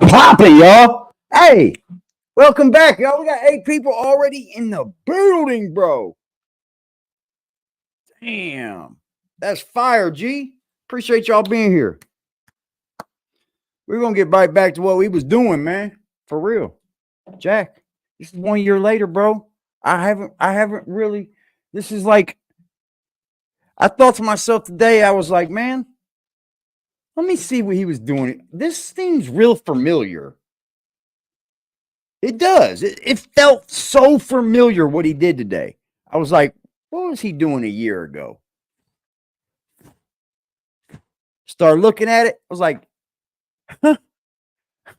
Popping, y'all. Hey, welcome back, y'all. We got 8 people already in the building, bro. Damn. That's fire, G. Appreciate y'all being here. We're going to get right back to what we was doing, man. For real. Jack, this is 1 year later, bro. I haven't really, this is like, I thought to myself today, I was like, man, let me see what he was doing. This seems real familiar. It does. It felt so familiar what he did today. I was like, what was he doing a year ago? Start looking at it. I was like, huh,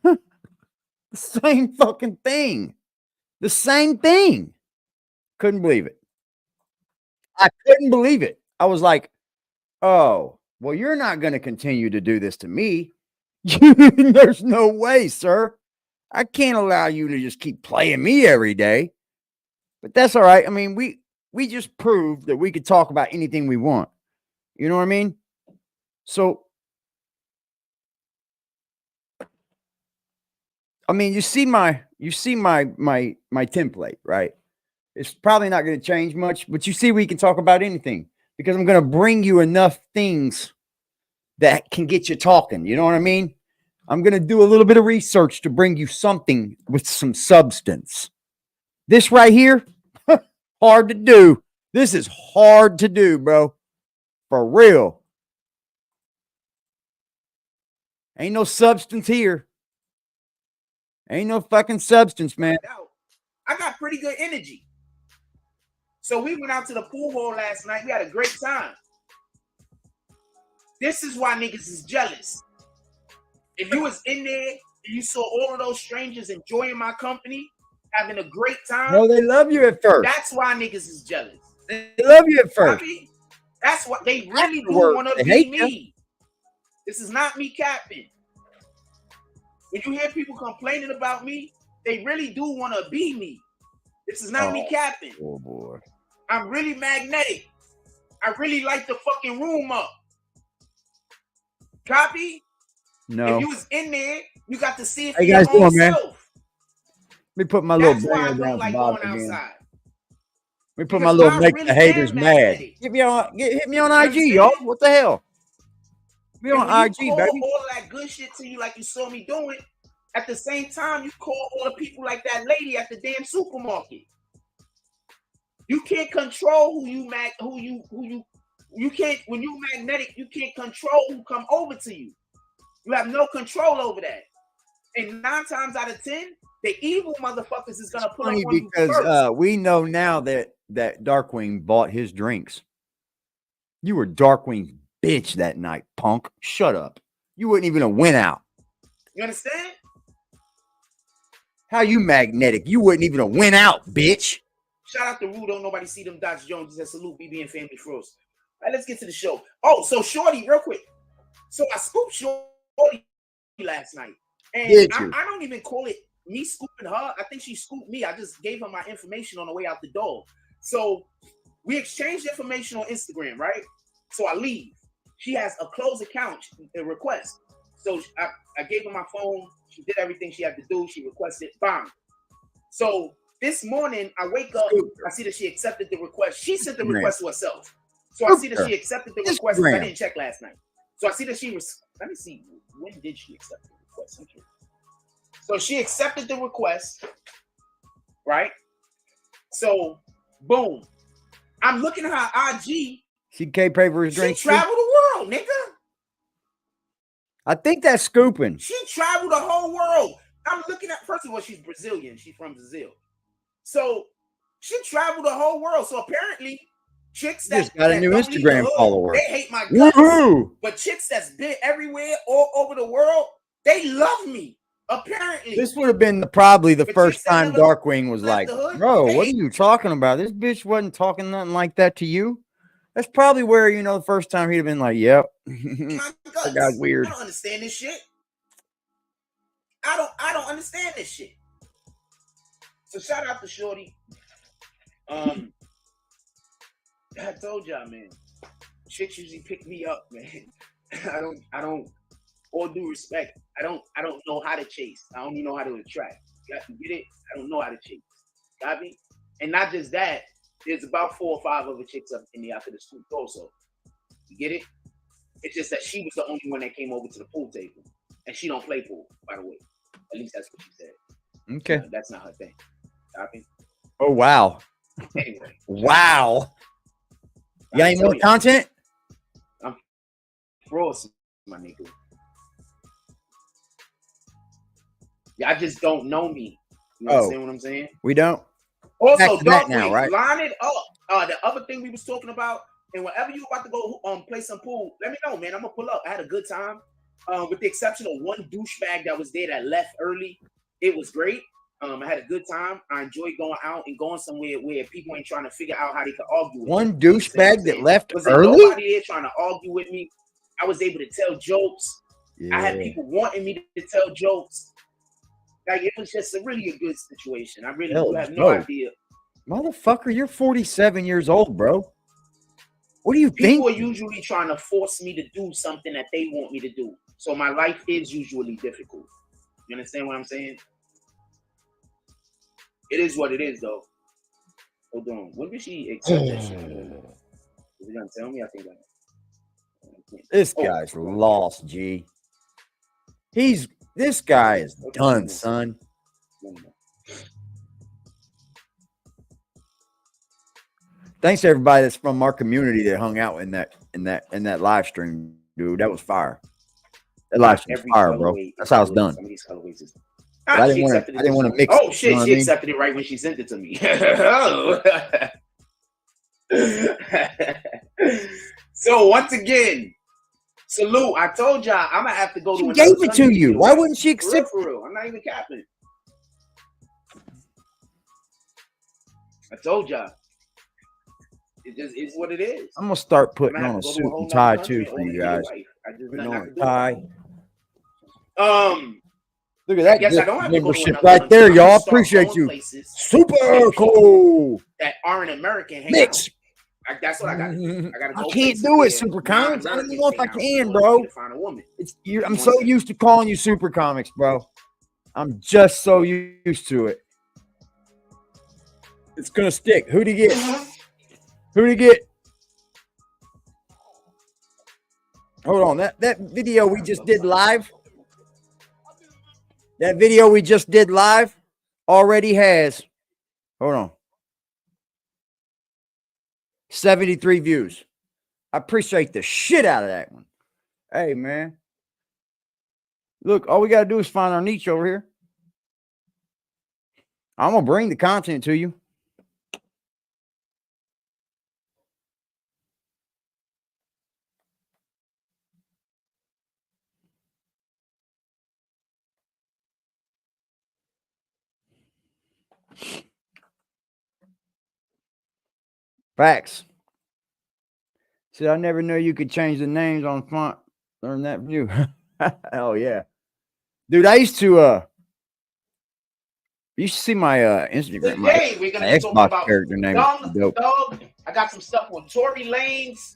the same fucking thing. The same thing. Couldn't believe it. I couldn't believe it. I was like, oh, well, you're not going to continue to do this to me. There's no way, sir. I can't allow you to just keep playing me every day. But that's all right. I mean, we just proved that we could talk about anything we want. You know what I mean? So, I mean, you see my template, right? It's probably not going to change much, but you see we can talk about anything because I'm going to bring you enough things that can get you talking. You know what I mean? I'm going to do a little bit of research to bring you something with some substance. This right here, hard to do. This is hard to do, bro. For real. Ain't no substance here. Ain't no fucking substance, man. I got pretty good energy. So we went out to the pool hall last night. We had a great time. This is why niggas is jealous. If you was in there and you saw all of those strangers enjoying my company, having a great time. No, they love you at first. That's why niggas is jealous. They love you at first. I mean, that's what they really do want to be me. This is not me capping. When you hear people complaining about me, they really do want to be me. This is not me capping. Oh boy. I'm really magnetic. I really light the fucking room up. Copy? No. If you was in there, you got to see it for your own doing, man? self. Let me put my That's little why I down don't like going going outside. Let me put my little make the haters mad. Hit me on IG, y'all. What the hell? Be on IG, baby. All that good shit to you like you saw me doing. At the same time, you call all the people like that lady at the damn supermarket. You can't control who you can't, when you magnetic, you can't control who come over to you. You have no control over that. And 9 times out of 10, the evil motherfuckers is gonna pull up on you first. Because we know now that Darkwing bought his drinks. You were Darkwing's bitch that night, punk. Shut up. You wouldn't even have went out. You understand? How you magnetic? You wouldn't even have went out, bitch. Shout out to Rue. Don't nobody see them Dodge Jones. Just salute BBN family first. All right, let's get to the show. Oh, so Shorty, real quick. So I scooped Shorty last night. And I don't even call it me scooping her. I think she scooped me. I just gave her my information on the way out the door. So we exchanged information on Instagram, right? So I leave. She has a closed account, a request. So I gave her my phone. She did everything she had to do. She requested, bang. So this morning, I wake up, I see that she accepted the request. She sent the request to herself. So I see that she accepted the request. I didn't check last night. So I see that she was, let me see, when did she accept the request? So she accepted the request, right? So, boom. I'm looking at her IG. She can't pay for his drink. She traveled the world, nigga. I think that's scooping. She traveled the whole world. I'm looking at, first of all, she's Brazilian. She's from Brazil. So she traveled the whole world. So apparently, chicks that just got a new Instagram follower. They hate my guts. But chicks that's been everywhere, all over the world, they love me. Apparently. This would have been probably the first time Darkwing was like, bro, what are you talking about? This bitch wasn't talking nothing like that to you. That's probably where, you know, the first time he'd have been like, yep. That guy's weird. I don't understand this shit. I don't understand this shit. So shout out to Shorty. I told y'all, man. Chicks usually pick me up, man. I don't. All due respect, I don't know how to chase. I don't even know how to attract. You got to get it. I don't know how to chase. Got me? And not just that. There's about 4 or 5 other chicks up in the after the school also. You get it? It's just that she was the only one that came over to the pool table, and she don't play pool, by the way. At least that's what she said. Okay. That's not her thing. Got me? Oh wow. Anyway. Wow. You got any more content? I'm frozen, my nigga. Y'all just don't know me. You understand what I'm saying? We don't. Also, Dark now, right? Line it up. The other thing we was talking about, and whenever you about to go play some pool, let me know, man. I'm gonna pull up. I had a good time. With the exception of one douchebag that was there that left early. It was great. I had a good time. I enjoyed going out and going somewhere where people ain't trying to figure out how they could argue with one douchebag that left was early? Nobody there trying to argue with me. I was able to tell jokes. Yeah. I had people wanting me to tell jokes. Like, it was just really a good situation. I really have no idea. Motherfucker, you're 47 years old, bro. What do you think? People are usually trying to force me to do something that they want me to do. So my life is usually difficult. You understand what I'm saying? It is what it is, though. Hold on. When did she accept that shit? Is he gonna tell me? I think this guy's lost, G. This guy is done, son. Thanks to everybody that's from our community that hung out in that live stream, dude. That was fire. That live stream was fire, bro. That's how it's done. I didn't want to mix. Oh shit, she accepted it right when she sent it to me. So once again, salute. I told y'all I'm gonna have to go to another. She gave it to you. Why wouldn't she accept? For real. I'm not even capping. I told y'all. It just is what it is. I'm gonna start putting on a suit and tie too for you guys. Putting on a tie. Look at that. Yes, I don't have membership right there, y'all. Appreciate you. Super cool. That aren't American. Mix. That's what I got. I can't do it, Super Comics. I don't even know if I can, bro. I'm so used to calling you Super Comics, bro. I'm just so used to it. It's gonna stick. Who'd he get? Who'd he get? Hold on. That video we just did live. That video we just did live already has. Hold on. 73 views. I appreciate the shit out of that one. Hey, man. Look, all we got to do is find our niche over here. I'm going to bring the content to you. Facts. See, I never knew you could change the names on font. Learn that view. Hell yeah. Dude, I used to you should see my Instagram. Today we're gonna my Xbox character name. Dog. I got some stuff with Tory Lanez.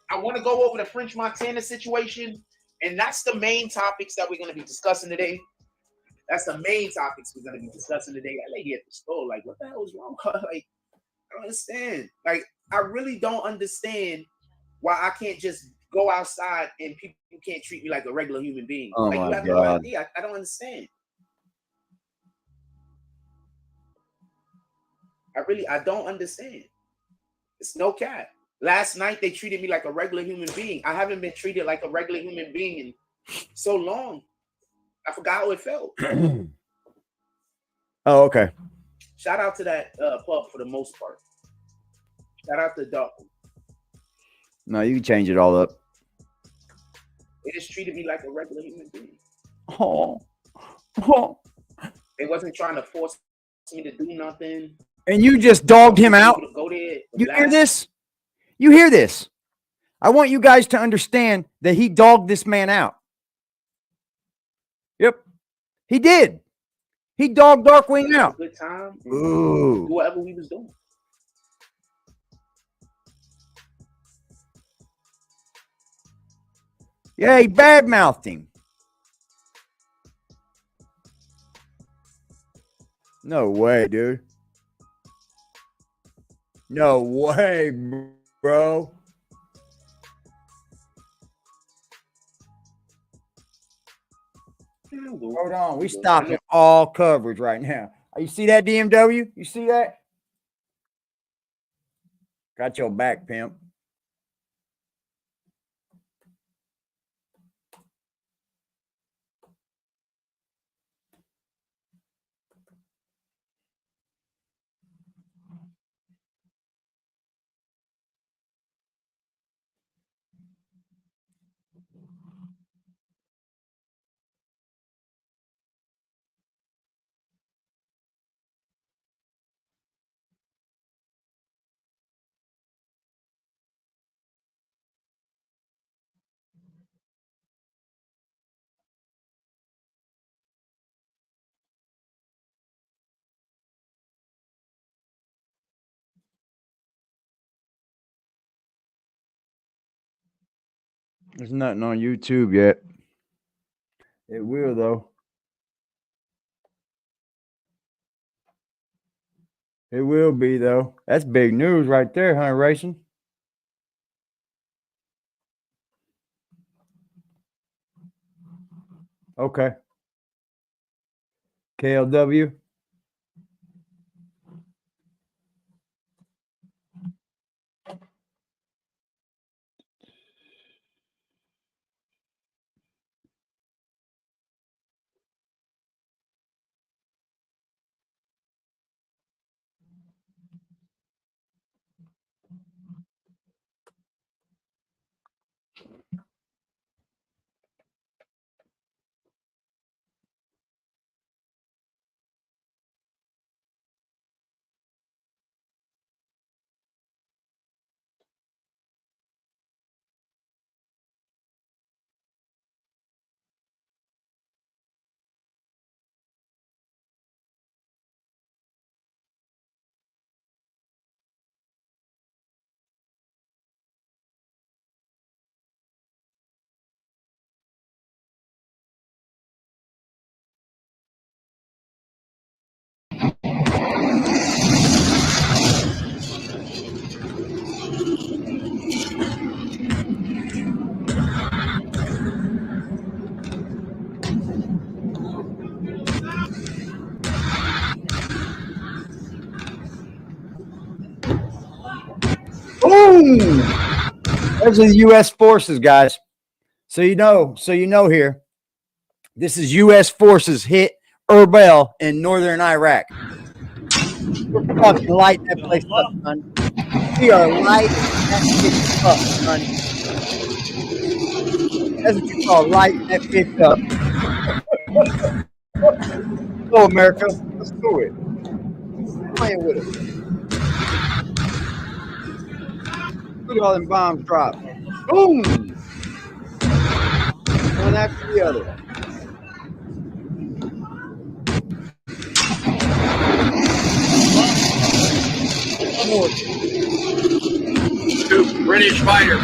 I want to go over the French Montana situation, and that's the main topics that we're gonna be discussing today. That's the main topics we're gonna be discussing today. That lady at the store, like, what the hell is wrong with her? Like, I don't understand. Like, I really don't understand why I can't just go outside and people can't treat me like a regular human being. Oh like, my you have God. no idea. I don't understand. I don't understand. It's no cap. Last night they treated me like a regular human being. I haven't been treated like a regular human being in so long. I forgot how it felt. Oh, okay. Shout out to that pub for the most part. Shout out to Doc. No, you can change it all up. They just treated me like a regular human being. Oh. They wasn't trying to force me to do nothing. And you just dogged him out. Go there, you hear this? You hear this? I want you guys to understand that he dogged this man out. Yep, he did. He dogged Darkwing out. Good time. Ooh. Do whatever we was doing. Yeah, he badmouthed him. No way, dude. No way, bro. Hold on. We stopping all coverage right now. You see that, DMW? You see that? Got your back, pimp. There's nothing on YouTube yet. It will, though. It will be, though. That's big news right there, huh, Racing? Okay. KLW. Boom! Those are the U.S. forces, guys. So you know here. This is U.S. forces hit Erbil in northern Iraq. We're fucking lighting that place up, son. We are lighting that bitch up, son. That's what you call lighting that bitch up. Go, America. Let's do it. Playing with it. Look at all them bombs drop. Boom! One after the other. British fighter.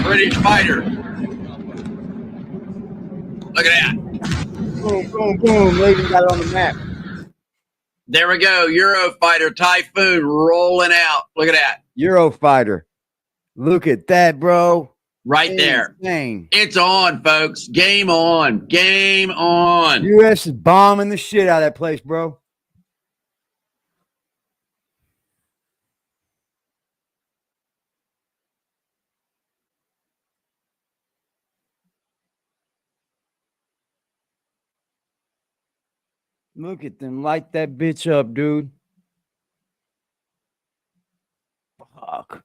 Look at that. Boom, boom, boom. They even got it on the map. There we go. Eurofighter Typhoon rolling out. Look at that. Eurofighter. Look at that, bro. Right there. Insane. It's on, folks. Game on. Game on. U.S. is bombing the shit out of that place, bro. Look at them. Light that bitch up, dude. Fuck.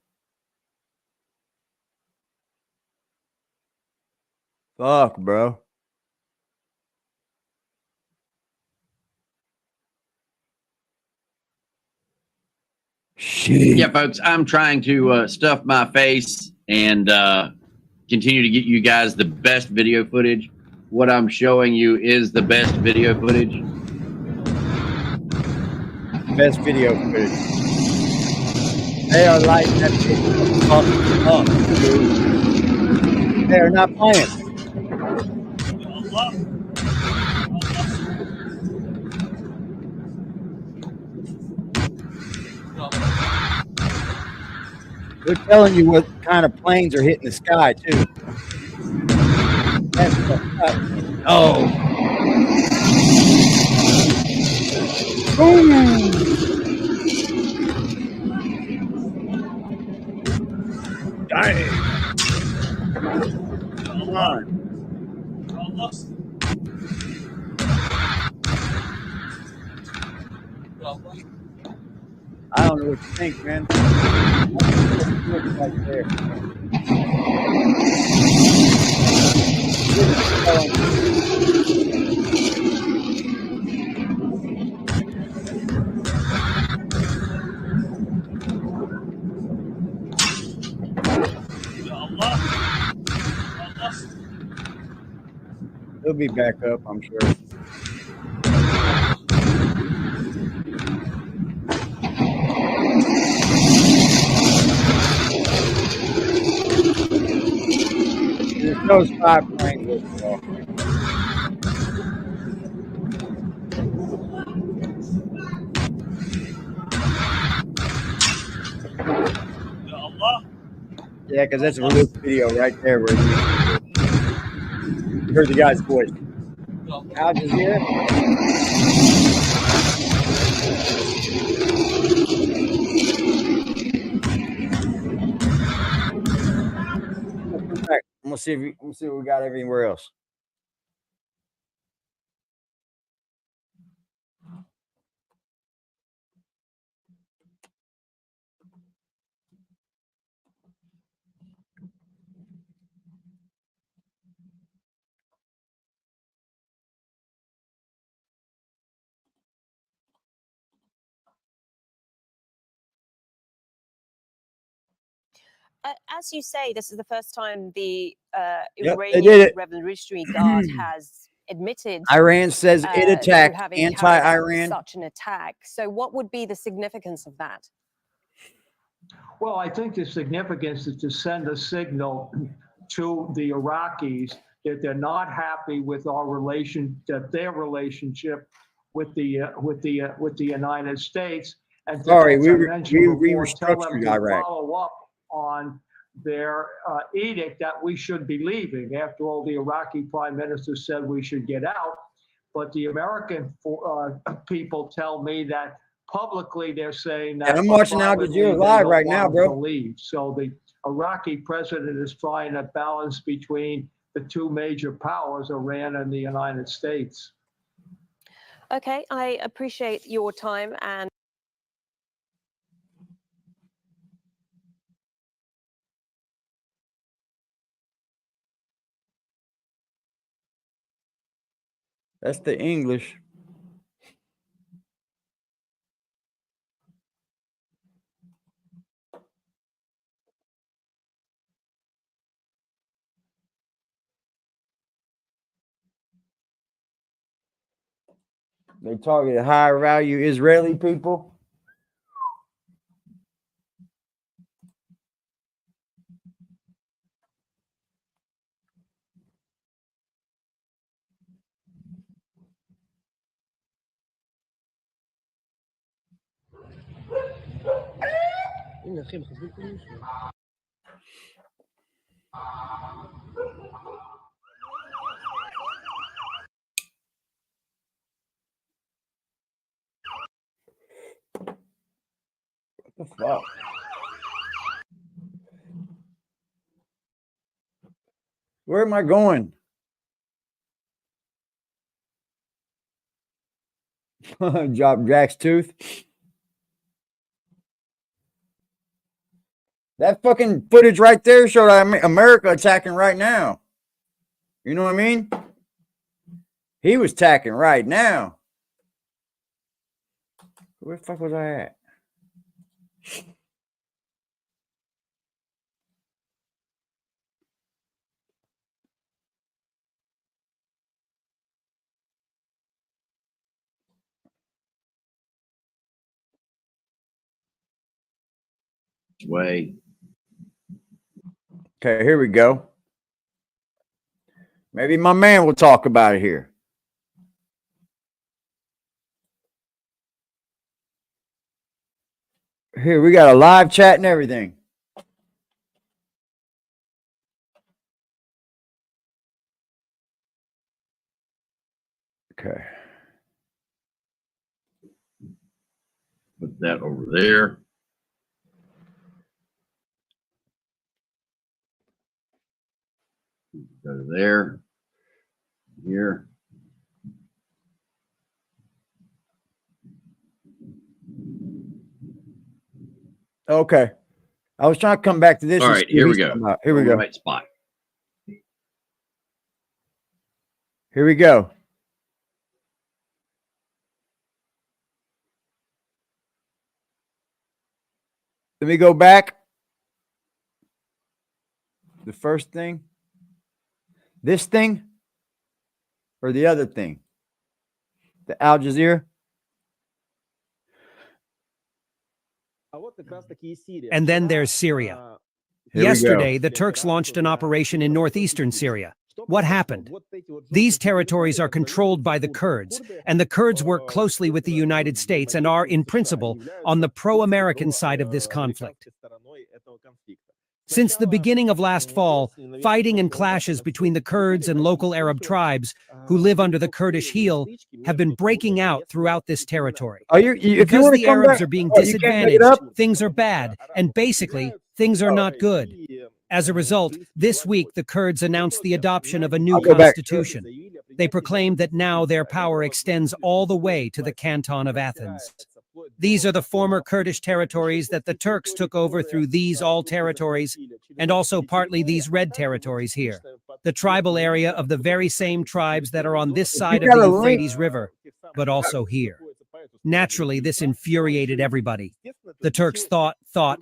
Fuck, bro. Shit. Yeah, folks, I'm trying to stuff my face and continue to get you guys the best video footage. What I'm showing you is the best video footage. Best video footage. They are lighting that bitch up. They are not playing. They're telling you what kind of planes are hitting the sky, too. That's oh. Boom. Dang. Come on. I don't know what you think, man. Right there. He'll be back up, I'm sure. There's no spy plane with it all. Yeah, because that's a Luke video right there where you heard the guy's voice. Al Jazeera? Back. I'm gonna see what we got everywhere else. As you say, this is the first time the Yep, Iranian Revolutionary Guard has admitted Iran says it attacked anti-Iran. Such an attack. So, what would be the significance of that? Well, I think the significance is to send a signal to the Iraqis that they're not happy with our their relationship with the United States. And sorry, we before, tell them restructured to Iraq. follow up on their edict that we should be leaving. After all, the Iraqi prime minister said we should get out, but the American people tell me that publicly they're saying that. And I'm watching Al Jazeera live right now, bro. Leave. So the Iraqi president is trying to balance between the two major powers, Iran and the United States. Okay, I appreciate your time and. That's the English. They targeted high value Israeli people. What the fuck? Where am I going? Drop Jack's tooth. That fucking footage right there showed America attacking right now. You know what I mean? He was attacking right now. Where the fuck was I at? way. Okay, here we go. Maybe my man will talk about it here. Here, we got a live chat and everything. Okay. Put that over there. Go to there. Here. Okay. I was trying to come back to this. All right, here we go. Here we go. Right spot. Here we go. Let me go back. The first thing. This thing or the other thing? The Al Jazeera? And then there's Syria. Here we go. Yesterday, the Turks launched an operation in northeastern Syria. What happened? These territories are controlled by the Kurds, and the Kurds work closely with the United States and are, in principle, on the pro-American side of this conflict. Since the beginning of last fall, fighting and clashes between the Kurds and local Arab tribes who live under the Kurdish heel have been breaking out throughout this territory. Because the Arabs are being disadvantaged, things are bad, and basically, things are not good. As a result, this week the Kurds announced the adoption of a new constitution. They proclaimed that now their power extends all the way to the canton of Athens. These are the former Kurdish territories that the Turks took over through these all territories, and also partly these red territories here, the tribal area of the very same tribes that are on this side of the Euphrates River, but also here. Naturally, this infuriated everybody. The Turks thought,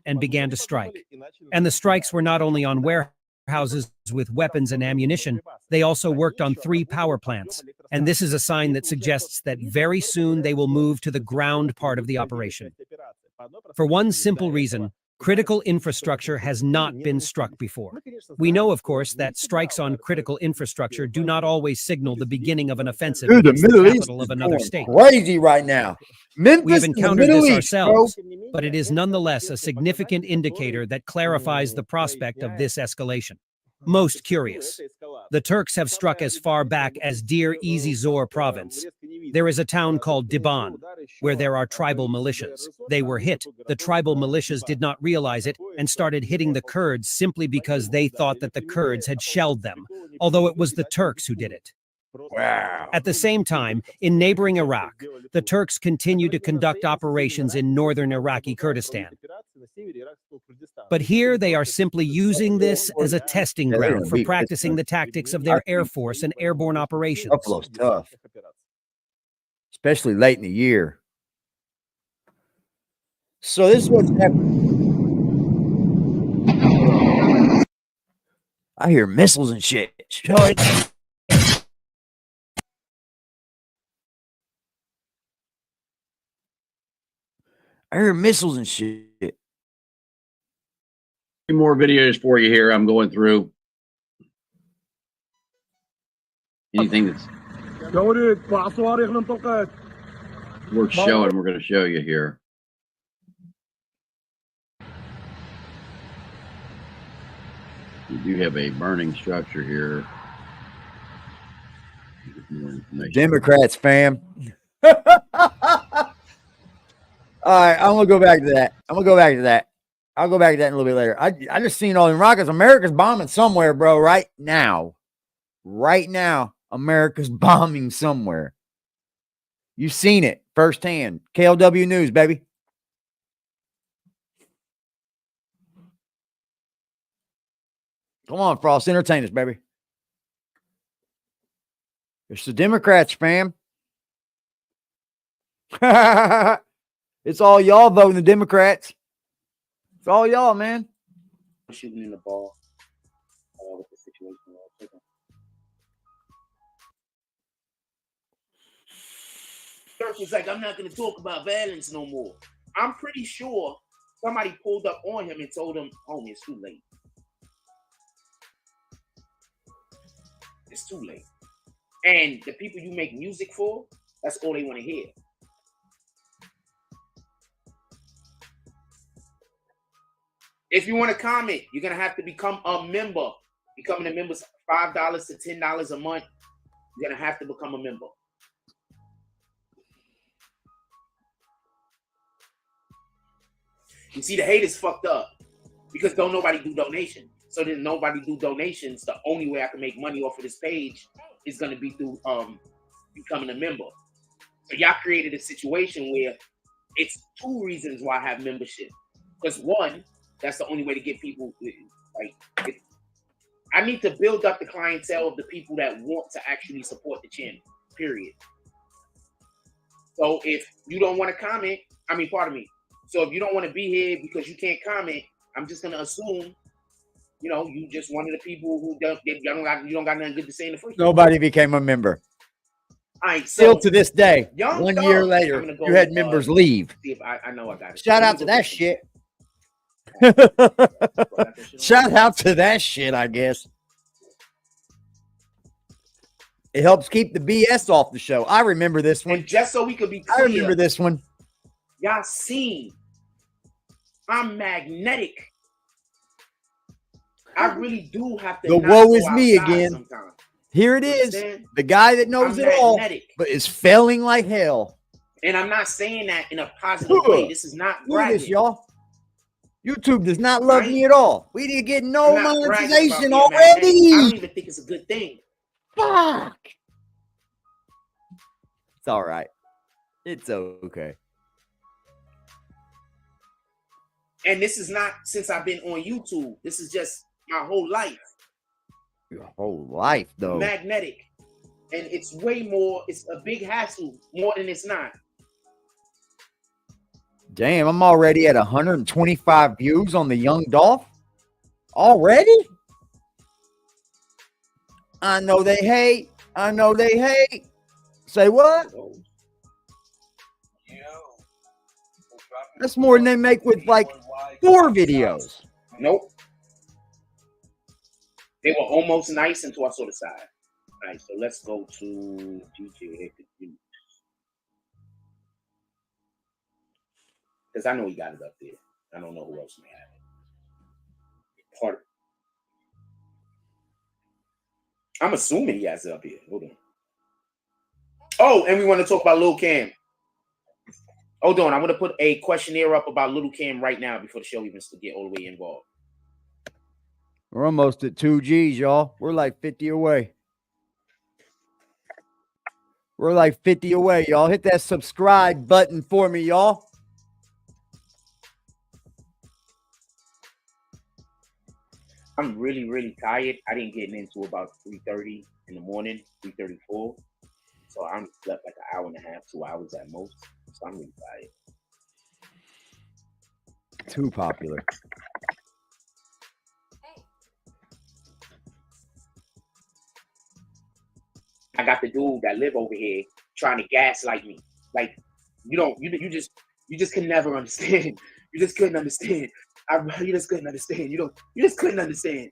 and began to strike. And the strikes were not only on warehouses with weapons and ammunition, they also worked on 3 power plants. And this is a sign that suggests that very soon they will move to the ground part of the operation. For one simple reason, critical infrastructure has not been struck before. We know, of course, that strikes on critical infrastructure do not always signal the beginning of an offensive against the capital of another state. Crazy right now. Memphis, we have encountered this ourselves, but it is nonetheless a significant indicator that clarifies the prospect of this escalation. Most curious. The Turks have struck as far back as Deir ez Zor province. There is a town called Diban, where there are tribal militias. They were hit. The tribal militias did not realize it and started hitting the Kurds simply because they thought that the Kurds had shelled them, although it was the Turks who did it. Wow. At the same time, in neighboring Iraq, the Turks continue to conduct operations in northern Iraqi Kurdistan. But here they are simply using this as a testing ground for practicing the tactics of their air force and airborne operations. Buffalo's tough, especially late in the year. So this is what's happening. I hear missiles and shit. I hear missiles and shit. Few more videos for you here. I'm going through anything that's worth showing. We're going to show you here. We do have a burning structure here. Democrats, fam. All right, I'm gonna go back to that. I'll go back to that in a little bit later. I just seen all them rockets. America's bombing somewhere, bro. Right now, America's bombing somewhere. You've seen it firsthand. KLW News, baby. Come on, Frost, entertain us, baby. It's the Democrats, fam. It's all y'all voting the Democrats. It's all y'all, man. Shooting in the ball. The situation. Turk was like, I'm not going to talk about violence no more. I'm pretty sure somebody pulled up on him and told him, "Homie, it's too late. It's too late." And the people you make music for, that's all they want to hear. If you want to comment, you're gonna have to become a member. Becoming a member is $5 to $10 a month. You're gonna have to become a member. You see, the hate is fucked up because don't nobody do donation. So then nobody do donations. The only way I can make money off of this page is gonna be through becoming a member. So y'all created a situation where it's two reasons why I have membership. Because one, that's the only way to get people like. I need to build up the clientele of the people that want to actually support the channel. Period. So if you don't want to comment, pardon me. So if you don't want to be here because you can't comment, I'm just gonna assume, you just one of the people who you don't got nothing good to say in the first. Nobody became a member. All right, still to this day, 1 year Thug, later, go, you had members leave. See if I know I got it. Shout out to that shit. Shout out to that shit, I guess. It helps keep the BS off the show. I remember this one. And just so we could be clear, I remember this one. Y'all seen, I'm magnetic. I really do have to. The woe is me again. Sometimes. Here it is. The guy that knows it all, but is failing like hell. And I'm not saying that in a positive way. This is not bragging. Look at this, y'all. YouTube does not love me at all. We didn't get no monetization already. I don't even think it's a good thing. Fuck. It's all right. It's okay. And this is not since I've been on YouTube. This is just my whole life. Your whole life, though. Magnetic. And it's way more, it's a big hassle, more than it's not. Damn, I'm already at 125 views on the Young Dolph. Already? I know they hate. I know they hate. Say what? That's more than they make with like 4 videos. Nope. They were almost nice until I saw the side. All right, so let's go to DJ. Because I know he got it up there. I don't know who else may have it. Part. I'm assuming he has it up here. Hold on. Oh, and we want to talk about Lil Cam. Hold on. I'm going to put a questionnaire up about Lil Cam right now before the show even get all the way involved. We're almost at 2 G's, y'all. We're like 50 away. We're like 50 away, y'all. Hit that subscribe button for me, y'all. I'm really, really tired. I didn't get into about 3:30 in the morning, 3:34. So I'm slept like an hour and a half, 2 hours at most. So I'm really tired. Too popular. I got the dude that live over here trying to gaslight me. Like, you just could never understand. You just couldn't understand. You just couldn't understand. You just couldn't understand.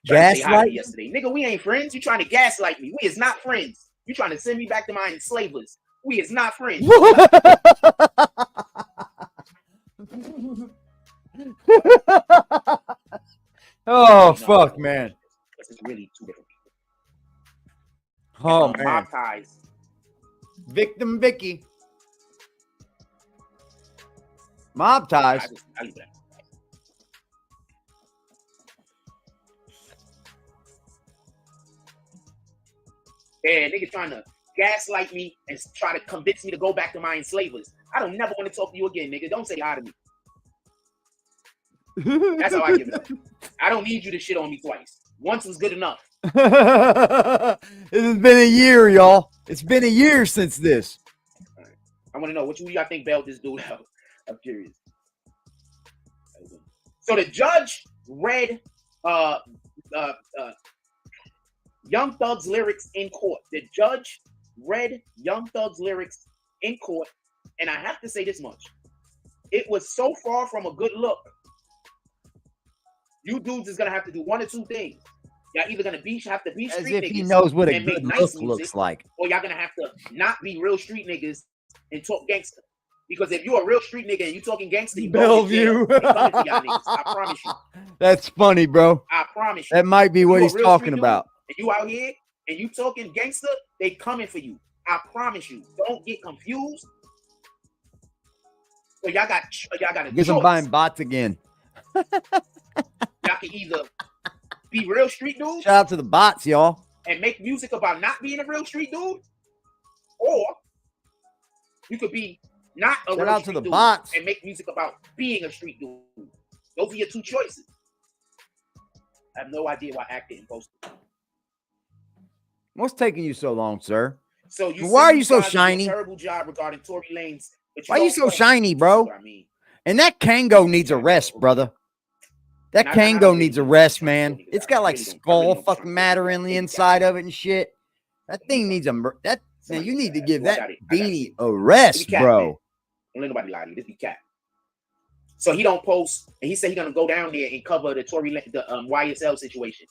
Gaslight yesterday, nigga. We ain't friends. You trying to gaslight me? We is not friends. You trying to send me back to my enslavers? We is not friends. Oh fuck, man. This is really two different people. Oh man. Mob ties. Victim Vicky. Mob ties. I leave that. Yeah, nigga trying to gaslight me and try to convince me to go back to my enslavers. I don't never want to talk to you again, nigga. Don't say hi to me. That's how I give it up. I don't need you to shit on me twice. Once was good enough. It has been a year, y'all. It's been a year since this. All right. I want to know what y'all think bailed this dude out. I'm curious. So the judge read Young Thug's lyrics in court. The judge read Young Thug's lyrics in court, and I have to say this much. it was so far from a good look. You dudes is gonna have to do one or two things. Y'all either gonna have to be As street if niggas he knows what a and make good nice look music, looks like. or y'all gonna have to not be real street niggas and talk gangster. Because if you're a real street nigga and you talking gangster, you Bellevue. coming for y'all niggas. I promise you. That's funny, bro. I promise you. That might be what he's talking about. And you out here and you talking gangster, they coming for you. I promise you. Don't get confused. So y'all got a Guess I'm buying bots again. Y'all can either be real street dudes. Shout out to the bots, y'all. And make music about not being a real street dude, or you could be not a real street dude bots and make music about being a street dude. Those are your two choices. I have no idea why acting and posting. What's taking you so long, sir? So why are you so shiny? Terrible job regarding Tory Lanez. Why are you so shiny, bro? I mean. And that Kango needs a rest, brother. That Kango needs a rest, man. It's got like skull fucking matter in the inside of it and shit. That thing needs a man. You need to give that beanie a rest, bro. Don't let nobody lie to you. This be cat. So he don't post, and he said he's gonna go down there and cover the YSL situation.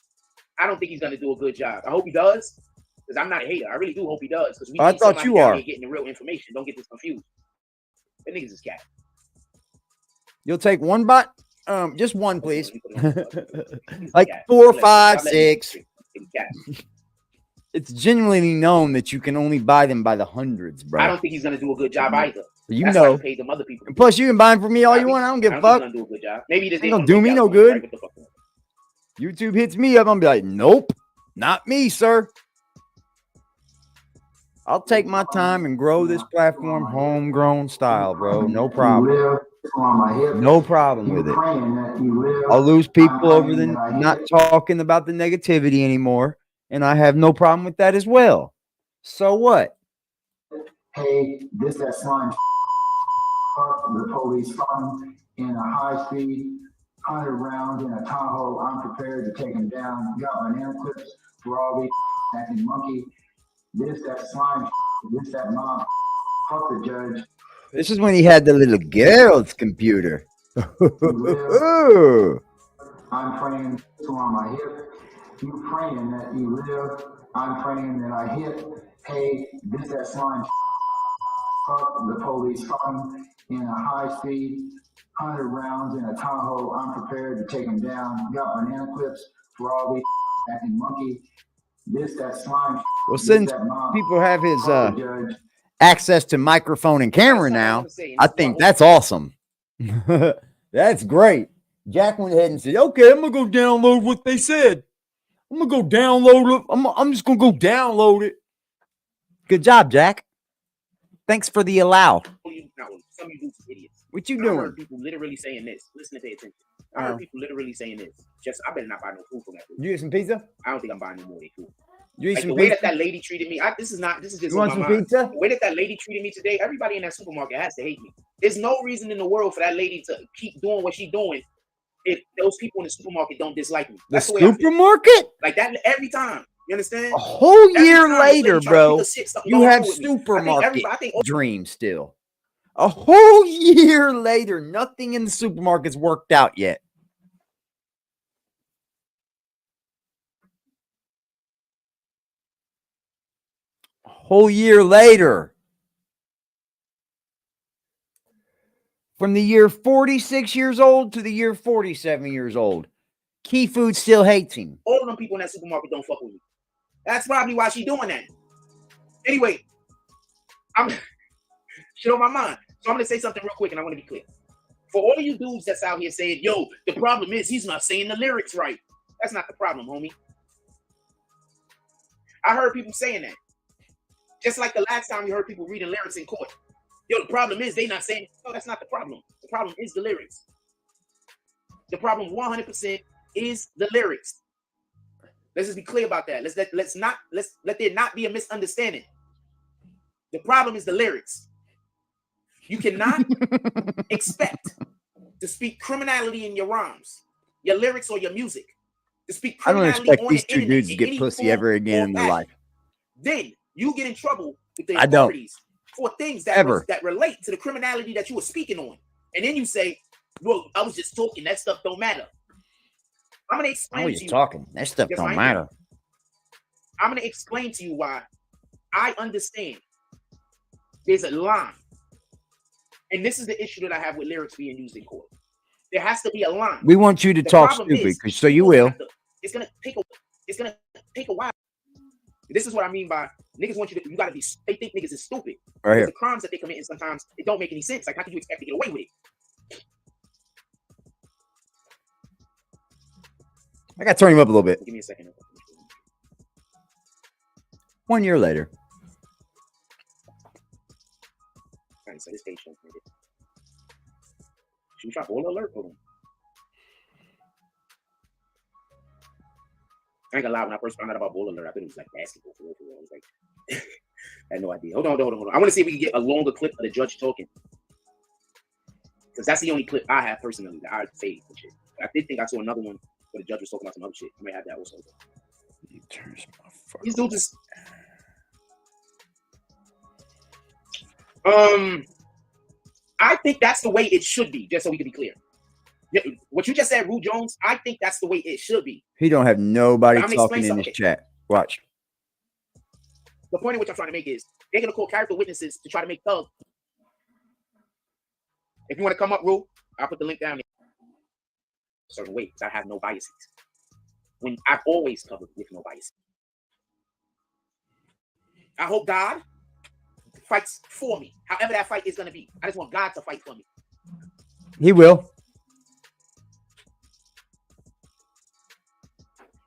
I don't think he's gonna do a good job. I hope he does, because I'm not a hater. I really do hope he does, because we I thought you are getting the real information. Don't get this confused. That niggas is cat. You'll take one bot. Just one, please. Like 4, 5, 6. It's genuinely known that you can only buy them by the hundreds, bro. I don't think he's gonna do a good job either. You know, pay them other people. And plus, you can buy them for me all you want. I don't give a fuck. Gonna do a good job. Maybe this ain't gonna do me no good. YouTube hits me up. I'm be like, nope, not me, sir. I'll take my time and grow this platform homegrown style, bro. No problem. No problem with it. I'll lose people over the not talking about the negativity anymore, and I have no problem with that as well. So what? Hey, this that slime. The police found in a high-speed 100 rounds in a Tahoe. I'm prepared to take him down. Got banana clips for all these acting monkey. This that slime. This that mom. Fuck the judge. This is when he had the little girl's computer. I'm praying to on my hip. You praying that you live. I'm praying that I hit. Hey, this that slime. Fuck the police found in a high-speed 100 rounds in a Tahoe. I'm prepared to take him down. Got banana clips for all these acting monkey. This that slime. Well, since people have his access to microphone and camera now, I think that's awesome. That's great. Jack went ahead and said, okay, I'm going to go download what they said. I'm going to go download it. I'm just going to go download it. Good job, Jack. Thanks for the allow. Some of you dudes are idiots. What you doing? I heard people literally saying this. Listen to pay attention. I heard people literally saying this. Just, I better not buy no food from that food. You eat some pizza? I don't think I'm buying no more of their food. You eat like some the pizza? way that lady treated me. This is just you want some pizza? The way that lady treated me today, everybody in that supermarket has to hate me. There's no reason in the world for that lady to keep doing what she's doing if those people in the supermarket don't dislike me. That's the supermarket? Like that every time. You understand? A whole year later, bro, you have supermarket dreams still. A whole year later, nothing in the supermarket's worked out yet. A whole year later. From the year 46 years old to the year 47 years old. Key Food still hates him. All of them people in that supermarket don't fuck with me. That's probably why she's doing that. Anyway, I'm shit on my mind. So I'm gonna say something real quick, and I want to be clear. For all you dudes that's out here saying, yo, the problem is he's not saying the lyrics right. That's not the problem, homie. I heard people saying that. Just like the last time you heard people reading lyrics in court. Yo, the problem is they not saying, no, that's not the problem. The problem is the lyrics. The problem 100% is the lyrics. Let's just be clear about that. Let's let there not be a misunderstanding. The problem is the lyrics. You cannot expect to speak criminality in your rhymes, your lyrics, or your music. To speak criminality, I don't expect these two dudes to get pussy ever again in their life. Then you get in trouble with the authorities for things that relate to the criminality that you were speaking on. And then you say, well, I was just talking. That stuff don't matter. I'm going to explain to you. Talking. That stuff don't matter. I'm going to explain to you why I understand there's a line. And this is the issue that I have with lyrics being used in court. There has to be a line. We want you to talk stupid, so you will. It's going to take a while. This is what I mean by niggas want you got to be, they think niggas is stupid. Right here. The crimes that they commit, and sometimes it don't make any sense. Like, how can you expect to get away with it? I got to turn him up a little bit. Give me a second. 1 year later. All right, so this page don't print it. Should we try baller alert? Hold on. I ain't gonna lie, when I first found out about baller alert, I thought it was like basketball for real. I was like, I had no idea. Hold on. I want to see if we can get a longer clip of the judge talking. Because that's the only clip I have personally that I saved and shit. I did think I saw another one where the judge was talking about some other shit. I may have that also. These dudes is I think that's the way it should be, just so we can be clear. What you just said, Rue Jones, I think that's the way it should be. He don't have nobody talking in his chat. Watch. The point of which I'm trying to make is they're going to call character witnesses to try to make Thug. If you want to come up, Rue, I'll put the link down there. Certain ways, I have no biases. When I've always covered with no biases. I hope God fights for me, however that fight is going to be. I just want God to fight for me. He will.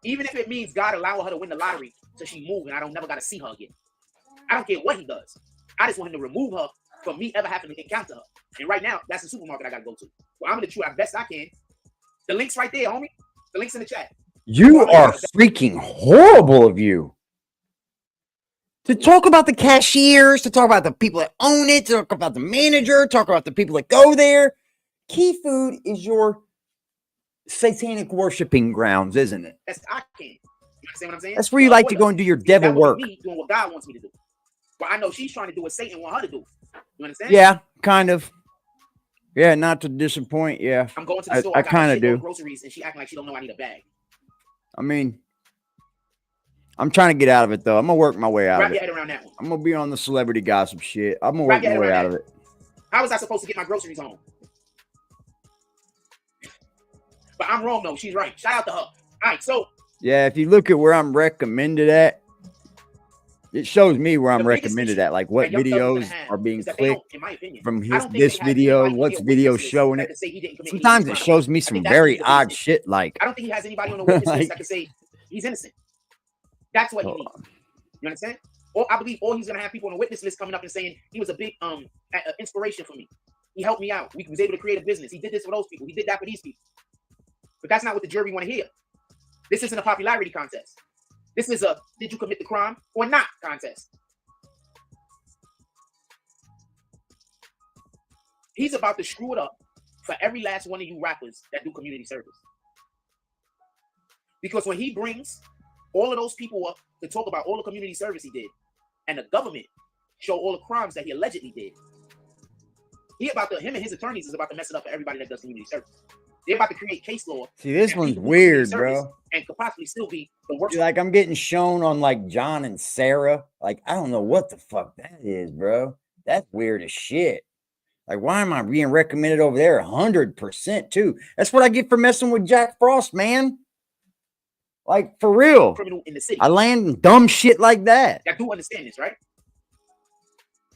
Even if it means God allowing her to win the lottery so she move and I don't never got to see her again. I don't care what he does. I just want him to remove her from me ever having to encounter her. And right now, that's the supermarket I got to go to. Well, I'm going to try best I can. The link's right there, homie. The link's in the chat. You are freaking horrible of you. To talk about the cashiers, to talk about the people that own it, to talk about the manager, talk about the people that go there. Key Food is your satanic worshiping grounds, isn't it? That's I can. You understand what I'm saying? That's where you like to go and do your devil work. Me doing what God wants me to do. But I know she's trying to do what Satan wants her to do. You understand? Yeah, kind of. Yeah, not to disappoint. Yeah, I'm going to the store. I kind of do. Groceries, and she acting like she don't know I need a bag. I mean, I'm trying to get out of it though. I'm gonna work my way out of it. Wrap your head around that one. I'm gonna be on the celebrity gossip shit. I'm gonna work my way out of it. How was I supposed to get my groceries home? But I'm wrong though. She's right. Shout out to her. All right, so yeah, if you look at where I'm recommended at, it shows me where I'm recommended at, like what videos are being clicked from this video, what's video showing it. Sometimes it shows me some very odd shit. Like I don't think he has anybody on the witness list that can say he's innocent. That's what he needs. You understand? Or I believe, or he's gonna have people on the witness list coming up and saying he was a big inspiration for me. He helped me out. We was able to create a business. He did this for those people. He did that for these people. But that's not what the jury want to hear. This isn't a popularity contest. This is a did you commit the crime or not contest. He's about to screw it up for every last one of you rappers that do community service. Because when he brings all of those people up to talk about all the community service he did, and the government show all the crimes that he allegedly did, him and his attorneys is about to mess it up for everybody that does community service. They're about to create case law. See, this one's weird, bro. And could possibly still be the worst. Like, I'm getting shown on, like, John and Sarah. Like, I don't know what the fuck that is, bro. That's weird as shit. Like, why am I being recommended over there 100% too? That's what I get for messing with Jack Frost, man. Like, for real. Criminal in the city. I land in dumb shit like that. I do understand this, right?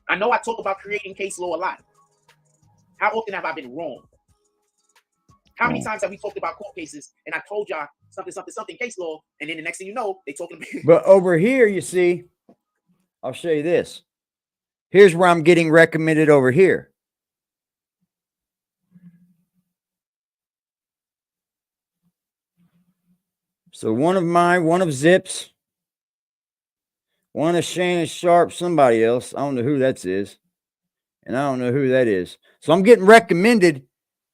I know I talk about creating case law a lot. How often have I been wrong? How many times have we talked about court cases and I told y'all something case law, and then the next thing you know, they talking about But over here, you see, I'll show you this. Here's where I'm getting recommended over here. So one of Zip's, one of Shannon Sharp, somebody else. I don't know who that is. And I don't know who that is. So I'm getting recommended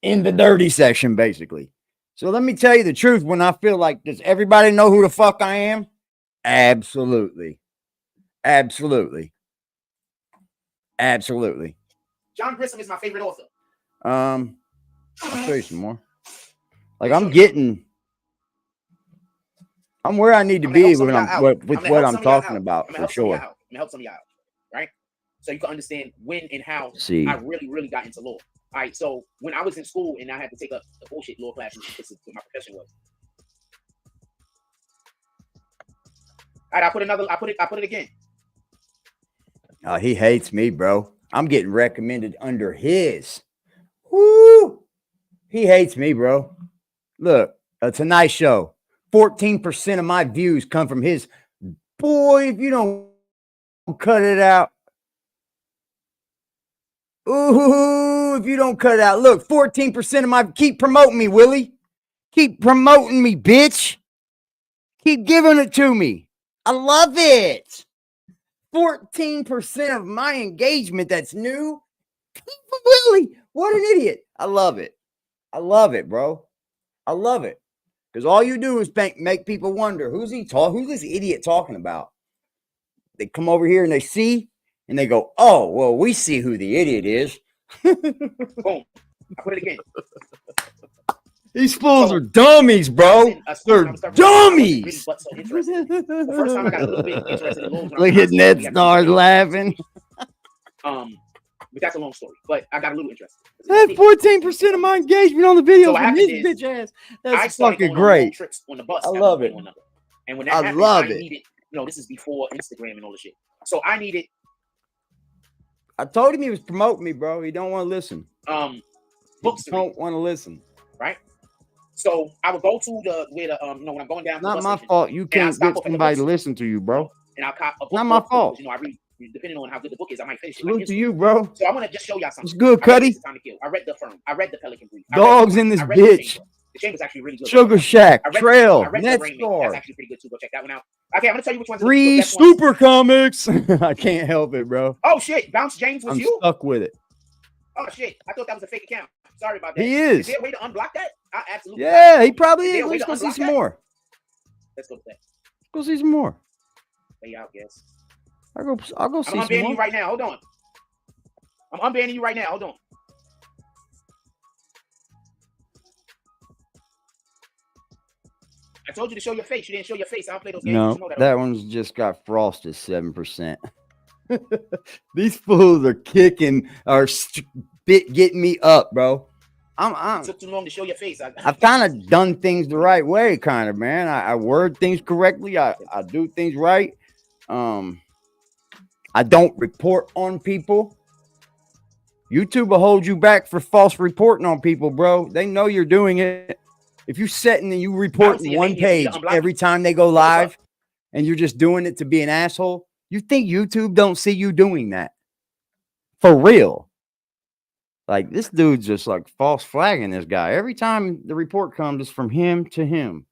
in the dirty section, basically. So let me tell you the truth. When I feel like, does everybody know who the fuck I am? Absolutely. Absolutely. Absolutely. John Grissom is my favorite author. I'll show you some more. Like I'm where I need to be with what I'm talking about for sure. I'm gonna help some of y'all out, right? So you can understand when and how I really got into law. All right. So when I was in school and I had to take up the bullshit law classes because of what my profession was. All right, I put it again. Oh, he hates me, bro. I'm getting recommended under his. Woo! He hates me, bro. Look, a Tonight Show. 14% of my views come from his. Boy, if you don't cut it out. Ooh, if you don't cut it out. Look, 14% of my. Keep promoting me, Willie. Keep promoting me, bitch. Keep giving it to me. I love it. 14% of my engagement that's new. Willie, what an idiot. I love it. I love it, bro. I love it. Because all you do is make people wonder, who's this idiot talking about? They come over here and they see, and they go, oh, well, we see who the idiot is. Boom. I put it again. These fools are dummies, bro. They're dummies. The first time I got a little bit interested in law. Look at Ned Stars laughing. But that's a long story. But I got a little interested. That's 14% of my engagement on the video. So this bitch ass. That's fucking great. Trips on the bus. I love it. And when that happened, I needed, this is before Instagram and all the shit. So I needed. I told him he was promoting me, bro. He don't want to listen. Books. Don't want to listen. Right. So I would go to when I'm going down. Not my fault. You can't get somebody to listen to you, bro. And I'll cop a book. Not my fault. I read. Depending on how good the book is, I might finish it. Salute to you, bro. So I want to just show y'all something. It's good, Cuddy. Time to Kill. I read The Firm. I read The Pelican Brief. Dogs in this bitch. The Chamber's actually really good. Sugar Shack, Trail, Net Star. That's actually pretty good too. Go check that one out. Okay, I'm gonna tell you which one's Free Super Comics. I can't help it, bro. Oh shit, Bounce James was you? I'm stuck with it. Oh shit, I thought that was a fake account. Sorry about that. He is. Is there a way to unblock that? Absolutely. Yeah, he probably is. Let's go see some more. Let's go to that. Go see some more. Hey, I guess. I'll go see some more. I'm unbanning you right now. Hold on. I'm unbanning you right now. Hold on. I told you to show your face. You didn't show your face. I don't play those games. No, that one's just got frosted 7%. These fools are kicking or getting me up, bro. It took too long to show your face. I've kind of done things the right way, kind of, man. I word things correctly. I do things right. I don't report on people. YouTube will hold you back for false reporting on people, bro. They know you're doing it. If you set and you report one page every time they go live and you're just doing it to be an asshole, you think YouTube don't see you doing that? For real. Like, this dude's just like false flagging this guy. Every time the report comes, it's from him to him.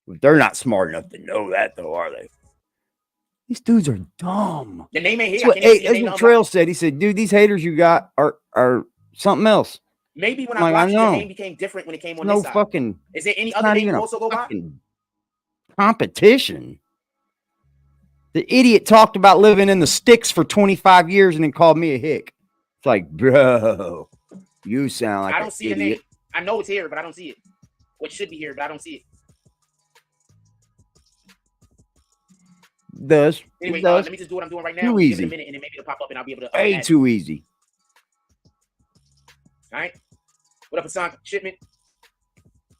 They're not smart enough to know that, though, are they? These dudes are dumb. The name ain't here. That's what Trail said. He said, dude, these haters you got are something else. Maybe when I watched the name became different when it came on this side. Fucking. Is there any other name you also go by? Competition. The idiot talked about living in the sticks for 25 years and then called me a hick. It's like, bro, you sound like I don't see the name. I know it's here, but I don't see it. Well, it should be here, but I don't see it. Does. Anyway, let me just do what I'm doing right now. Too easy. Give it a minute, and then maybe it'll pop up, and I'll be able to. Way too easy. All right. What up, Hassan Shipment?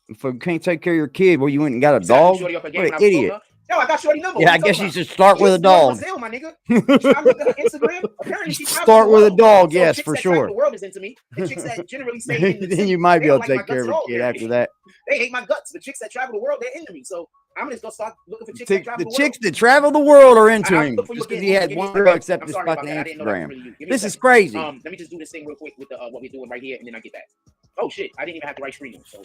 If you can't take care of your kid, well, you went and got a dog. What an idiot. No, I got Shorty number. Yeah, I guess you should start with a dog. Sale, my nigga. I looked at her Instagram. Apparently, she start with a dog. Yes, for sure. The world is into me. The chicks that generally stay in the then you might be able to take care of a kid after that. They hate my guts. The chicks that travel the world, they're into me. So I'm just gonna start looking for chicks that travel the world. The chicks that travel the world are into him. Just because he had one girl accept his fucking Instagram. This is crazy. Let me just do this thing real quick with what we're doing right here, and then I get back. Oh shit! I didn't even have the right screen on. So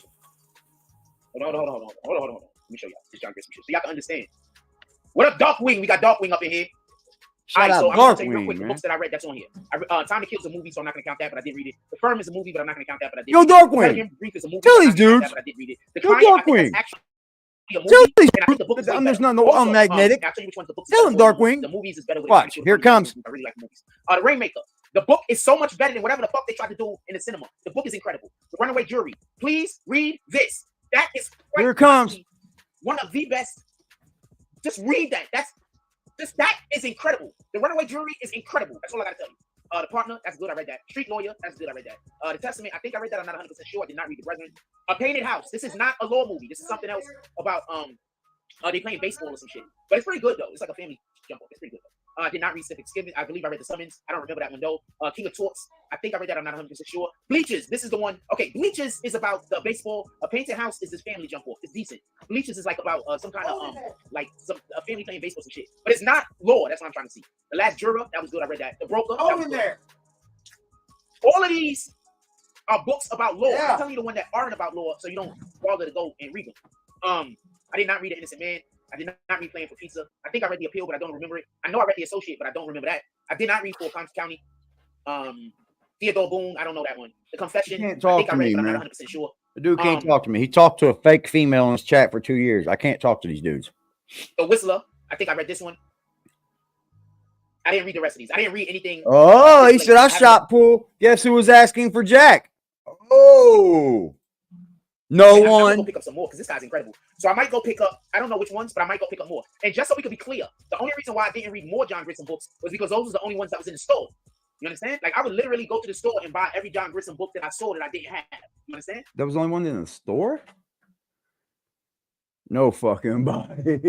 hold on. Let me show y'all. Just trying to get some shit so y'all can understand. What up, Darkwing? We got Darkwing up in here. Shout out so I'm gonna tell you real Darkwing, quick the books that I read that's on here. Time to Kill is a movie, so I'm not gonna count that, but I did read it. The Firm is a movie, but I'm not gonna count that, but I did. Yo, Darkwing. Tell these dudes. Yo, Darkwing. Tell these dudes. There's no magnetic. I'll tell you which one's the book. Tell them, Darkwing. The movies is better. Watch, here it comes. I really like the movies. The Rainmaker. The book is so much better than whatever the fuck they tried to do in the cinema. The book is incredible. The Runaway Jury. Please read this. That is here it comes. One of the best. Just read that. That is incredible. The Runaway Jury is incredible. That's all I gotta tell you. The Partner, that's good. I read that. Street Lawyer, that's good. I read that. The Testament, I think I read that. I'm not 100% sure. I did not read The Brethren. A Painted House. This is not a law movie. This is something else about they playing baseball or some shit. But it's pretty good though. It's like a family jump off. It's pretty good though. I did not read Civic Skimming. I believe I read The Summons. I don't remember that one though. King of Torts. I think I read that. I'm not 100% sure. Bleachers. This is the one. Okay, Bleachers is about the baseball. A Painted House is this family jump off. It's decent. Bleachers is like about some kind of like a family playing baseball some shit. But it's not law. That's what I'm trying to see. The Last Juror. That was good. I read that. The Broker. That was good. There. All of these are books about law. I'm telling you the one that aren't about law, so you don't bother to go and read them. I did not read The Innocent Man. I did not read Playing for Pizza. I think I read The Appeal, but I don't remember it. I know I read The Associate, but I don't remember that. I did not read Full County. Theodore Boone. I don't know that one. The Confession. You can't talk I think to I read me, it, but man. I'm not 100% sure. The dude can't talk to me. He talked to a fake female in his chat for 2 years. I can't talk to these dudes. The Whistler. I think I read this one. I didn't read the rest of these. I didn't read anything. Oh, he said I shot pool. Guess who was asking for Jack? Oh, no I'm one. gonna go pick up some more because this guy's incredible. So I might go pick up. I don't know which ones, but I might go pick up more. And just so we could be clear, the only reason why I didn't read more John Grissom books was because those were the only ones that was in the store. You understand? Like I would literally go to the store and buy every John Grissom book that I saw that I didn't have. You understand? That was the only one in the store? No fucking body.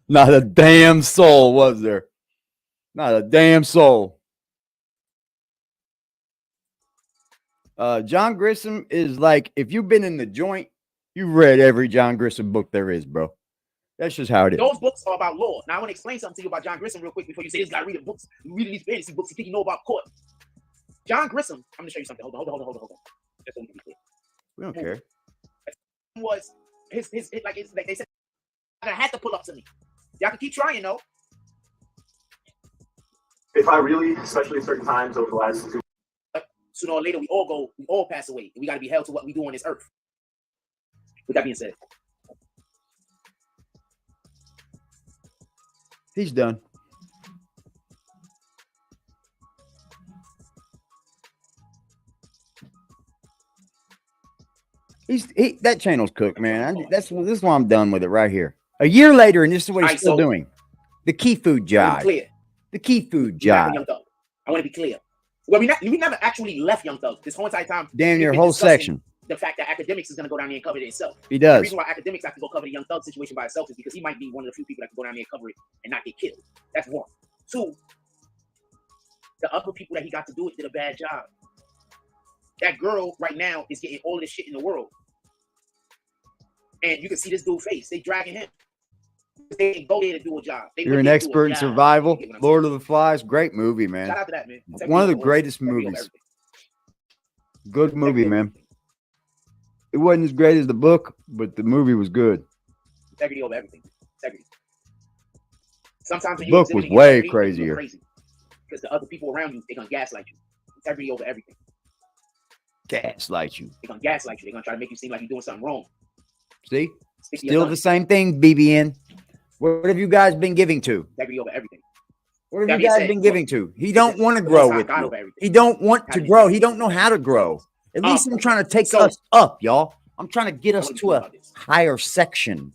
Not a damn soul, was there? Not a damn soul. John Grissom is like, if you've been in the joint, you've read every John Grissom book there is, bro. That's just how it is. Those books are about law. Now I want to explain something to you about John Grissom real quick before you say this guy reading books, reading these fantasy books, you think you know about court. John Grissom, I'm gonna show you something. Hold on. Just so we can be clear. We don't care. Was his like they said, I had to pull up to me. Y'all can keep trying though. If I really, especially at certain times over the last 2 sooner or later we all pass away. We got to be held to what we do on this earth. With that being said, he's done. That channel's cooked, man. This is why I'm done with it right here. A year later, and this is what he's still doing. The key food jive. The key food jive. I want to be clear. Well, we never actually left Young Thug this whole entire time. Damn near whole section. The fact that Academics is going to go down there and cover it itself. He does. The reason why Academics have to go cover the Young Thug situation by itself is because he might be one of the few people that can go down there and cover it and not get killed. That's one. Two, the other people that he got to do it did a bad job. That girl right now is getting all this shit in the world. And you can see this dude's face. They dragging him. They didn't go there to do a job. You're an expert in survival. Lord of the Flies. Great movie, man. Shout out to that, man. One of the greatest movies. Good movie, man. It wasn't as great as the book, but the movie was good. Integrity over everything. Integrity. Sometimes the book was way crazier. Because the other people around you, they're going to gaslight you. Integrity over everything. Gaslight you. They're going to gaslight you. They're going to try to make you seem like you're doing something wrong. See? Still the same thing, BBN. What have you guys been giving to? Integrity over everything. What have you guys been giving to? He don't want to grow with you. He don't want to grow. He don't know how to grow. At least I'm trying to take us up, y'all. I'm trying to get us to a higher section.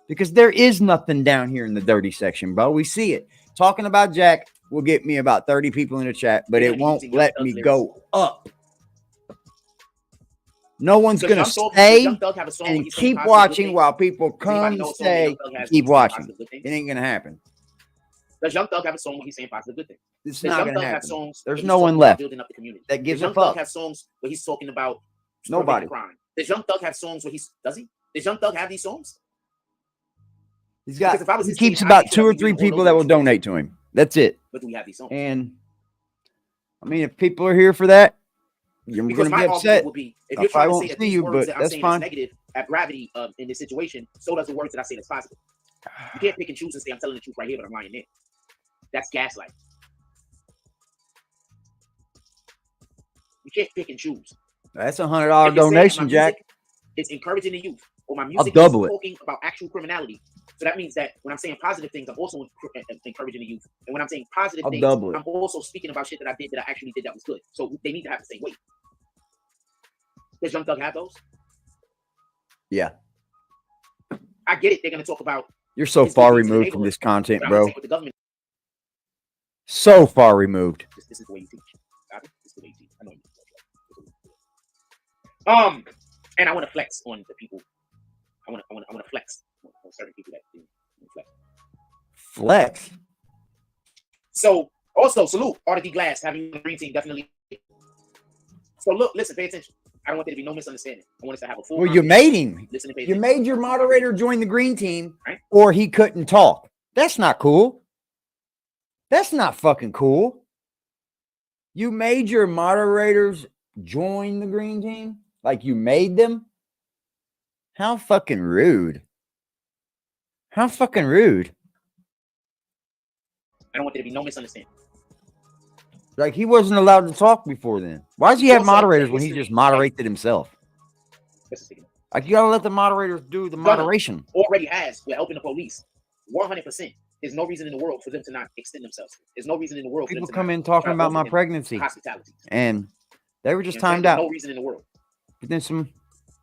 Because there is nothing down here in the dirty section, bro. We see it. Talking about Jack will get me about 30 people in the chat, but it won't let me go up. No one's going to stay and keep watching while people come and stay and keep watching. It ain't going to happen. Does Young Thug have a song where he's saying positive good things? It's not going to happen. There's no one left that gives a fuck. Does Young Thug have songs where he's talking about nobody? Does Young Thug have songs where does he? Does Young Thug have these songs? He keeps about 2 or 3 people that will donate to him. That's it. But do we have these songs? And I mean, if people are here for that, you're going to be upset. If you're trying to say that these words that I'm saying is negative at gravity in this situation, so does the words that I say that's positive. You can't pick and choose and say I'm telling the truth right here, but I'm lying there. That's gaslight. You can't pick and choose. That's $100 donation, Jack. It's encouraging the youth. Or my music is talking about actual criminality. So that means that when I'm saying positive things, I'm also encouraging the youth. And when I'm saying positive I'll things, double it. I'm also speaking about shit that I did that I actually did that was good. So they need to have the same weight. Does Young Thug have those? Yeah. I get it. They're going to talk about. You're so his far good deeds in the removed from neighborhood, this content, but I'm gonna bro. take what the government. So far removed. This is the way you teach. This is the way you teach. I know you. And I want to flex on the people. I want to flex on certain people that do flex. Flex. So also salute RD Glass having the green team definitely. So look, listen, pay attention. I don't want there to be no misunderstanding. I want us to have a full. Well, you made him. Listen and pay You attention. made your moderator join the green team, Right? or he couldn't talk. That's not cool. That's not fucking cool. You made your moderators join the green team? Like you made them? How fucking rude. How fucking rude. I don't want there to be no misunderstanding. Like he wasn't allowed to talk before then. Why does he have moderators when he just moderated himself? Like you gotta let the moderators do the moderation. Already has. We're helping the police. 100%. There's no reason in the world for them to not extend themselves. There's no reason in the world. People for them to come not in talking try to about my offer them pregnancy, hospitality, and they were just you know timed There's out. no reason in the world. But then some,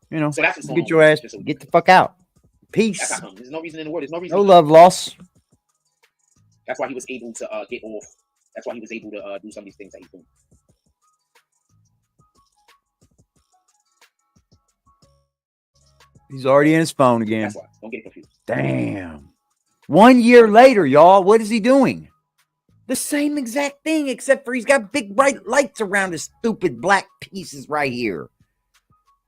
you know, So that's what's going get on your with ass, this. get the fuck out. That's Peace. how come. There's no reason in the world. There's no reason. No love loss. That's why he was able to get off. That's why he was able to do some of these things that he's doing. He's already in his phone again. That's why. Don't get confused. Damn. 1 year later, y'all, what is he doing? The same exact thing, except for he's got big bright lights around his stupid black pieces right here.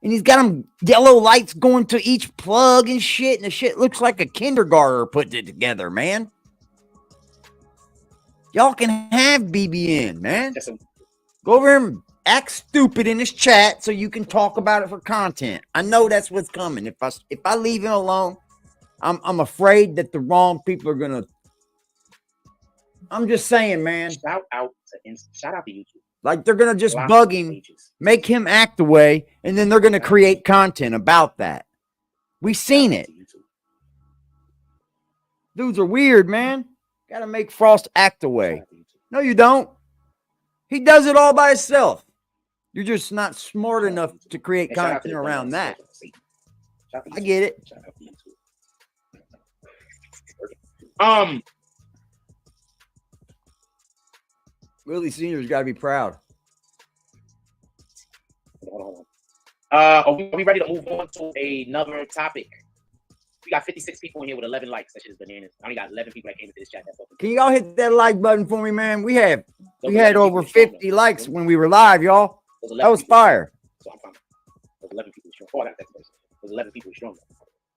And he's got them yellow lights going to each plug and shit. And the shit looks like a kindergartner put it together, man. Y'all can have BBN, man. Go over here and act stupid in this chat so you can talk about it for content. I know that's what's coming. If I leave him alone, I'm afraid that the wrong people are gonna. I'm just saying, man. Shout out to YouTube. Like they're gonna just bug him, make him act the way, and then they're gonna create content about that. We've seen it. Dudes are weird, man. Gotta make Frost act the way. No, you don't. He does it all by himself. You're just not smart enough to create content around that. I get it. Willie Senior's got to be proud. Are we ready to move on to another topic? We got 56 people in here with 11 likes. That shit is bananas. I only got 11 people that came into this chat. Can y'all hit that like button for me, man? We had over 50 likes when we were live, y'all. That was fire. So I'm fine. There's 11 people strong. Oh, that's There's 11 people strong.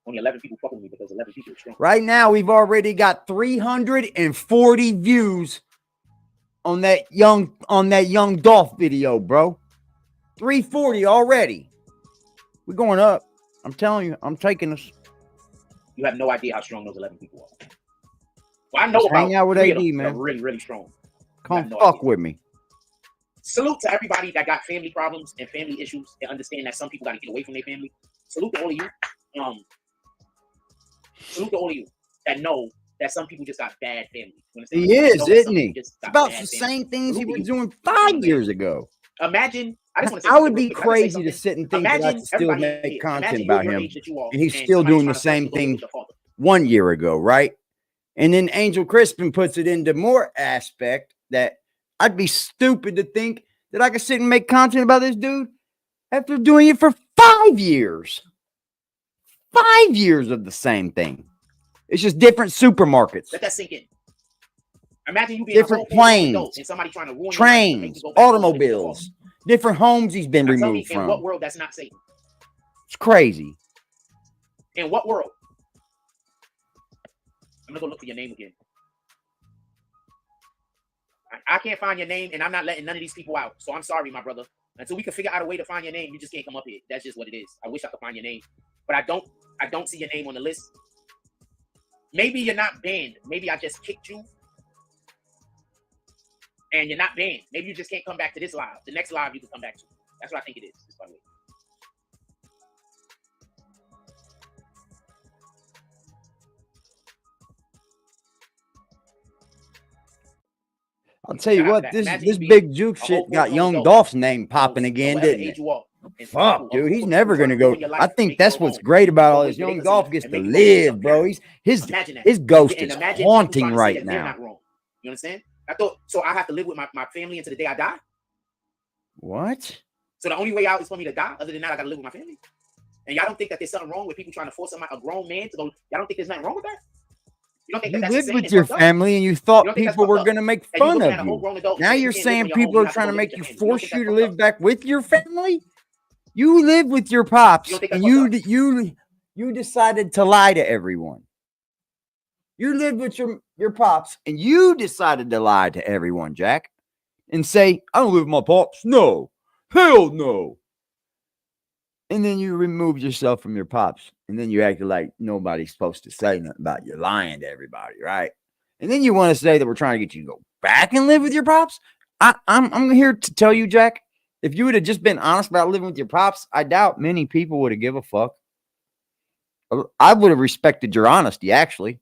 Only 11 people fucking with me, but there's 11 people strong. Right now, we've already got 340 views on that young Dolph video, bro. 340 already. We're going up. I'm telling you, I'm taking us. You have no idea how strong those 11 people are. Well, I know Just about hang out with AD, man. Really, really strong. Come fuck with me. Salute to everybody that got family problems and family issues and understand that some people got to get away from their family. Salute to all of you. Salute to all of you that know that some people just got bad family. He is, isn't he? It's about the same things he was doing 5 years ago. Imagine, I would be crazy to sit and think that I could still make content about him, and he's still doing the same thing 1 year ago, right? And then Angel Crispin puts it into more aspect that I'd be stupid to think that I could sit and make content about this dude after doing it for 5 years. 5 years of the same thing. It's just different supermarkets. Let that sink in. Imagine you being different planes, and somebody trying to ruin trains, automobiles, different homes he's been removed from. In what world that's not Satan? It's crazy. In what world? I'm gonna go look for your name again. I can't find your name, and I'm not letting none of these people out. So I'm sorry, my brother. Until we can figure out a way to find your name, you just can't come up here. That's just what it is. I wish I could find your name, but I don't see your name on the list. Maybe you're not banned. Maybe I just kicked you. And you're not banned. Maybe you just can't come back to this live. The next live you can come back to. That's what I think it is. By the way. I'll tell you Shout out what, to that. this Imagine this you big being juke a shit whole got full-grown Young adult. Dolph's name So, popping again, whatever didn't age it? you are, and Fuck, people dude, he's of never trying gonna to go. ruin your life I and think make you that's go what's home. great about Go all wait this. till they Young listen Dolph gets to and make you go see your live, bro. parents. His Imagine that. ghost And is imagine people haunting trying to say right that they're now. not wrong. You understand? I thought so. I have to live with my family until the day I die. What? So the only way out is for me to die. Other than that, I gotta live with my family. And y'all don't think that there's something wrong with people trying to force a grown man to go? Y'all don't think there's nothing wrong with that? You don't think You that that's lived insane with and your fucked up? family and you You thought don't think that's people fucked were up? going to make That you fun looking of at a whole you. grown adult and Now saying you you're can't live on saying your own, people are you have to trying go to live make with you, your family. You don't force think you that's to fucked live up? back with your family. You live with your pops You don't think and that's fucked up? you decided to lie to everyone. You lived with your pops and you decided to lie to everyone, Jack, and say, I don't live with my pops. No. Hell no. And then you removed yourself from your pops. And then you acted like nobody's supposed to say nothing about you lying to everybody, right? And then you want to say that we're trying to get you to go back and live with your pops. I'm here to tell you, Jack, if you would have just been honest about living with your pops, I doubt many people would have give a fuck. I would have respected your honesty, actually.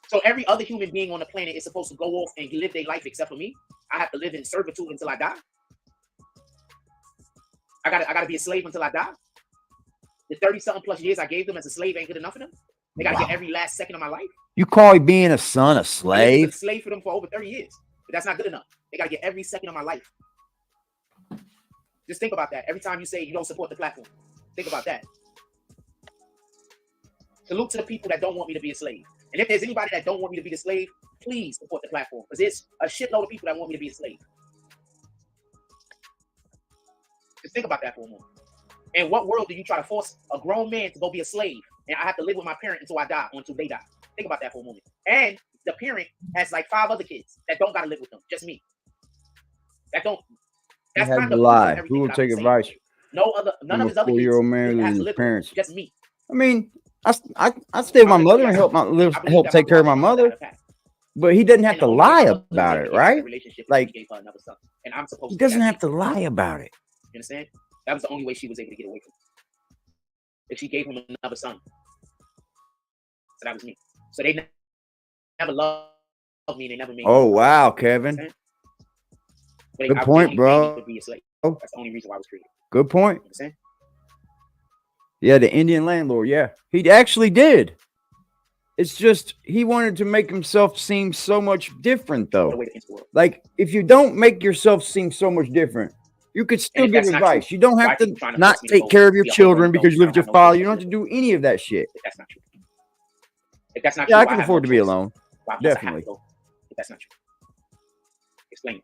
So every other human being on the planet is supposed to go off and live their life except for me. I have to live in servitude until I die. I gotta be a slave until I die. The 30-something plus years I gave them as a slave ain't good enough for them. They gotta get every last second of my life. You call being a son a I lived as slave? a slave for them for over 30 years. But that's not good enough. They gotta get every second of my life. Just think about that. Every time you say you don't support the platform, think about that. Salute to the people that don't want me to be a slave. And if there's anybody that don't want me to be the slave, please support the platform. Because there's a shitload of people that want me to be a slave. Just think about that for a moment. In what world do you try to force a grown man to go be a slave? And I have to live with my parent until I die or until they die. Think about that for a moment. And the parent has like 5 other kids that don't gotta live with them. Just me. That's kind of lie. Who will take advice? None of his other kids 4-year-old man has to with live his parents. with them. Just me. I mean, I stay with my mother and help take care of my mother. But he doesn't have to lie about it, right? Like, and I'm supposed he doesn't have to lie about it. You understand? That was the only way she was able to get away from him. If she gave him another son. So that was me. So they never loved me. They never made me. Oh, wow, Kevin. Good point, bro. Be a slave. That's the only reason why I was created. Good point. You understand? Yeah, the Indian landlord. Yeah, he actually did. It's just he wanted to make himself seem so much different, though. Like, if you don't make yourself seem so much different, you could still give advice. You don't have to not take care of your children because you live with your father. You don't have to do any of that shit. If that's not true. If that's not Yeah, true, I can afford to be alone. Definitely. If that's not true. Explain.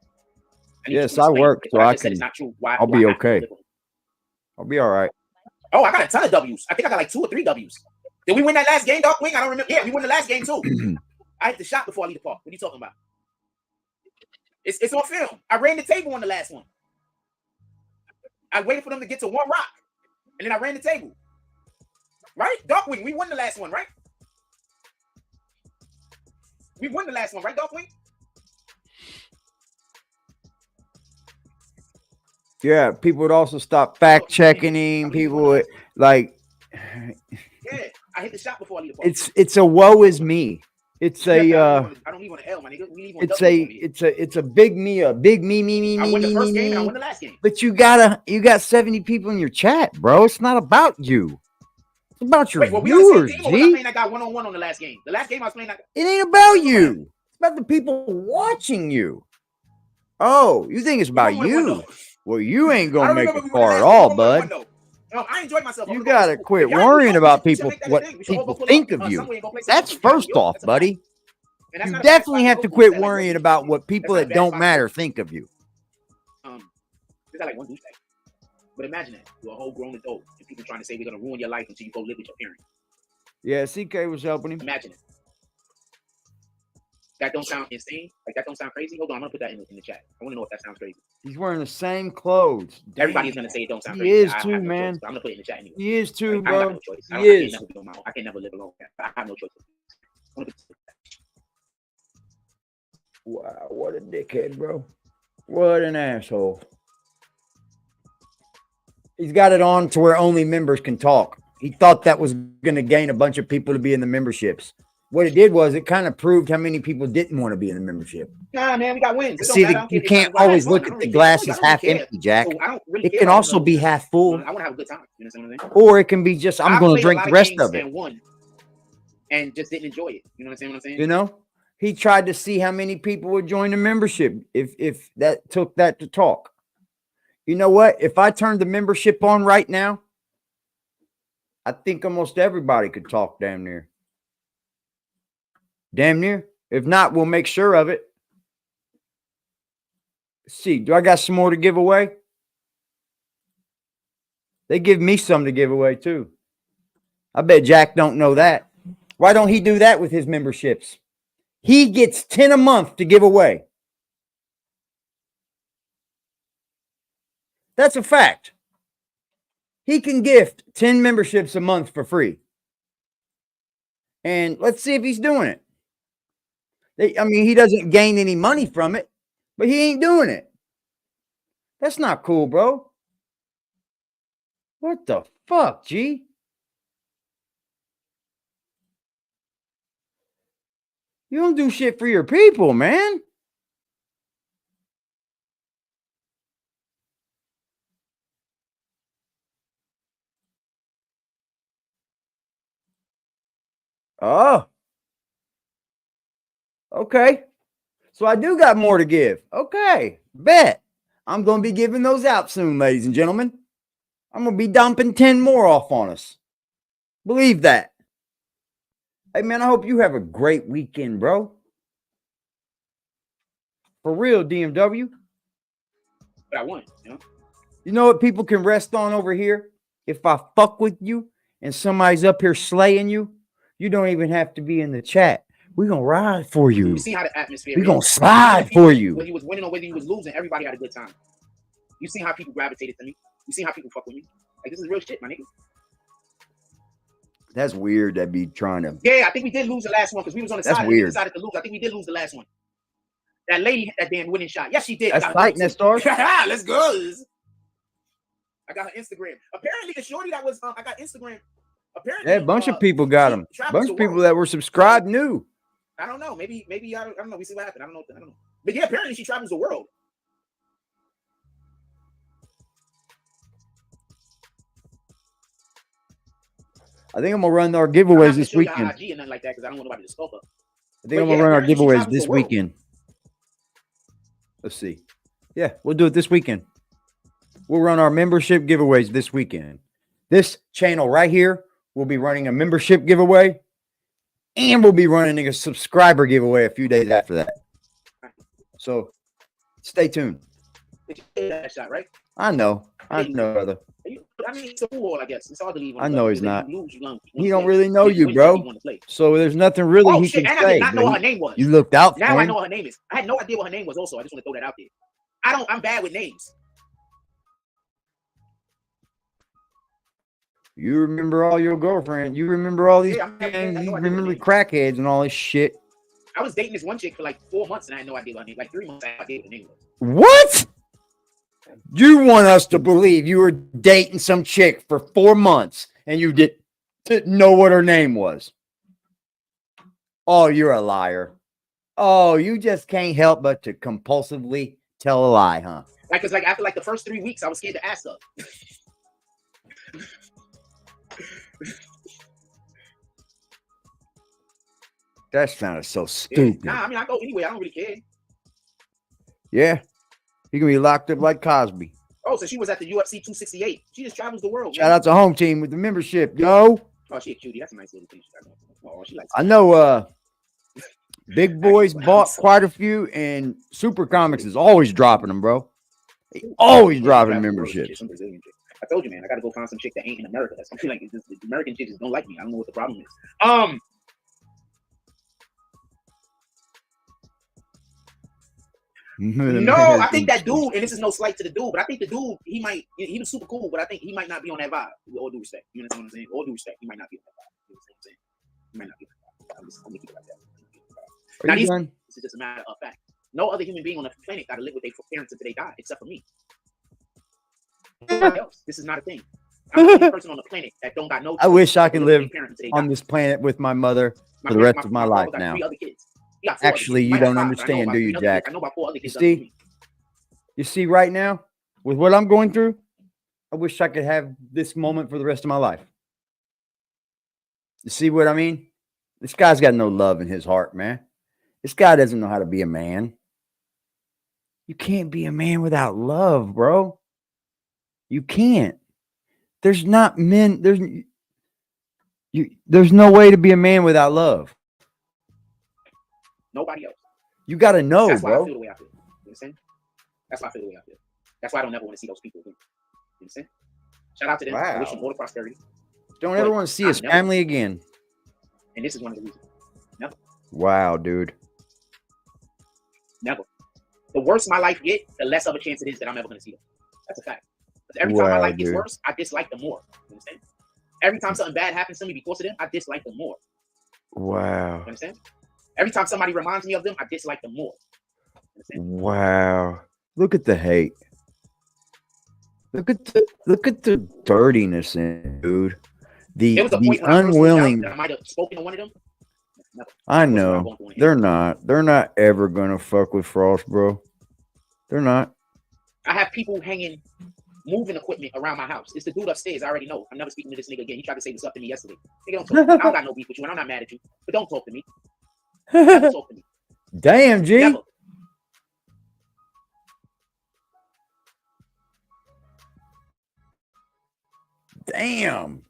Yes, I work, so I can. I'll be okay. I'll be all right. Oh, I got a ton of W's. I think I got like 2 or 3 W's. Did we win that last game, Dog Wing? I don't remember. Yeah, we won the last game too. I hit the shot before I leave the park. What are you talking about? It's on film. I ran the table on the last one. I waited for them to get to 1 rock, and then I ran the table. Right, Dog Wing? We won the last one, right? We won the last one, right, Dog Wing? Yeah, people would also stop fact checking him. People would like. Yeah, I hit the shot before I leave the park. It's a woe is me. It's a I don't leave on the L, my nigga. We leave on it's a big me me. I won the first game and I won the last game. But you got 70 people in your chat, bro. It's not about you. It's about your viewers, G. I was playing that guy 1-on-1 on the last game. The last game I was playing that. It ain't about you. It's about the people watching you. Oh, you think it's about you? Well, you ain't gonna make it far at all, bud. I enjoyed myself. You gotta quit worrying about people, what people think of you. That's first off, buddy. You definitely have to quit worrying about what people that don't matter think of you. There's like one douchebag. But imagine that. You're a whole grown adult and people trying to say they're gonna ruin your life until you go live with your parents. Yeah, CK was helping him. Imagine it. That don't sound insane? Like that don't sound crazy? Hold on, I'm gonna put that in the chat. I wanna know if that sounds crazy. He's wearing the same clothes. Everybody's gonna say it don't sound crazy. He is too, man. I'm gonna put it in the chat anyway. He is too, I bro. got no choice. He is. I can never live alone. I have no choice. Wow, what a dickhead, bro. What an asshole. He's got it on to where only members can talk. He thought that was going to gain a bunch of people to be in the memberships. what it did was it kind of proved how many people didn't want to be in the membership. Nah, man, we got wins. It don't See, matter. you can't always look at the glass as half empty, Jack. So I don't really It care can about also those. be half full, I want to have a good time. You know what I'm saying? or it can be just I'm going to played a drink lot the of rest games of it. and won, and just didn't enjoy it. You know what I'm saying? You know, he tried to see how many people would join the membership if that took that to talk. You know what? If I turned the membership on right now, I think almost everybody could talk damn near. Damn near. If not, we'll make sure of it. Let's see, do I got some more to give away? They give me some to give away too. I bet Jack don't know that. Why don't he do that with his memberships? He gets 10 a month to give away. That's a fact. He can gift 10 memberships a month for free. And let's see if he's doing it. I mean, he doesn't gain any money from it, but he ain't doing it. That's not cool, bro. What the fuck, G? You don't do shit for your people, man. Oh. Okay. So I do got more to give. Okay. Bet. I'm going to be giving those out soon, ladies and gentlemen. I'm going to be dumping 10 more off on us. Believe that. Hey, man, I hope you have a great weekend, bro. For real, DMW. But I won, you know? You know what people can rest on over here? If I fuck with you and somebody's up here slaying you, you don't even have to be in the chat. We're going to ride for you. You see how the atmosphere We're going is. to slide for you. Whether he was winning or whether he was losing, everybody had a good time. You see how people gravitated to me. You see how people fuck with me. Like, this is real shit, my nigga. That's weird that be trying to. Yeah, I think we did lose the last one because we was on the That's side. weird. We decided to lose. I think we did lose the last one. That lady hit that damn winning shot. Yes, she did. That's fighting that star. Let's go. I got her Instagram. Apparently, the shorty that was I got Instagram. Apparently, Yeah, a bunch of people got them. A bunch of people that were subscribed knew. I don't know. Maybe I don't know. We see what happened. I don't know. But yeah, apparently she travels the world. I think I'm gonna run our giveaways this weekend. IG and nothing like that because I don't want nobody to stalk her. I think I'm gonna run our giveaways this weekend. Let's see. Yeah, we'll do it this weekend. We'll run our membership giveaways this weekend. This channel right here will be running a membership giveaway, and we'll be running a subscriber giveaway a few days after that. So stay tuned. That shot, right? I know, brother. I mean, it's a fool, I guess. It's hard to leave. I know he's not. You He don't really know you, bro. So there's nothing really he can say. I did not know what her name was. You looked out for now him. I know what her name is. I had no idea what her name was. Also, I just want to throw that out there. I'm bad with names. You remember all your girlfriend. You remember all these things. You remember crackheads and all this shit. I was dating this one chick for like 4 months and I had no idea what her name. Like 3 months, I had no idea what her name was. What? You want us to believe you were dating some chick for 4 months and you didn't know what her name was? Oh, you're a liar. Oh, you just can't help but to compulsively tell a lie, huh? Like, cause like after like the first 3 weeks, I was scared to ask her. That sounded so stupid. Yeah. Nah, I mean, I go anyway. I don't really care. Yeah. You can be locked up like Cosby. Oh, so she was at the UFC 268. She just travels the world. Shout out to Home Team with the membership, yo. Oh, she a cutie. That's a nice little thing. Oh, she likes. I know Big Boys bought quite a few, and Super Comics is always dropping them, bro. They always dropping memberships. I told you, man, I gotta go find some chick that ain't in America. That's something like the American chicks don't like me. I don't know what the problem is. No, I think that dude, and this is no slight to the dude, but I think the dude, he was super cool, but I think he might not be on that vibe. With all due respect, you understand what I'm saying? All due respect, he might not be on that vibe. You understand what I'm saying? He might not be on that vibe. I'm just gonna keep it like that. Now, this is just a matter of fact. No other human being on the planet got to live with their parents until they die, except for me. Nobody else. This is not a thing. I'm the only person on the planet that don't got no. I wish I could live on this planet with my mother for the rest of my life got now. 3 other kids. He got 4 other Actually, kids. He you might have don't 5, but I know understand, about do 3 you, other Jack? kids. I know about 4 other You kids. Other than see? me. You see right now, with what I'm going through, I wish I could have this moment for the rest of my life. You see what I mean? This guy's got no love in his heart, man. This guy doesn't know how to be a man. You can't be a man without love, bro. You can't. There's not men. There's no way to be a man without love. Nobody else. You got to know, That's why I bro. feel the way I feel. You understand? That's why I feel the way I feel. That's why I don't ever want to see those people again. You understand? Shout out to them. I wish them all the prosperity. Don't ever want to see his family again. And this is one of the reasons. Never. Wow, dude. Never. The worse my life get, the less of a chance it is that I'm ever going to see them. That's a fact. Because every time my life gets worse, I dislike them more. You understand? Every time something bad happens to me because of them, I dislike them more. Wow. You understand? Every time somebody reminds me of them, I dislike them more. Wow. Look at the hate. Look at the dirtiness in it, dude. There was a point when unwilling. I might have spoken to one of them. Never. I know. They're not ever gonna fuck with Frost, bro. They're not. I have people hanging moving equipment around my house. It's the dude upstairs. I already know. I'm never speaking to this nigga again. He tried to say this up to me yesterday. Nigga, don't talk to me. I don't got no beef with you, and I'm not mad at you. But don't talk to me. Never talk to me. Damn, G. Never. Damn.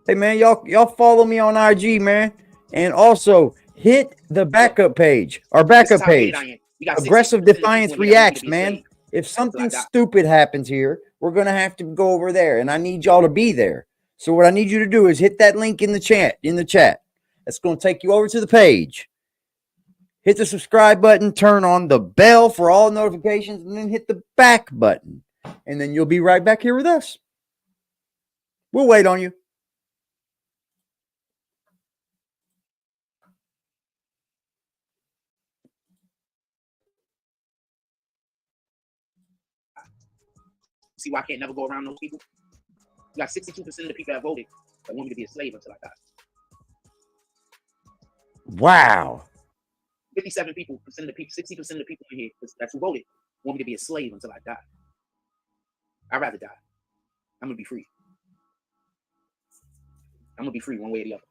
Hey man, y'all follow me on IG, man, and also hit the backup page. Our backup page. Aggressive Defiance Reacts, man. If something stupid happens here, we're gonna have to go over there, and I need y'all to be there. So what I need you to do is hit that link in the chat. That's gonna take you over to the page. Hit the subscribe button, turn on the bell for all notifications, and then hit the back button. And then you'll be right back here with us. We'll wait on you. See why I can't never go around those people? You got 62% of the people that voted that want me to be a slave until I die. Wow. 57% of the people, 60% of the people in here that's who voted want me to be a slave until I die. I'd rather die. I'm gonna be free. I'm gonna be free one way or the other.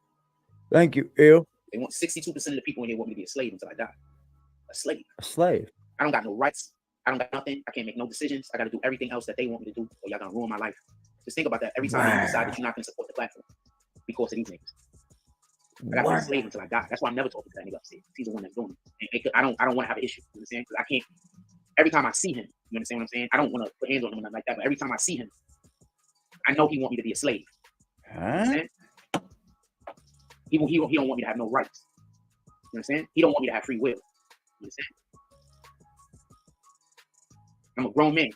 Thank you, Ill. They want 62% of the people in here want me to be a slave until I die. A slave. A slave. I don't got no rights. I don't got nothing. I can't make no decisions. I got to do everything else that they want me to do, or y'all gonna ruin my life. Just think about that. Every time you decide that you're not gonna support the platform because of these niggas. I gotta be a slave until I die. That's why I'm never talking to that nigga upstairs. He's the one that's doing it. I don't want to have an issue. You understand? Because I can't. Every time I see him, you understand what I'm saying? I don't want to put hands on him or nothing like that. But every time I see him, I know he want me to be a slave. Huh? He don't want me to have no rights. You understand? He don't want me to have free will. You understand? I'm a grown man.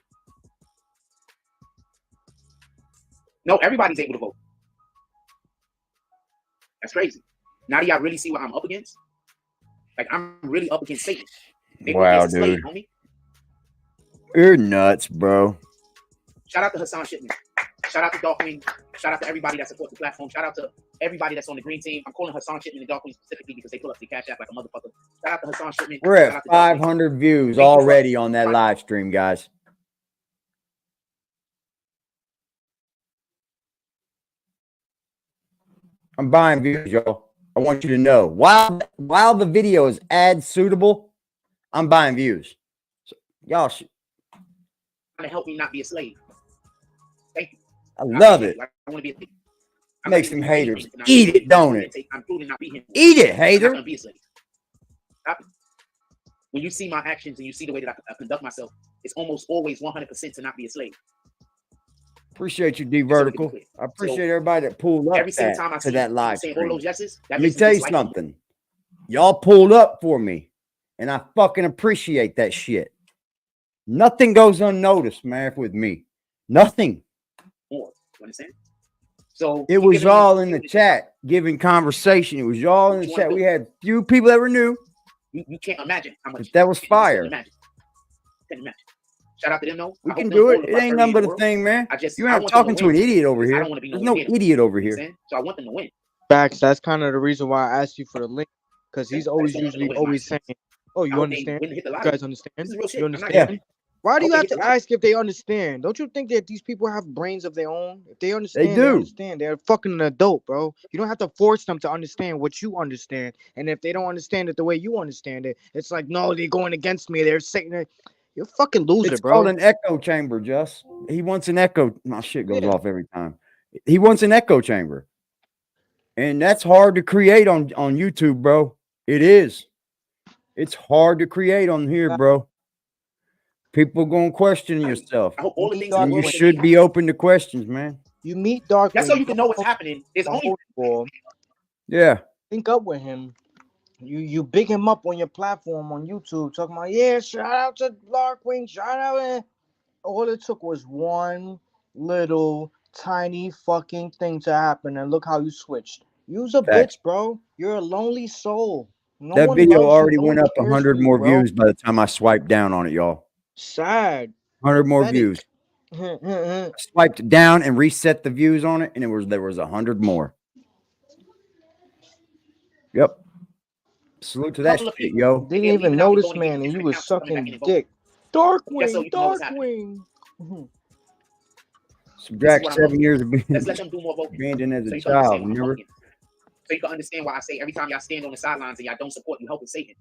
No, everybody's able to vote. That's crazy. Now do y'all really see what I'm up against? Like, I'm really up against Satan. Wow, dude. Homie. You're nuts, bro. Shout out to Hassan Shipman. Shout out to Darkwing. Shout out to everybody that supports the platform. Shout out to everybody that's on the green team. I'm calling Hassan Shipman and Darkwing specifically because they pull up the cash app like a motherfucker. Shout out to Hassan Shipman. We're at 500 views already on that live stream, guys. I'm buying views, y'all. I want you to know. While the video is ad suitable, I'm buying views. So, y'all should to help me not be a slave. Thank you. I love it. I want to be a slave. Makes them haters eat it, don't it? I'm proving not be him. Eat it, hater. I'm not gonna be a slave. Stop it. When you see my actions and you see the way that I conduct myself, it's almost always 100% to not be a slave. Appreciate you, D Vertical. I appreciate everybody that pulled up every single time I to that live stream. All those yeses, let me tell you something. Y'all pulled up for me, and I fucking appreciate that shit. Nothing goes unnoticed, man, with me. Nothing. More. You understand? So it was all in the chat, giving conversation. It was all in the chat. We had few people that were new. You can't imagine how much that was fire. Can't imagine. Shout out to them, though. We can do it. It ain't nothing but a thing, man. You ain't talking to an idiot over here. There's no idiot over here. So I want them to win. Facts. That's kind of the reason why I asked you for the link, because he's always saying, "Oh, you understand? You guys understand? You understand?" Why do you have to ask if they understand? Don't you think that these people have brains of their own? If they understand, they understand. They're fucking an adult, bro. You don't have to force them to understand what you understand. And if they don't understand it the way you understand it, it's like, no, they're going against me. They're saying that you're a fucking loser, it's bro. Called an echo chamber, Just. He wants an echo. My shit goes off every time. He wants an echo chamber. And that's hard to create on YouTube, bro. It is. It's hard to create on here, bro. People gonna question yourself. I hope all the things and you should be open to questions, man. You meet Darkwing. That's how you can know what's happening. It's only yeah. Link up with him. You big him up on your platform on YouTube, talking about shout out to Darkwing, shout out. All it took was one little tiny fucking thing to happen, and look how you switched. You's a bitch, bro. You're a lonely soul. No that one video loves already you. No went one up cares 100 for you, more bro. views by the time I swiped down on it, y'all. Sad. 100 more views. Swiped down and reset the views on it, and there was 100 more. Yep. Salute to that shit, yo. Didn't even notice, man, and you was sucking dick. Darkwing, Darkwing. Subtract 7 years of being let's let them do more voting. abandoned as a child. Remember? So you can understand why I say every time y'all stand on the sidelines and y'all don't support, you helping Satan.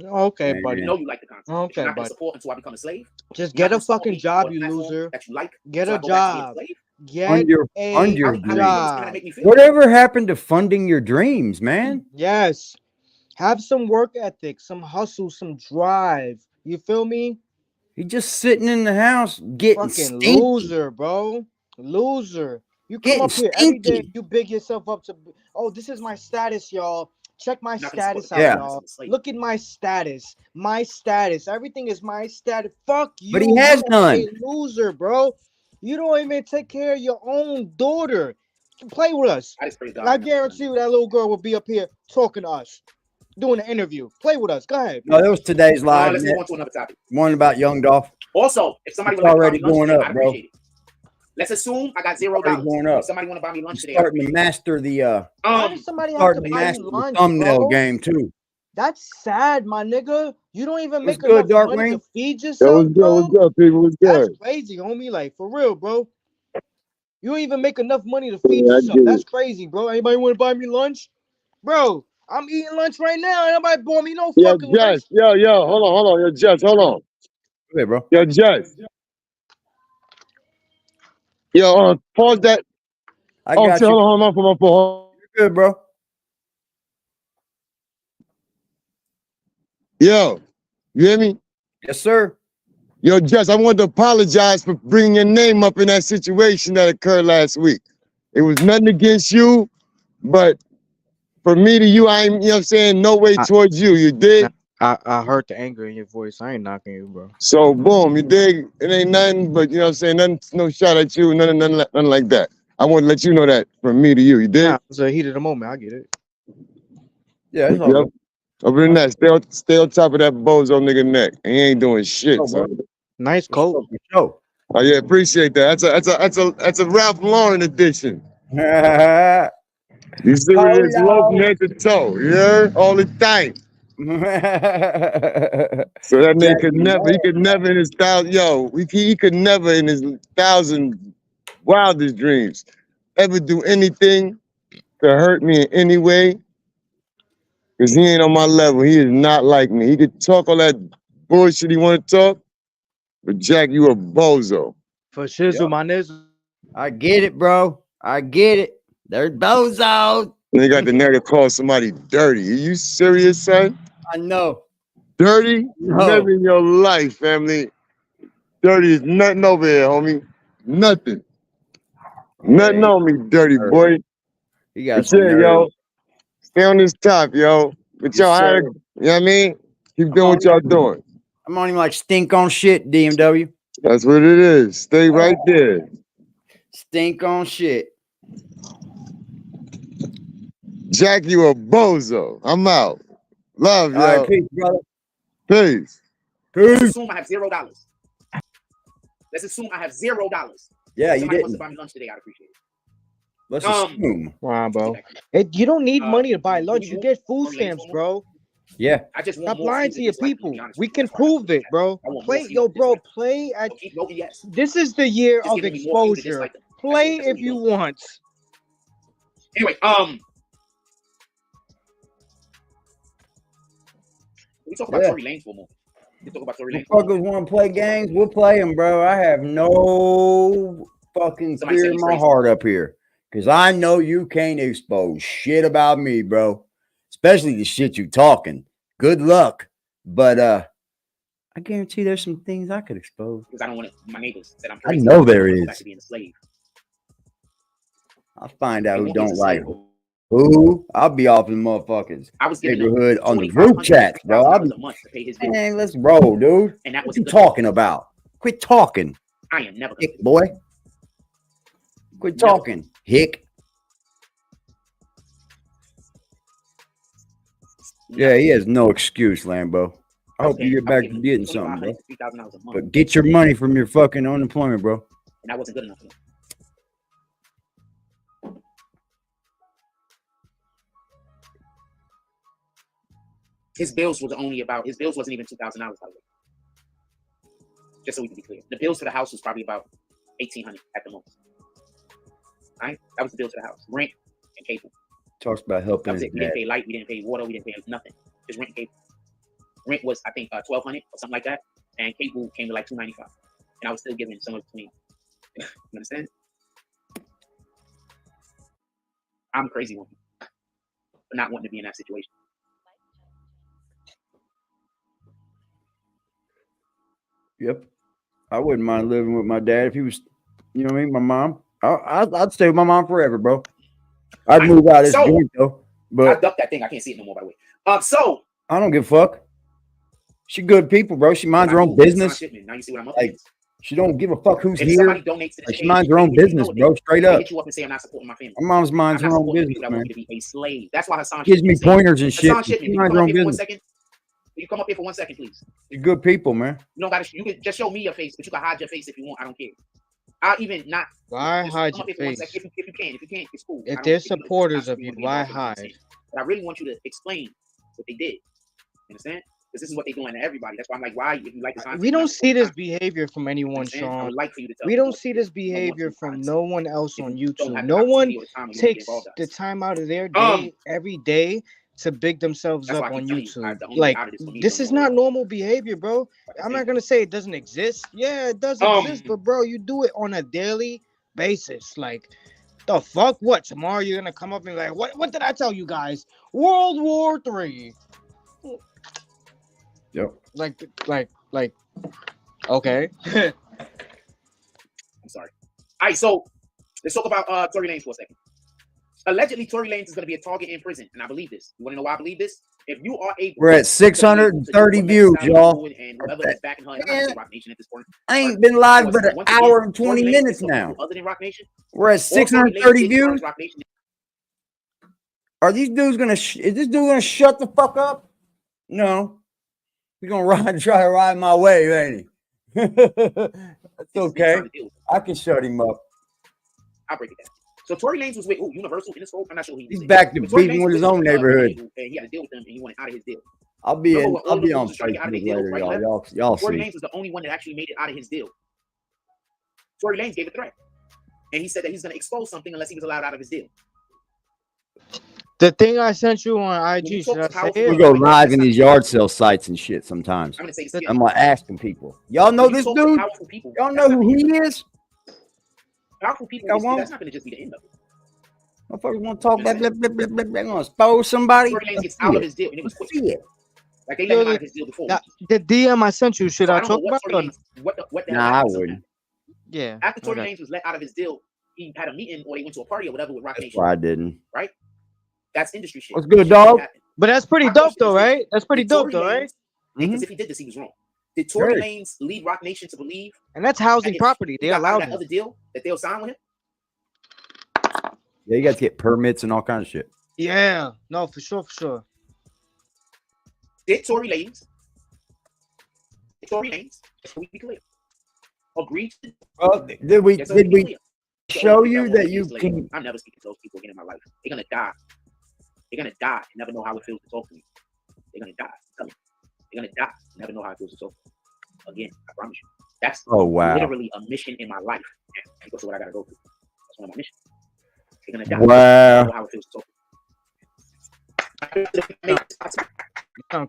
Okay, buddy. You know you like the content. Okay, you're not buddy. Support until I become a slave. Just get a fucking job, you loser. That you like. Get a job. Get fund your job. Whatever happened to funding your dreams, man? Yes. Have some work ethic, some hustle, some drive. You feel me? He just sitting in the house getting fucking stinky. Loser, bro. Loser. You come up here every day, you big yourself up to, oh, this is my status, y'all. Check my status out, y'all. Look at my status. My status. Everything is my status. Fuck you. But he has none. A loser, bro. You don't even take care of your own daughter. Play with us. I guarantee you that little girl will be up here talking to us, doing an interview. Play with us. Go ahead. No, that was today's live. Let's move on to another topic. One about Young Dolph. Also, if somebody would already going up, bro. Let's assume I got $0. Going up. If somebody want to buy me lunch today, starting to master the why does somebody have to buy you lunch, thumbnail bro? game too. That's sad, my nigga. You don't even make good, enough money to feed yourself, bro. What's up, people? What's good? That's crazy, homie. Like, for real, bro. You don't even make enough money to feed yourself. That's crazy, bro. Anybody want to buy me lunch? Bro, I'm eating lunch right now. Nobody bought me no fucking lunch. Yo, hold on. Yo, Jess, hold on. Hey, bro. Yo, Jess. Yo, pause that. I got you. Hold on, for my phone. You're good, bro. Yo, you hear me? Yes, sir. Yo, Jess, I want to apologize for bringing your name up in that situation that occurred last week. It was nothing against you, but for me to you, you know what I'm saying, no way towards you. You dig? I heard the anger in your voice. I ain't knocking you, bro. So, boom, you dig? It ain't nothing but, you know what I'm saying, nothing, no shot at you, nothing like that. I want to let you know that from me to you. You dig? Nah, it's a heat of the moment. I get it. Yeah, it's all good. Other than that, stay on top of that bozo nigga neck. He ain't doing shit, son. Nice coat. Oh yeah, appreciate that. That's a Ralph Lauren edition. You see what it is, loafing head to toe, yeah, all the time. So that nigga could never in his thousand, he could never in his 1,000 wildest dreams ever do anything to hurt me in any way. Cause he ain't on my level. He is not like me. He could talk all that bullshit he want to talk, but Jack, you a bozo. For shizzle, my nizzle. I get it, bro. I get it. They're bozos. And they got the nerve to call somebody dirty. Are you serious, son? I know. Dirty? No. Never in your life, family. Dirty is nothing over here, homie. Nothing. Nothing on me, dirty boy. You got yo. Stay on this top, yo. But y'all, you know what I mean? Keep doing what y'all doing. I'm on him like stink on shit, DMW. That's what it is. Stay right there. Stink on shit. Jack, you a bozo. I'm out. Love, yo. All right, peace, brother. Peace. Let's assume I have $0. Let's assume I have $0. Yeah, you Somebody wants to didn't. buy me lunch today. I'd appreciate it. Let's assume. Wow, bro. You don't need money to buy lunch. You get food Tory Lanez stamps, bro. Yeah. I just want Stop more lying people to your dislike me, to people. be honest We with you. can That's why I prove it, bro. I want more Play, people yo, bro. dislike me. Play at. So keep voting yes. This is the year Just of giving me more people to exposure. dislike them. Play That's what if we you doing. want. Anyway, we talk about Tory Lanez for a moment. We talk about Tory Lanez. Fuckers want to play games? We'll play them, bro. I have no fucking fear in my heart up here. Because I know you can't expose shit about me, bro. Especially the shit you talking. Good luck. But I guarantee there's some things I could expose. Because I don't want my neighbors said I'm I crazy. know there Go is. back to being a slave. I'll find out They who want me as don't a like slave. who. I'll be off in motherfuckers. I was giving neighborhood on the group chat, bro. I'll be, a month to pay his bills. man, let's roll, dude. And that What was you talking about? Quit talking. I am never Hick, boy. Quit talking, Hick. Yeah, he has no excuse, Lambo. I hope you get back to getting something, bro. But get your money from your fucking unemployment, bro. And that wasn't good enough for him. His bills wasn't even $2,000, by the way. Just so we can be clear. The bills for the house was probably about $1,800 at the most. Right? That was the bills for the house. Rent and cable. Talks about helping his We dad. didn't pay light, we didn't pay water, we didn't pay nothing. Just rent and cable. Rent was, I think, $1,200 or something like that. And cable came to like $295. And I was still giving somewhere between. You understand? I'm a crazy woman for not wanting to be in that situation. Yep. I wouldn't mind living with my dad if he was, you know what I mean? My mom. I'd stay with my mom forever, bro. I'd move out of this joint, though. But I ducked that thing. I can't see it no more, by the way. So I don't give a fuck. She good people, bro. She minds her own business. Now you see what I'm up Like, against. she don't give a fuck who's If here. somebody donates to the Like, she page, minds her own business, bro. Straight they up. hit you up and say, I'm not supporting my family. My mom's minds I'm her not own supporting business, people that man. want me to be a slave. That's why Hassan Gives me Shipman pointers and shit. Hassan Shipman, She can you minds come her up own here for 1 business. second? Will you come up here for 1 second, please? You're good people, man. You don't gotta. You can just show me your face, but you can hide your face if you want. I don't care. I'll even not. Why just hide come up your here for 1 face? second. If you can. If you can't, it's cool. If they're supporters of you, why hide? But I really want you to explain what they did. You understand? Because this is what they're doing to everybody. That's why I'm like, why? If you like this, We don't see this behavior from anyone, I Sean. would like for you to tell We me don't what see you did. this behavior from no one else on don't YouTube. have the No one opportunity or the time, you won't get takes involved, the guys. time out of their day every day to big themselves That's up why I keep on telling you, YouTube. the only Like, way out of this for me this is is not normal behavior, bro. I'm not gonna say it doesn't exist. Yeah, it does exist, but bro, you do it on a daily basis. Like, the fuck? What? Tomorrow you're gonna come up and be like, what did I tell you guys? World War III. Yep. Like, okay. I'm sorry. All right, so let's talk about Tory Lanez for a second. Allegedly, Tory Lanez is going to be a target in prison, and I believe this. You want to know why I believe this? If you are able, we're at 630 views, y'all. And whoever is backing her, I'm not gonna say Rock Nation at this point. I ain't been live but an Once hour again, and 20 Tory Lanez minutes is for now. people other than Rock Nation. We're at Or Tory Lanez 630 is views. Rock Nation. Are these dudes gonna? Is this dude gonna shut the fuck up? No. He's gonna try to ride my wave, ain't he? That's okay. I can shut him up. I'll break it down. So Tory Lanez was with Universal in the scope. I'm not sure who he was. He's back to beating with his own neighborhood. And he had to deal with them, and he wanted out of his deal. I'll be Remember on when all of them was trying to Facebook get out of his later, deal, right? y'all Tory see. Lanez was the only one that actually made it out of his deal. Tory Lanez gave a threat, and he said that he's going to expose something unless he was allowed out of his deal. The thing I sent you on IG, should I say it? We go live in these yard sale sites and shit sometimes. I'm gonna say I'm like asking people. Y'all know this dude? Y'all know who he is? Powerful people. That's not going to just be the end of it. Motherfuckers want to talk blah, blah, blah, blah, blah, blah. Gonna expose somebody. Tory Lanez gets out of his deal, and it was quick. Like they let him out of his deal before. The DM I sent you, should I talk about it? Nah, I wouldn't. Yeah. After Tory Lanez was let out of his deal, he had a meeting or they went to a party or whatever with Rock Nation. Why I didn't. Right? That's industry shit. What's good, dog? But that's pretty dope, though, right? That's pretty dope, though, right? Because if he did this, he was wrong. Did Tory Lanez lead Rock Nation to believe? And that's housing property. They allowed that other deal that they'll sign with him. Yeah, you got to get permits and all kinds of shit. Yeah, no, for sure. Did Tory Lanez? Just so we be clear. agree to. Well, did we show you that you can? I'm never speaking to those people again in my life. They're gonna die. They're gonna die. Never know how it feels to talk to me. They're gonna die. Tell me. They're gonna die. Never know how it feels to talk to me. Again, I promise you. That's literally a mission in my life. Because of what I gotta go through. That's one of my missions. They're gonna die. Wow. I know how it feels to talk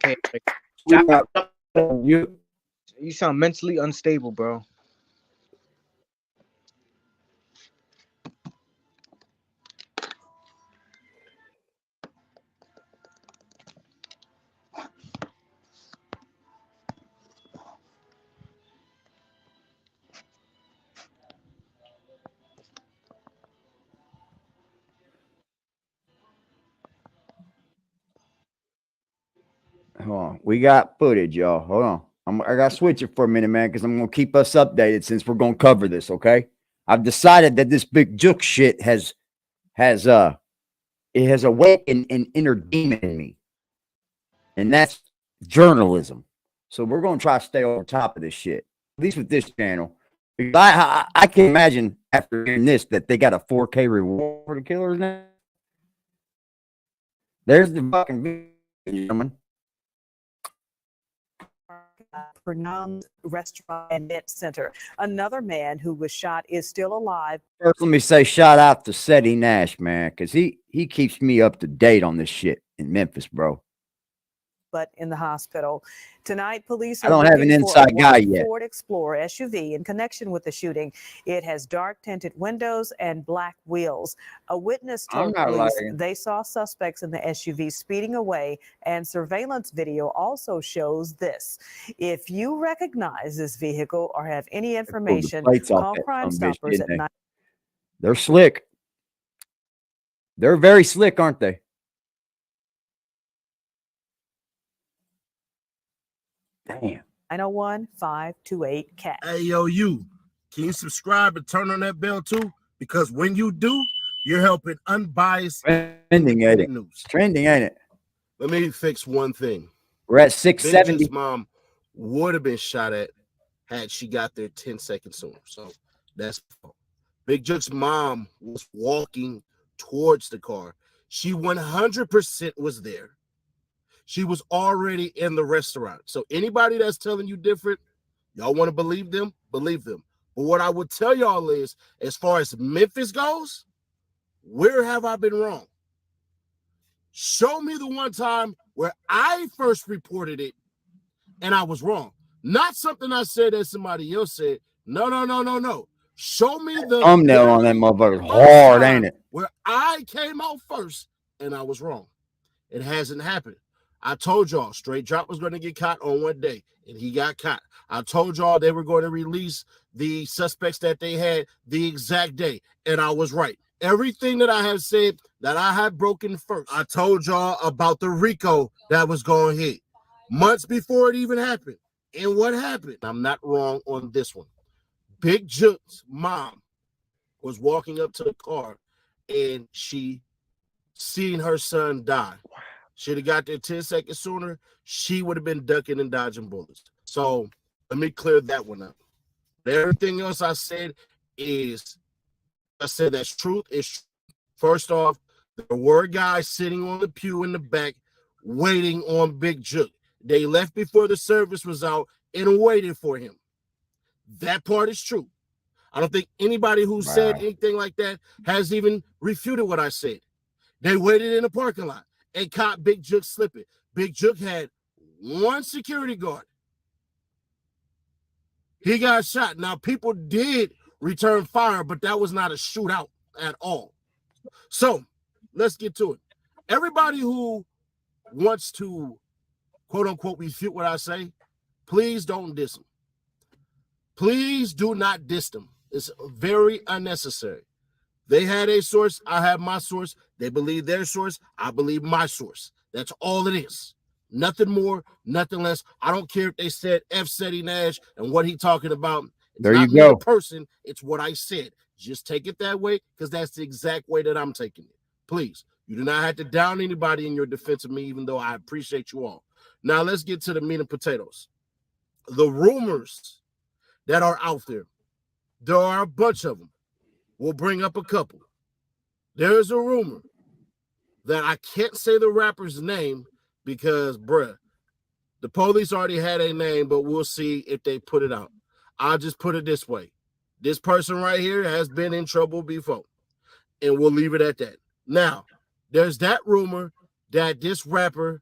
to me. You sound mentally unstable, bro. Hold on. We got footage, y'all. Hold on. I got to switch it for a minute, man, because I'm going to keep us updated since we're going to cover this, okay? I've decided that this big juke shit has awakened an inner demon in me. And that's journalism. So we're going to try to stay on top of this shit, at least with this channel. I can imagine after hearing this that they got a 4K reward for the killers now. There's the fucking video, gentlemen. Renowned restaurant and event center. Another man who was shot is still alive. First, let me say shout out to Seti Nash, man, because he keeps me up to date on this shit in Memphis, bro. But in the hospital tonight, police I don't have an inside guy yet. Ford Explorer SUV in connection with the shooting. It has dark tinted windows and black wheels. A witness told police they saw suspects in the SUV speeding away, and surveillance video also shows this. If you recognize this vehicle or have any information, call Crime Stoppers at 9. They're slick. They're very slick, aren't they? Damn. 901-528-CAT. Hey, yo, can you subscribe and turn on that bell too? Because when you do, you're helping unbiased trending, ain't it? News. Trending, ain't it? Let me fix one thing. We're at 670. Benja's mom would have been shot at had she got there 10 seconds sooner. So that's Big Juke's mom was walking towards the car. She 100% was there. She was already in the restaurant. So anybody that's telling you different, y'all want to believe them, believe them. But what I would tell y'all is, as far as Memphis goes, where have I been wrong? Show me the one time where I first reported it and I was wrong. Not something I said that somebody else said. No. Show me the thumbnail on that motherfucker hard, ain't it? Where I came out first and I was wrong. It hasn't happened. I told y'all Straight Drop was going to get caught on one day, and he got caught. I told y'all they were going to release the suspects that they had the exact day, and I was right. Everything that I have said that I had broken first, I told y'all about the RICO that was going to hit months before it even happened. And what happened? I'm not wrong on this one. Big Juke's mom was walking up to the car, and she seen her son die. Should have got there 10 seconds sooner. She would have been ducking and dodging bullets. So let me clear that one up. Everything else I said that's truth. Is first off, there were guys sitting on the pew in the back waiting on Big Juke. They left before the service was out and waited for him. That part is true. I don't think anybody who said anything like that has even refuted what I said. They waited in the parking lot and caught Big Juke slipping. Big Juke had one security guard. He got shot. Now, people did return fire, but that was not a shootout at all. So, let's get to it. Everybody who wants to, quote-unquote, refute what I say, please don't diss them. Please do not diss them. It's very unnecessary. They had a source. I have my source. They believe their source. I believe my source. That's all it is. Nothing more, nothing less. I don't care if they said F. Seti Nash and what he talking about. It's there not you go. Me, person. It's what I said. Just take it that way because that's the exact way that I'm taking it. Please, you do not have to down anybody in your defense of me, even though I appreciate you all. Now, let's get to the meat and potatoes. The rumors that are out there. There are a bunch of them. We'll bring up a couple. There's a rumor that I can't say the rapper's name because, bruh, the police already had a name, but we'll see if they put it out. I'll just put it this way. This person right here has been in trouble before, and we'll leave it at that. Now, there's that rumor that this rapper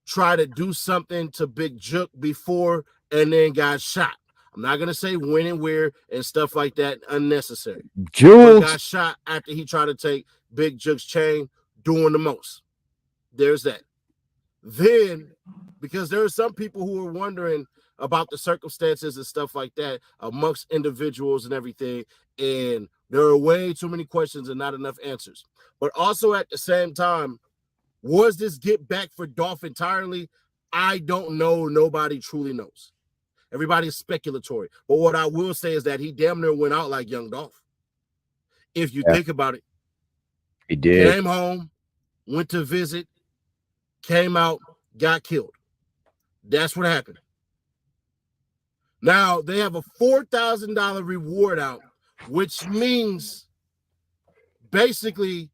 tried to do something to Big Jook before and then got shot. I'm not going to say when and where and stuff like that, unnecessary. Jules got shot after he tried to take Big Jook's chain, doing the most. There's that. Then, because there are some people who are wondering about the circumstances and stuff like that amongst individuals and everything, and there are way too many questions and not enough answers. But also at the same time, was this get back for Dolph entirely? I don't know. Nobody truly knows. Everybody's speculatory. But what I will say is that he damn near went out like Young Dolph. If you think about it, he did. Came home, went to visit, came out, got killed. That's what happened. Now they have a $4,000 reward out, which means basically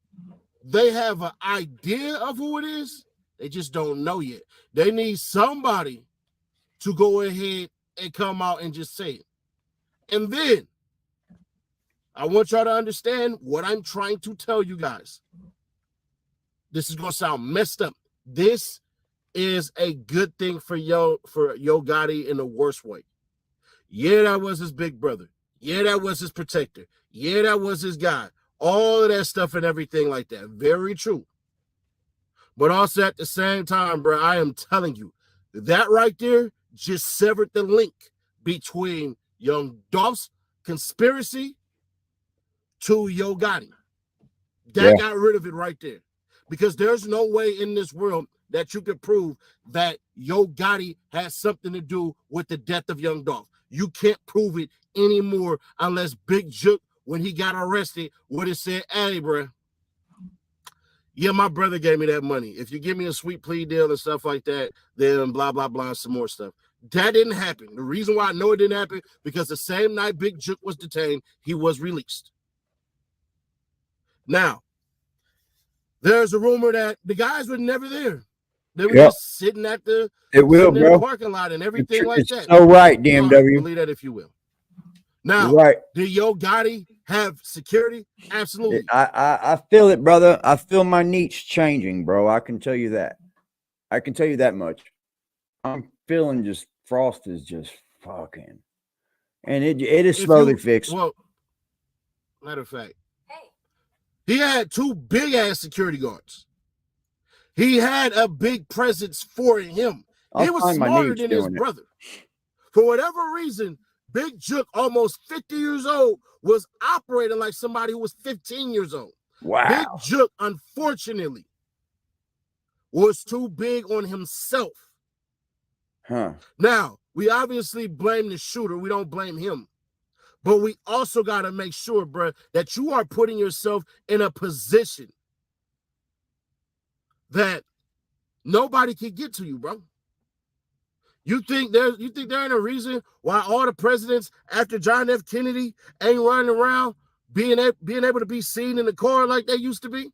they have an idea of who it is. They just don't know yet. They need somebody to go ahead and come out and just say it. And then I want y'all to understand what I'm trying to tell you guys. This is going to sound messed up. This is a good thing for Yo Gotti in the worst way. Yeah, that was his big brother. Yeah, that was his protector. Yeah, that was his guy. All of that stuff and everything like that. Very true. But also at the same time, bro, I am telling you, that right there just severed the link between Young Dolph's conspiracy to Yo Gotti. That got rid of it right there. Because there's no way in this world that you could prove that Yo Gotti has something to do with the death of Young Dolph. You can't prove it anymore unless Big Jook, when he got arrested, would have said, hey, bro, yeah, my brother gave me that money. If you give me a sweet plea deal and stuff like that, then blah, blah, blah, some more stuff. That didn't happen. The reason why I know it didn't happen, because the same night Big Jook was detained, he was released. Now, there's a rumor that the guys were never there. They were just sitting at the parking lot and everything like that. So right, DMW. Believe that if you will. Now, did Yo Gotti have security? Absolutely. I feel it, brother. I feel my niche changing, bro. I can tell you that. I can tell you that much. I'm feeling just Frost is just fucking, and it is slowly fixed. Well, matter of fact, he had 2 big ass security guards. He had a big presence for him. He was smarter than his brother. For whatever reason, Big Jook, almost 50 years old, was operating like somebody who was 15 years old. Wow. Big Jook, unfortunately, was too big on himself. Now, we obviously blame the shooter. We don't blame him. But we also got to make sure, bro, that you are putting yourself in a position that nobody can get to you, bro. You think there ain't a reason why all the presidents after John F. Kennedy ain't running around being able to be seen in the car like they used to be?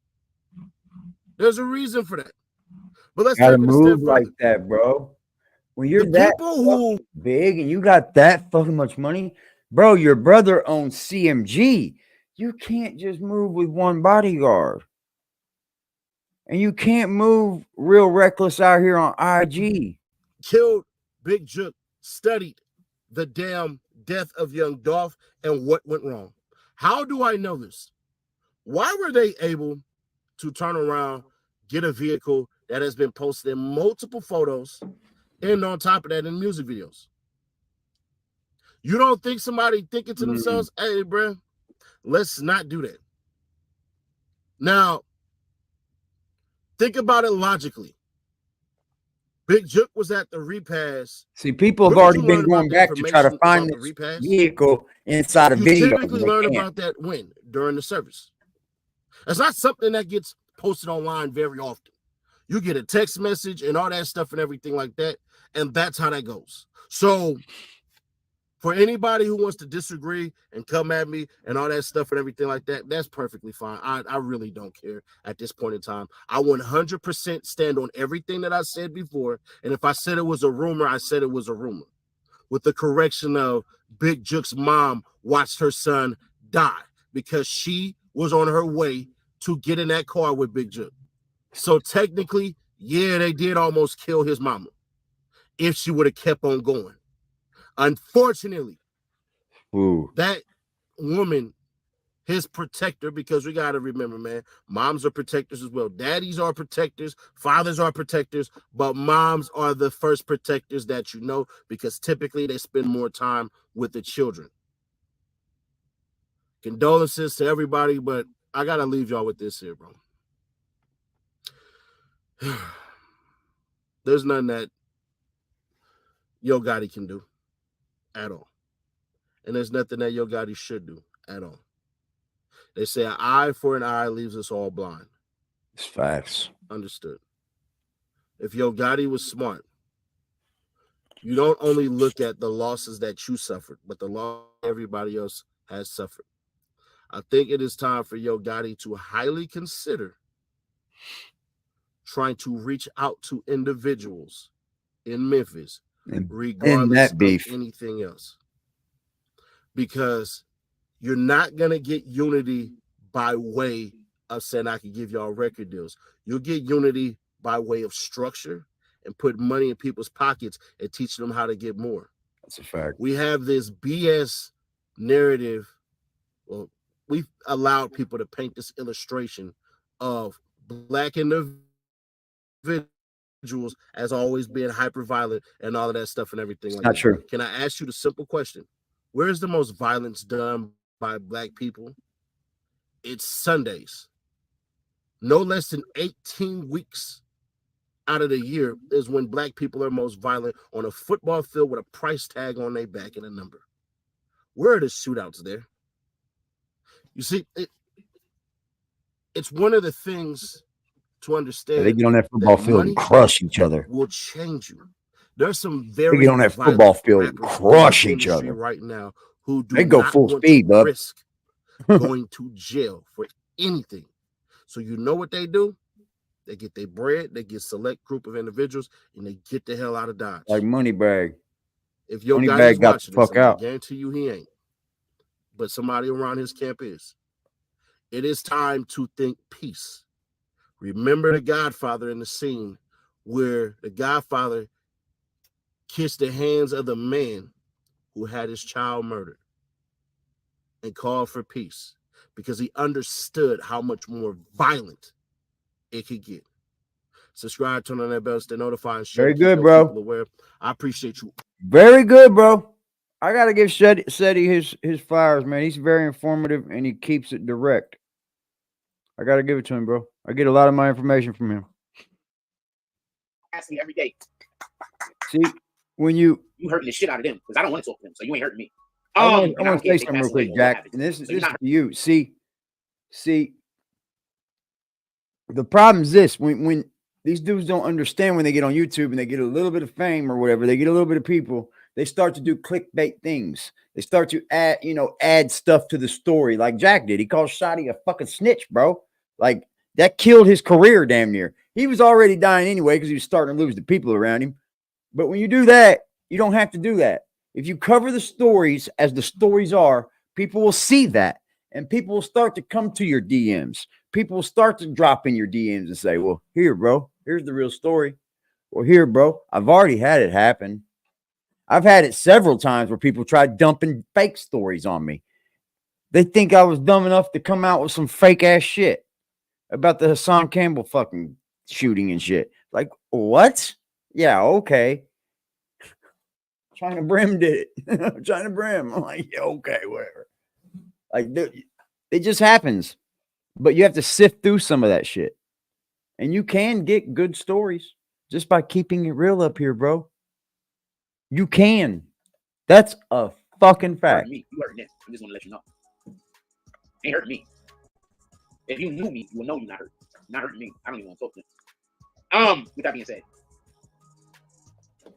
There's a reason for that. But let's gotta move like that, bro. When you're that big and you got that fucking much money, bro, your brother owns CMG. You can't just move with one bodyguard. And you can't move real reckless out here on IG. Killed Big Jook, studied the damn death of Young Dolph and what went wrong. How do I know this? Why were they able to turn around, get a vehicle that has been posted in multiple photos, and on top of that, in music videos? You don't think somebody thinking to themselves, hey, bro, let's not do that. Now, think about it logically. Big Jook was at the repass. See, people have already been going back to try to find this vehicle inside a video. You typically learn about that when? During the service. It's not something that gets posted online very often. You get a text message and all that stuff and everything like that, and that's how that goes. So For anybody who wants to disagree and come at me and all that stuff and everything like that, that's perfectly fine. I really don't care at this point in time. I 100% stand on everything that I said before. And if I said it was a rumor, I said it was a rumor. With the correction of Big Juke's mom watched her son die because she was on her way to get in that car with Big Juke. So technically, yeah, they did almost kill his mama if she would have kept on going. Unfortunately, that woman, his protector, because we got to remember, man, moms are protectors as well. Daddies are protectors, fathers are protectors, but moms are the first protectors that you know, because typically they spend more time with the children. Condolences to everybody, but I got to leave y'all with this here, bro. There's nothing that Yo Gotti can do at all. And there's nothing that Yo Gotti should do at all. They say an eye for an eye leaves us all blind. It's facts. Understood. If Yo Gotti was smart, you don't only look at the losses that you suffered, but the loss everybody else has suffered. I think it is time for Yo Gotti to highly consider trying to reach out to individuals in Memphis, regardless of anything else. Because you're not going to get unity by way of saying I can give y'all record deals. You'll get unity by way of structure and put money in people's pockets and teach them how to get more. That's a fact. We have this BS narrative. Well, we've allowed people to paint this illustration of Black individuals as always being hyper violent and all of that stuff and everything like that. Not true. Can I ask you the simple question? Where is the most violence done by Black people? It's Sundays. No less than 18 weeks out of the year is when Black people are most violent on a football field with a price tag on their back and a number. Where are the shootouts there? You see, it's one of the things to understand. They get on that football field and crush each other. Will change you. There's some very they get on that football field and crush each other right now who do they go not full want speed, to bub. risk going to jail for anything. So you know what they do? They get their bread, they get select group of individuals, and they get the hell out of Dodge. Like Moneybag. If your guy is watching this, I guarantee you he ain't. But somebody around his camp is. It is time to think peace. Remember the Godfather in the scene where the Godfather kissed the hands of the man who had his child murdered and called for peace because he understood how much more violent it could get. Subscribe, turn on that bell, stay notified. Very good, bro. Aware. I appreciate you. Very good, bro. I gotta give Seti his flowers, man. He's very informative and he keeps it direct. I gotta give it to him, bro. I get a lot of my information from him. Ask me every day. See, when you hurting the shit out of them because I don't want to talk to them, so you ain't hurting me. I want to say something real quick, Jack. And this is to you. See, the problem is this: when these dudes don't understand, when they get on YouTube and they get a little bit of fame or whatever, they get a little bit of people, they start to do clickbait things. They start to add stuff to the story, like Jack did. He called Shotty a fucking snitch, bro. Like that killed his career damn near. He was already dying anyway because he was starting to lose the people around him. But when you do that, you don't have to do that. If you cover the stories as the stories are, people will see that. And people will start to come to your DMs. People will start to drop in your DMs and say, well, here, bro, here's the real story. Or here, bro, I've already had it happen. I've had it several times where people tried dumping fake stories on me. They think I was dumb enough to come out with some fake ass shit about the Hassan Campbell fucking shooting and shit. Like, what? Yeah, okay. China Brim did it. China Brim. I'm like, yeah, okay, whatever. Like, it just happens. But you have to sift through some of that shit. And you can get good stories just by keeping it real up here, bro. You can. That's a fucking fact. You hurting them. I'm just want to let you know. Ain't hurting me. If you knew me, you would know you're not hurting. Not hurting me. I don't even want to talk to them. With that being said,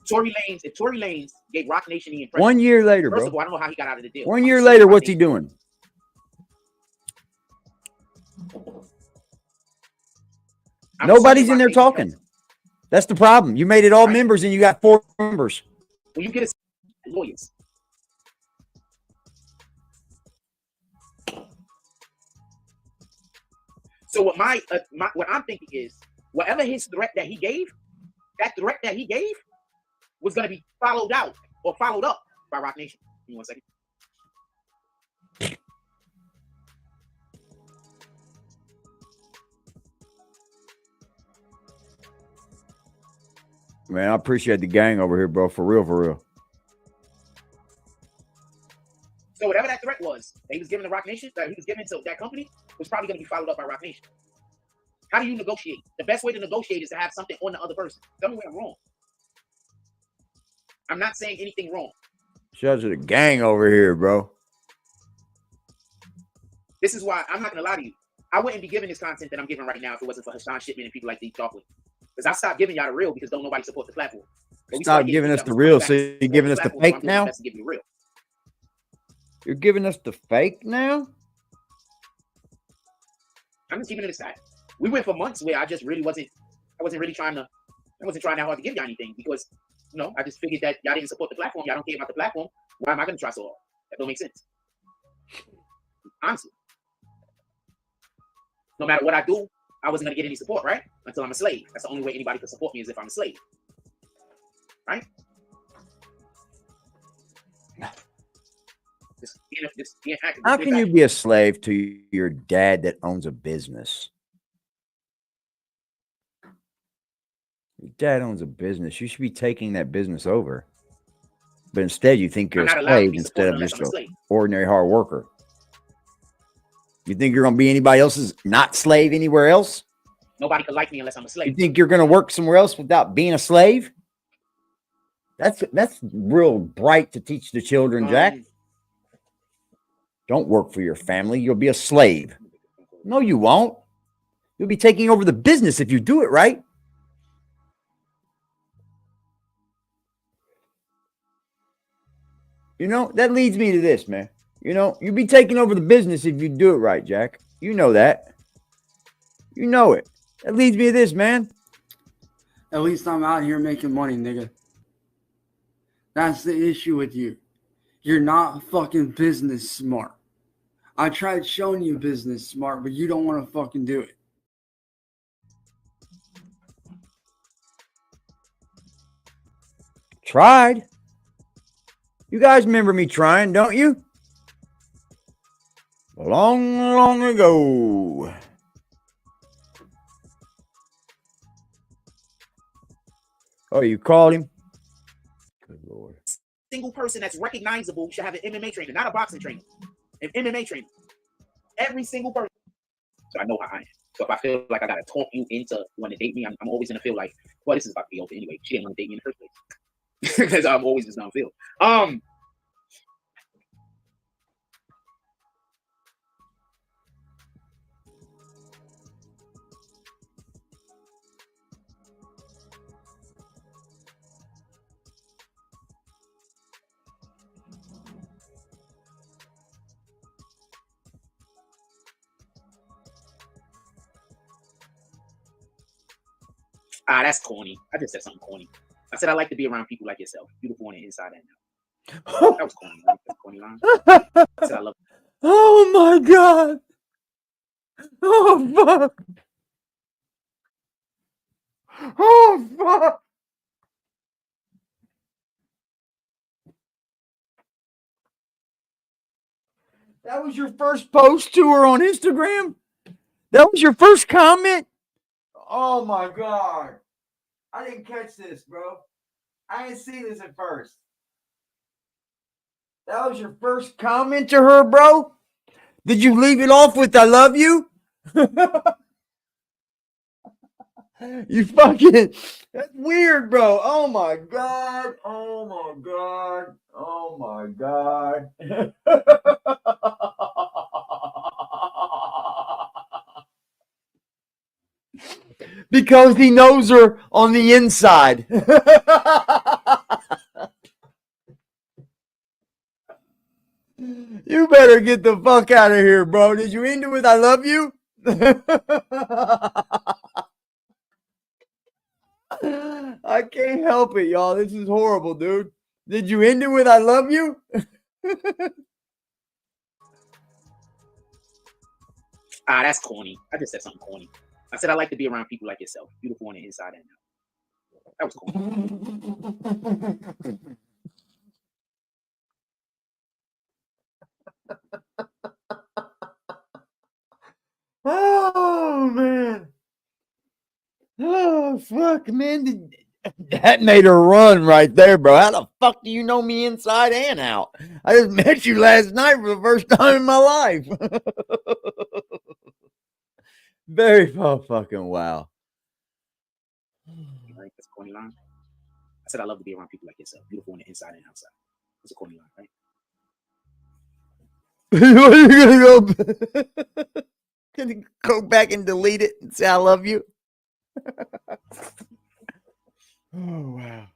Tory Lanez gave Rock Nation the impression. 1 year later, First bro. of all, I don't know how he got out of the deal. 1 year later, what's he doing? Nobody's in there talking. That's the problem. You made it all members and you got 4 members. When you get lawyers. So what what I'm thinking is, whatever his threat that he gave, was going to be followed out or followed up by Rock Nation. Give me 1 second. Man, I appreciate the gang over here, bro. For real, for real. So whatever that threat was that he was giving to Rock Nation, that he was giving to that company, was probably going to be followed up by Rock Nation. How do you negotiate? The best way to negotiate is to have something on the other person. Tell me where I'm wrong. I'm not saying anything wrong. Shout out to the gang over here, bro. This is why I'm not going to lie to you. I wouldn't be giving this content that I'm giving right now if it wasn't for Hassan Shipman and people like Deep Chocolate. Because I stopped giving y'all the real because don't nobody support the platform. Stop giving us the real, so you're giving us the fake now? You're giving us the fake now? I'm just keeping it aside. We went for months where I wasn't trying that hard to give y'all anything because, you know, I just figured that y'all didn't support the platform. Y'all don't care about the platform. Why am I going to try so hard? That don't make sense. Honestly. No matter what I do, I wasn't going to get any support, right? Until I'm a slave. That's the only way anybody could support me is if I'm a slave. Right? Just being active. How can you be a slave to your dad that owns a business? Your dad owns a business. You should be taking that business over. But instead, you think you're a slave instead of just an ordinary hard worker. You think you're going to be anybody else's not slave anywhere else? Nobody could like me unless I'm a slave. You think you're going to work somewhere else without being a slave? That's real bright to teach the children, Jack. Don't work for your family. You'll be a slave. No, you won't. You'll be taking over the business if you do it right. You know, that leads me to this, man. You know, you'll be taking over the business if you do it right, Jack. You know that. You know it. That leads me to this, man. At least I'm out here making money, nigga. That's the issue with you. You're not fucking business smart. I tried showing you business smart, but you don't want to fucking do it. Tried. You guys remember me trying, don't you? Long, long ago. Oh, you called him? Good Lord. Single person that's recognizable should have an MMA trainer, not a boxing trainer. An MMA trainer. Every single person. So I know how I am. So if I feel like I got to talk you into wanting to date me, I'm always going to feel like, well, this is about to be over anyway. She didn't want to date me in the first place. Because I'm always just going to feel. That's corny. I just said something corny. I said I like to be around people like yourself. Beautiful on the inside and out. That was corny. Right? That's corny line. I said I love you. Oh my God. Oh fuck. Oh fuck. That was your first post to her on Instagram? That was your first comment? Oh my God. I didn't catch this, bro. I didn't see this at first. That was your first comment to her, bro? Did you leave it off with I love you? You fucking, that's weird, bro. Oh my God. Oh my God. Oh my God. Because he knows her on the inside. better get the fuck out of here, bro. Did you end it with "I love you"? I can't help it, y'all. This is horrible, dude. Did you end it with "I love you"? That's corny. I just said something corny. I said I like to be around people like yourself, beautiful on the inside and out. That was corny. Oh man. Oh fuck, man. That made her run right there, bro. How the fuck do you know me inside and out? I just met you last night for the first time in my life. Very fucking wow. Right, that's a corny line. I said I love to be around people like yourself, beautiful on the inside and outside. That's a corny line, right? What are you gonna go back and delete it and say I love you? Oh wow.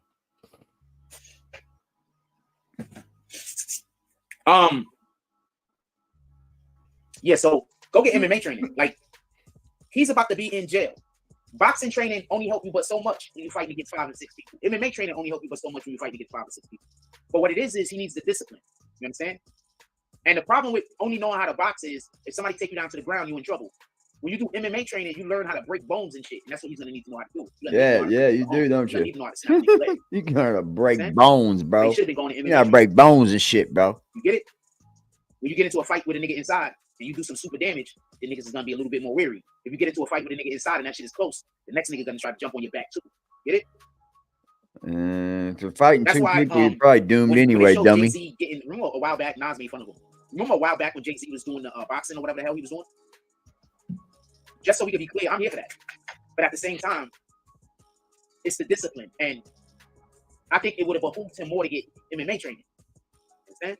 Yeah, so go get MMA training. Like, he's about to be in jail. Boxing training only help you but so much when you're fighting against 5 and 6 people. MMA training only help you but so much when you're fighting against 5 or 6 people. But what it is he needs the discipline. You understand? And the problem with only knowing how to box is if somebody take you down to the ground, you're in trouble. When you do MMA training, you learn how to break bones and shit, and that's what he's gonna need to know how to do. Yeah, you do, don't you? You can learn to break Understand? bones, bro. Should have been going to MMA You gotta break bones and shit, bro. You get it? When you get into a fight with a nigga inside and you do some super damage, the niggas is gonna be a little bit more weary. If you get into a fight with a nigga inside and that shit is close, the next nigga's gonna try to jump on your back too. Get it? If you're fighting two people, you're probably doomed anyway, dummy. Jay-Z remember a while back, Nas made fun of him. Remember a while back when Jay-Z was doing the boxing or whatever the hell he was doing? Just so we can be clear, I'm here for that. But at the same time, it's the discipline. And I think it would have behooved him more to get MMA training. Understand?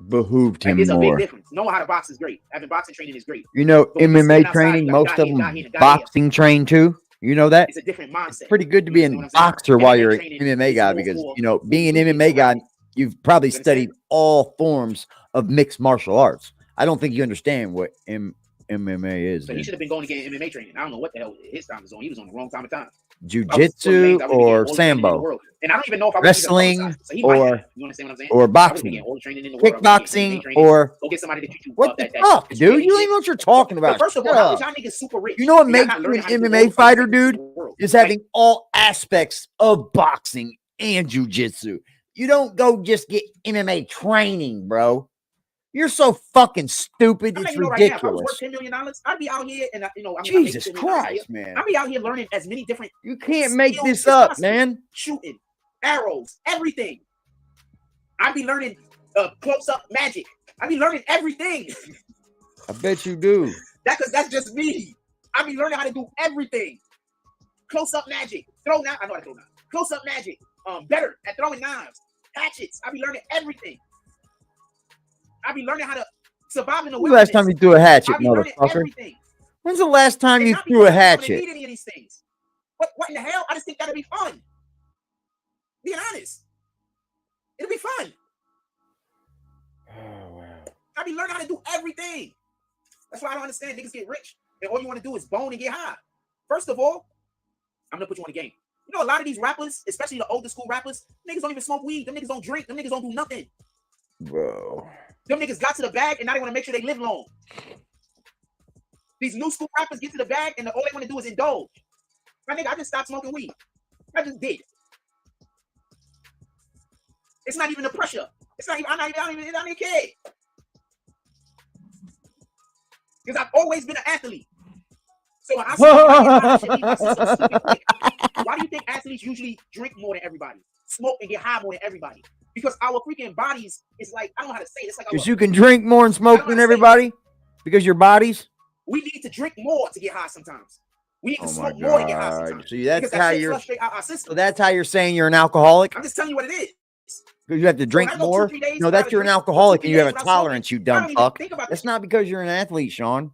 Behooved him there's a more. big difference. Knowing how to box is great. Having boxing training is great. You know, But when you're MMA standing outside, training, you got most a of guy them here and a guy boxing train too. You know that? It's a different mindset. It's pretty good to be a boxer while you're an MMA guy because, you know, being an MMA guy, you've probably studied all forms of mixed martial arts. I don't think you understand what MMA is. So he should have been going to get MMA training. I don't know what the hell his time was on. He was on the wrong time of time. Jiu-jitsu or sambo, and I don't even know if I wrestling so he or might have. You understand what I'm saying? or boxing, kickboxing or go get somebody to teach you what the fuck, dude? You don't even know what you're talking about. First of all, how is y'all niggas super rich? You know what makes you an MMA fighter, dude? Is having all aspects of boxing and jiu-jitsu. You don't go just get MMA training, bro. You're so fucking stupid. It's ridiculous. Right now, if I was worth $10 million, I'd be out here and Jesus Christ, man. I'd be out here learning as many different. You can't make this up, man. Shooting, arrows, everything. I'd be learning close-up magic. I'd be learning everything. I bet you do. That's just me. I'd be learning how to do everything. Close-up magic, throw knives. I know how to throw knives. Close-up magic. Better at throwing knives, hatchets. I'd be learning everything. I be learning how to survive in the wilderness. Last time you threw a hatchet, motherfucker. When's the last time you threw a hatchet? Need any of these things. What in the hell? I just think that'd be fun. Being honest, it'll be fun. Oh wow! I be learning how to do everything. That's why I don't understand niggas get rich and all you want to do is bone and get high. First of all, I'm gonna put you on the game. You know, a lot of these rappers, especially the older school rappers, niggas don't even smoke weed. Them niggas don't drink. Them niggas don't do nothing. Bro. Them niggas got to the bag and now they want to make sure they live long. These new school rappers get to the bag and all they want to do is indulge. My nigga, I just stopped smoking weed. I just did. It's not even the pressure. It's not even, I don't even care. Because I've always been an athlete. So when I why do you think athletes usually drink more than everybody? Smoke and get high more than everybody? Because our freaking bodies is like, I don't know how to say it. It's like because you can drink more and smoke than everybody? Because your bodies? We need to drink more to get high sometimes. We need to smoke more to get high sometimes. See, that's how you're. So that's how you're saying you're an alcoholic? I'm just telling you what it is. Because you have to drink more? No, that's you're an alcoholic and you have a tolerance, you dumb fuck. That's not because you're an athlete, Sean.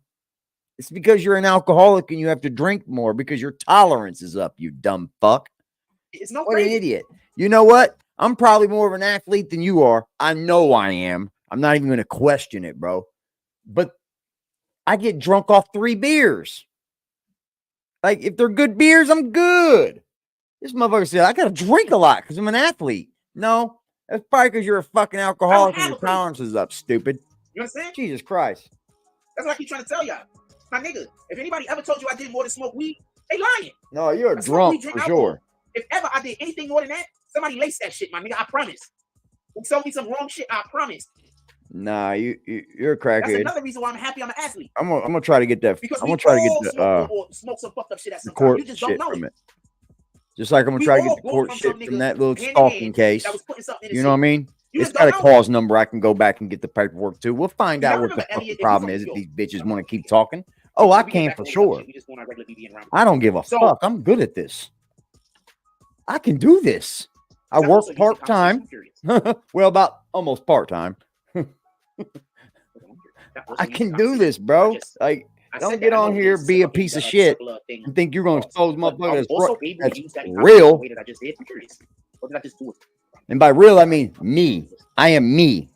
It's because you're an alcoholic and you have to drink more because your tolerance is up, you dumb fuck. It's no what an idiot. You know what? I'm probably more of an athlete than you are. I know I am I'm not even going to question it, bro. But I get drunk off 3 beers. Like, if they're good beers, I'm good. This motherfucker said, I got to drink a lot because I'm an athlete. No, that's probably because you're a fucking alcoholic and your tolerance is up, stupid. You understand? Jesus Christ. That's what I keep trying to tell y'all. My nigga, if anybody ever told you I did more than smoke weed, they lying. No, you're a drunk for sure. If ever I did anything more than that, somebody laced that shit, my nigga. I promise. Who told me some wrong shit, I promise. Nah, you're a crackhead. That's another reason why I'm happy I'm an athlete. I'm gonna try to get that. Because I'm gonna try to get the smoke some fucked up shit at some court time. You just don't shit know from it. it. Just like I'm gonna try to get the court shit from that little stalking case. You know what I mean? It's got a cause number. I can go back and get the paperwork too. We'll find out what the fucking problem is if these bitches want to keep talking. Oh, I can for sure. I don't give a fuck. I'm good at this. I can do this. I work part-time. Well, about almost part-time. I can do this, bro. Like, don't get on here, be a piece of shit, and think you're going to expose motherfuckers. That's real. And by real, I mean me. I am me.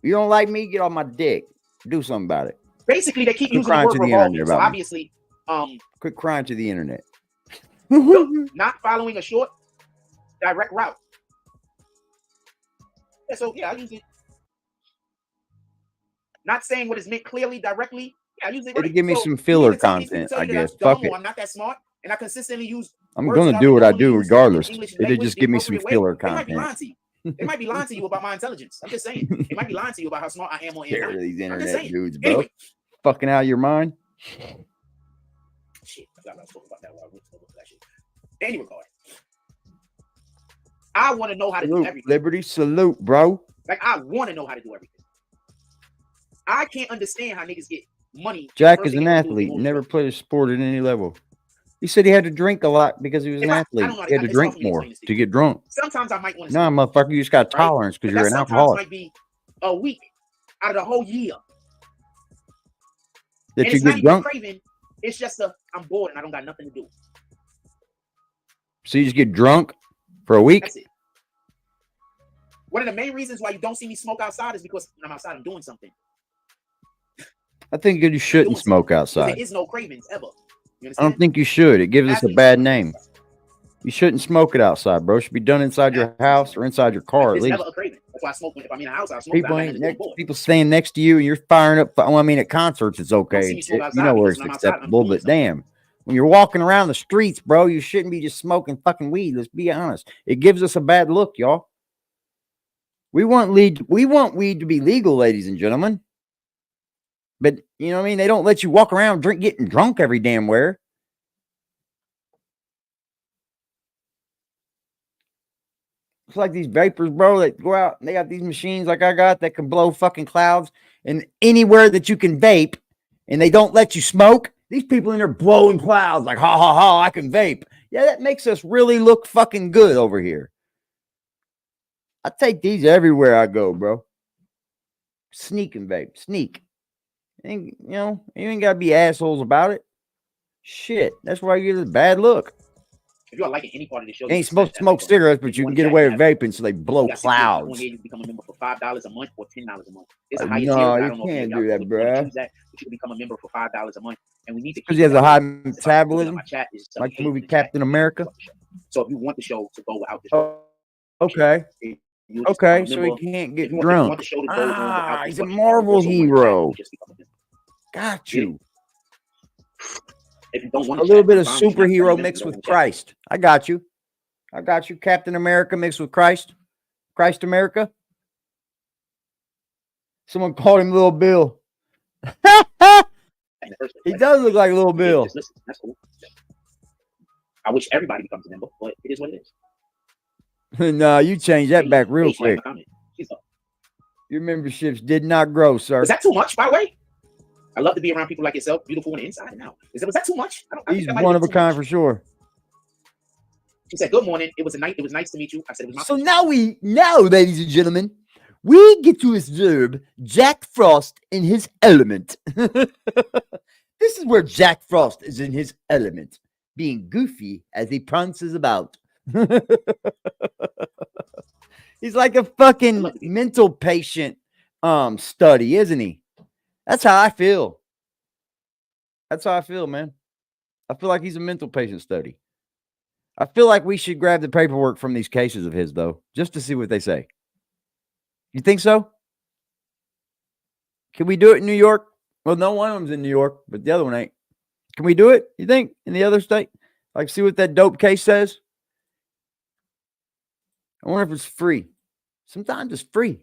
You don't like me? Get off my dick. Do something about it. Basically, they keep using the word revolving. So obviously, quit crying to the internet. Not following a short, direct route. Yeah, so yeah, I use it. Not saying what is meant clearly, directly. Yeah, I use it. It'll give me some filler content, I guess. Fuck it. I'm not that smart, and I consistently use. I'm gonna do what I do regardless. It'll just give me some filler content. They might be lying to you about my intelligence. I'm just saying. They might be lying to you about how smart I am on internet. These internet dudes, bro. Anyway. Fucking out of your mind. Shit, I was talking about that while we were talking about that shit. Any regard, I want to know how to do everything. Liberty, salute, bro. Like, I want to know how to do everything. I can't understand how niggas get money. Jack is an athlete. Never played a sport at any level. He said he had to drink a lot because he was an athlete. He had to drink more to get drunk. Sometimes I might want to. Nah, motherfucker, you just got tolerance because you're an alcoholic. Might be a week out of the whole year. That you get drunk. Craving, it's just I'm bored and I don't got nothing to do. So you just get drunk for a week? That's it. One of the main reasons why you don't see me smoke outside is because when I'm outside, I'm doing something. I think you shouldn't smoke outside. There is no cravings ever. I don't think you should. It gives us a bad name. You shouldn't smoke it outside, bro. It should be done inside your house or inside your car at least. Never a craving. That's why I smoke. If I'm in a house, I smoke. People staying next to you and you're firing up. Well, I mean, at concerts, it's okay. You know where it's acceptable, but damn, when you're walking around the streets, bro, you shouldn't be just smoking fucking weed. Let's be honest. It gives us a bad look, y'all. We want weed to be legal, ladies and gentlemen. But you know what I mean? They don't let you walk around getting drunk every damn where. It's like these vapors, bro, that go out and they got these machines like I got that can blow fucking clouds. And anywhere that you can vape and they don't let you smoke, these people in there blowing clouds like, ha, ha, ha, I can vape. Yeah, that makes us really look fucking good over here. I take these everywhere I go, bro. Sneak and vape. Sneak. And, you know, you ain't got to be assholes about it. Shit. That's why you get a bad look. If you are liking any part of the show, you ain't supposed to smoke cigarettes, but you can get away with vaping, so they blow clouds. You become a member for $5 a month or $10 a month. It's no, you can't do that, bro. You can become a member for $5 a month, and we need to. Because he has a high metabolism, like the movie Captain America. So if you want the show to go without the show, okay. Okay, so he can't get drunk. He's a Marvel hero. Got you. If you don't want a little bit of superhero mixed with Christ. I got you. I got you. Captain America mixed with Christ. Christ America. Someone called him Little Bill. He does look like Little Bill. That's cool. I wish everybody becomes a member, but it is what it is. No, you change that back real quick. Your memberships did not grow, sir. Is that too much, by the way? I love to be around people like yourself, beautiful on the inside and out. Was that too much? He's one of a kind for sure. She said, "Good morning. It was nice to meet you." I said, "It was my So now, ladies and gentlemen, we get to observe Jack Frost in his element. This is where Jack Frost is in his element, being goofy as he prances about. He's like a fucking mental patient study, isn't he? That's how I feel. That's how I feel, man. I feel like he's a mental patient study. I feel like we should grab the paperwork from these cases of his, though, just to see what they say. You think so? Can we do it in New York? Well, no one of them's in New York, but the other one ain't. Can we do it, you think, in the other state? Like, see what that dope case says? I wonder if it's free. Sometimes it's free.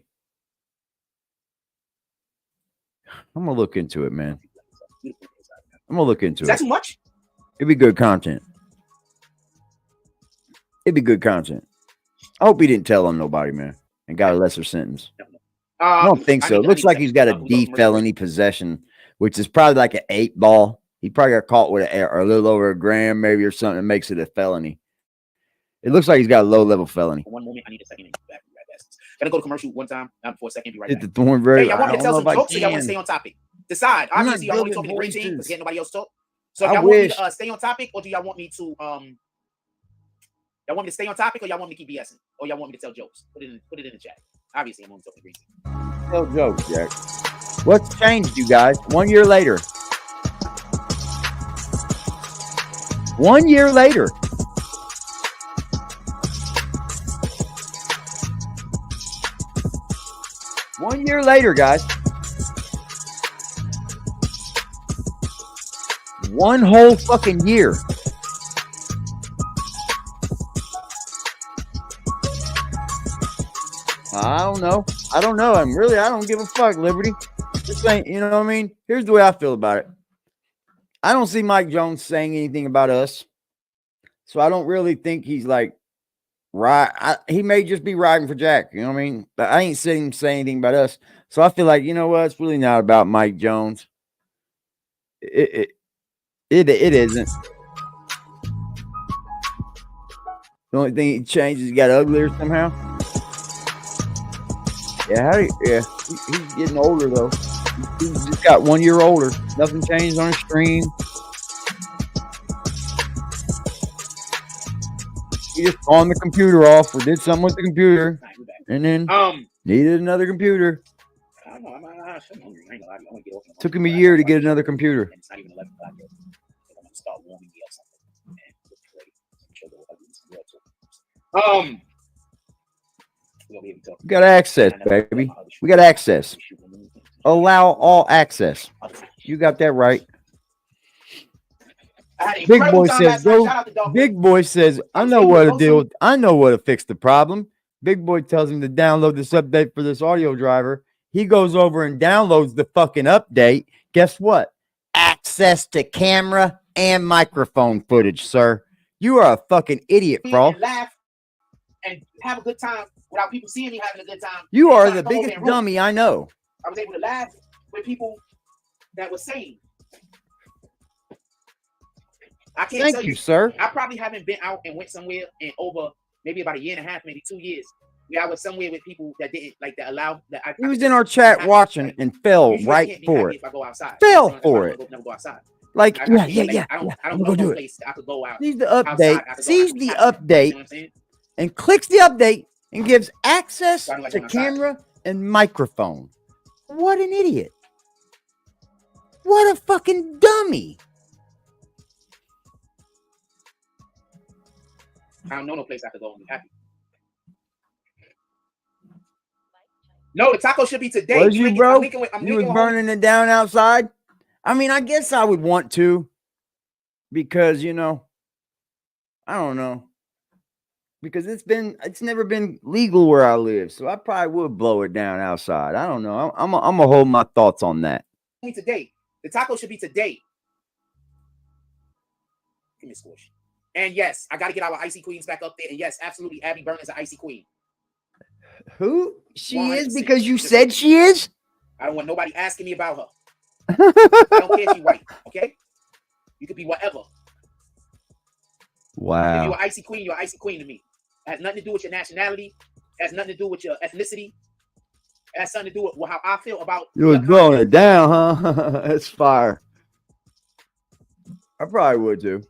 I'm going to look into it, man. I'm going to look into it. Is that too much? It'd be good content. It'd be good content. I hope he didn't tell on nobody, man, and got a lesser sentence. I don't think so. It looks like he's got a D felony possession, which is probably like an 8-ball. He probably got caught with a little over a gram, maybe, or something that makes it a felony. It looks like he's got a low-level felony. One moment, I need a second. Gotta go to commercial one time. For a second, be right back. Hit the thorn very. Hey, y'all want me to tell some jokes, or y'all want to stay on topic? Decide. Obviously, y'all want me talking to the green team because can't nobody else talk. So, y'all want me to stay on topic, or do y'all want me to Y'all want me to stay on topic, or y'all want me to keep BSing, or y'all want me to tell jokes? Put it in the chat. Obviously, I'm going to talk to the green team. Tell jokes, Jack. What's changed, you guys? 1 year later. 1 year later. One year later, guys. One whole fucking year. I don't know. I don't know. I don't give a fuck, Liberty. This ain't, you know what I mean? Here's the way I feel about it. I don't see Mike Jones saying anything about us. So I don't really think he's like, right. He may just be riding for Jack. You know what I mean? But I ain't seen him say anything about us. So I feel like, you know what? It's really not about Mike Jones. It isn't. The only thing he changed is he got uglier somehow. Yeah, he's getting older though. He's just got 1 year older. Nothing changed on his screen. He just turned the computer off or did something with the computer, and then needed another computer. Took him a year to get another computer. It's not even 11 o'clock yet. I'm gonna start warming me up something. We got access, baby. We got access. Allow all access. You got that right. Big Boy says, Big Boy says, I know what to deal with. I know what to fix the problem. Big Boy tells him to download this update for this audio driver. He goes over and downloads the fucking update. Guess what? Access to camera and microphone footage, sir. You are a fucking idiot, bro. Laugh and have a good time without people seeing me having a good time. You are the biggest dummy I know. I was able to laugh with people that were sane. I can't tell you, sir. I probably haven't been out and went somewhere in over maybe about a year and a half, maybe 2 years. I was somewhere with people that didn't like that allowed that. He was in our chat watching and fell right for it. If I go outside, fell for it. Never go outside. Like, yeah. I don't know no place I could go out. Sees the update. Sees the update, and clicks the update and gives access to camera and microphone. What an idiot! What a fucking dummy! I don't know no place I could go and be happy. No, the taco should be today. Was you, bro? You was burning it down outside? I mean, I guess I would want to. Because, you know, I don't know. Because it's never been legal where I live. So I probably would blow it down outside. I don't know. I'm going to hold my thoughts on that. Today. The taco should be today. Give me a squish. And yes, I got to get our icy queens back up there. And yes, absolutely, Abby Byrne is an icy queen. Who? She is because you said she is? I don't want nobody asking me about her. I don't care if she's white, okay? You could be whatever. Wow. If you're an icy queen, you're an icy queen to me. It has nothing to do with your nationality. It has nothing to do with your ethnicity. It has something to do with how I feel about you. Was blowing it down, huh? That's fire. I probably would too.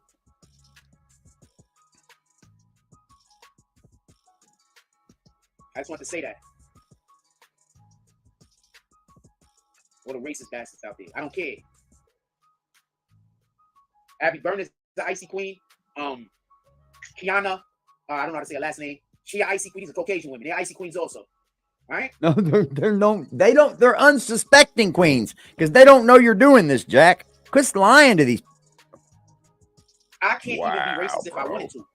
I just want to say that. All the racist bastards out there. I don't care. Abby Burners, the Icy Queen. Kiana, I don't know how to say her last name. She Icy Queen. These are Caucasian women. They're Icy Queens also. All right? No, they're unsuspecting queens because they don't know you're doing this, Jack. Quit lying to these. I can't even be racist if I wanted to.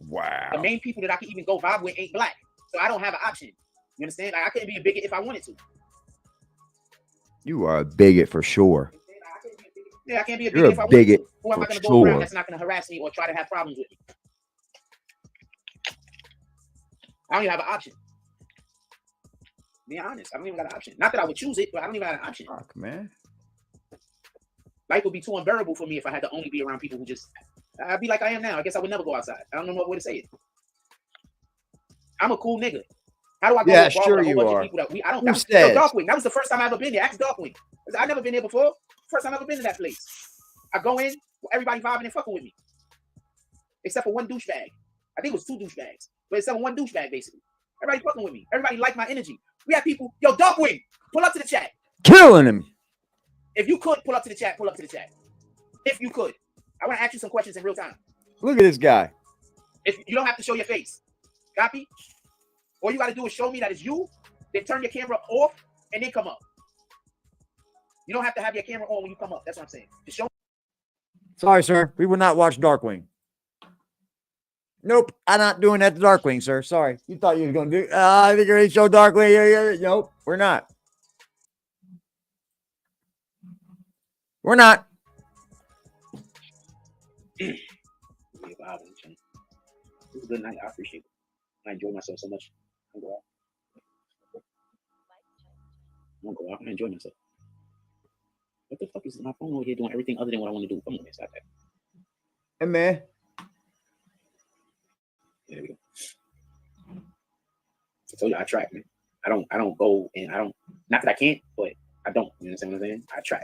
Wow. The main people that I can even go vibe with ain't black. So I don't have an option. You understand? Like, I couldn't be a bigot if I wanted to. You are a bigot for sure. Yeah, I can't be a You're bigot if I a wanted bigot to. Who am I for going to go around sure. that's not going to harass me or try to have problems with me? I don't even have an option. Be honest, I don't even got an option. Not that I would choose it, but I don't even have an option. Fuck, man. Life would be too unbearable for me if I had to only be around people who just. I'd be like I am now. I guess I would never go outside. I don't know what way to say it. I'm a cool nigga. How do I go Yeah, to a bar sure with a whole you bunch are. of people that we? I don't. Who Yo, says? Darkwing. That was the first time I ever been there. Ask Darkwing. I've never been there before. First time I ever been to that place. I go in, everybody vibing and fucking with me, except for one douchebag. I think it was two douchebags, but except for one douchebag basically. Everybody fucking with me. Everybody like my energy. We have people. Yo, Darkwing, pull up to the chat. Killing him. If you could pull up to the chat, pull up to the chat. If you could, I want to ask you some questions in real time. Look at this guy. If you don't have to show your face, copy. All you got to do is show me that it's you. Then turn your camera off and then come up. You don't have to have your camera on when you come up. That's what I'm saying. Just show me. Sorry, sir. We will not watch Darkwing. Nope. I'm not doing that to Darkwing, sir. Sorry. You thought you were going to do. I think you're going to show Darkwing. Nope. We're not. We're not. This is a good night. I appreciate it. I enjoy myself so much. I'm going to go out and enjoy myself. What the fuck is my phone over here doing everything other than what I want to do? Come on, man, stop that. Hey, man. There we go. I told you I try, man. I don't go and I don't, not that I can't, but I don't. You understand what I'm saying? I try.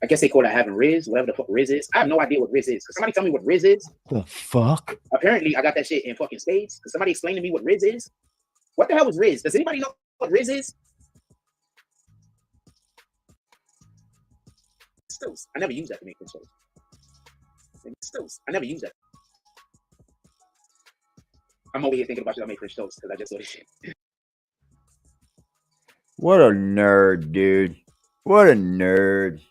I guess they call that having Riz, whatever the fuck Riz is. I have no idea what Riz is. Could somebody tell me what Riz is? The fuck? Apparently, I got that shit in fucking spades. Could somebody explain to me what Riz is? What the hell is Riz? Does anybody know what Riz is? Stills. I never use that to make controls. Stills. I never use that. I'm over here thinking about should I make French toast because I just saw this shit. What a nerd, dude. What a nerd.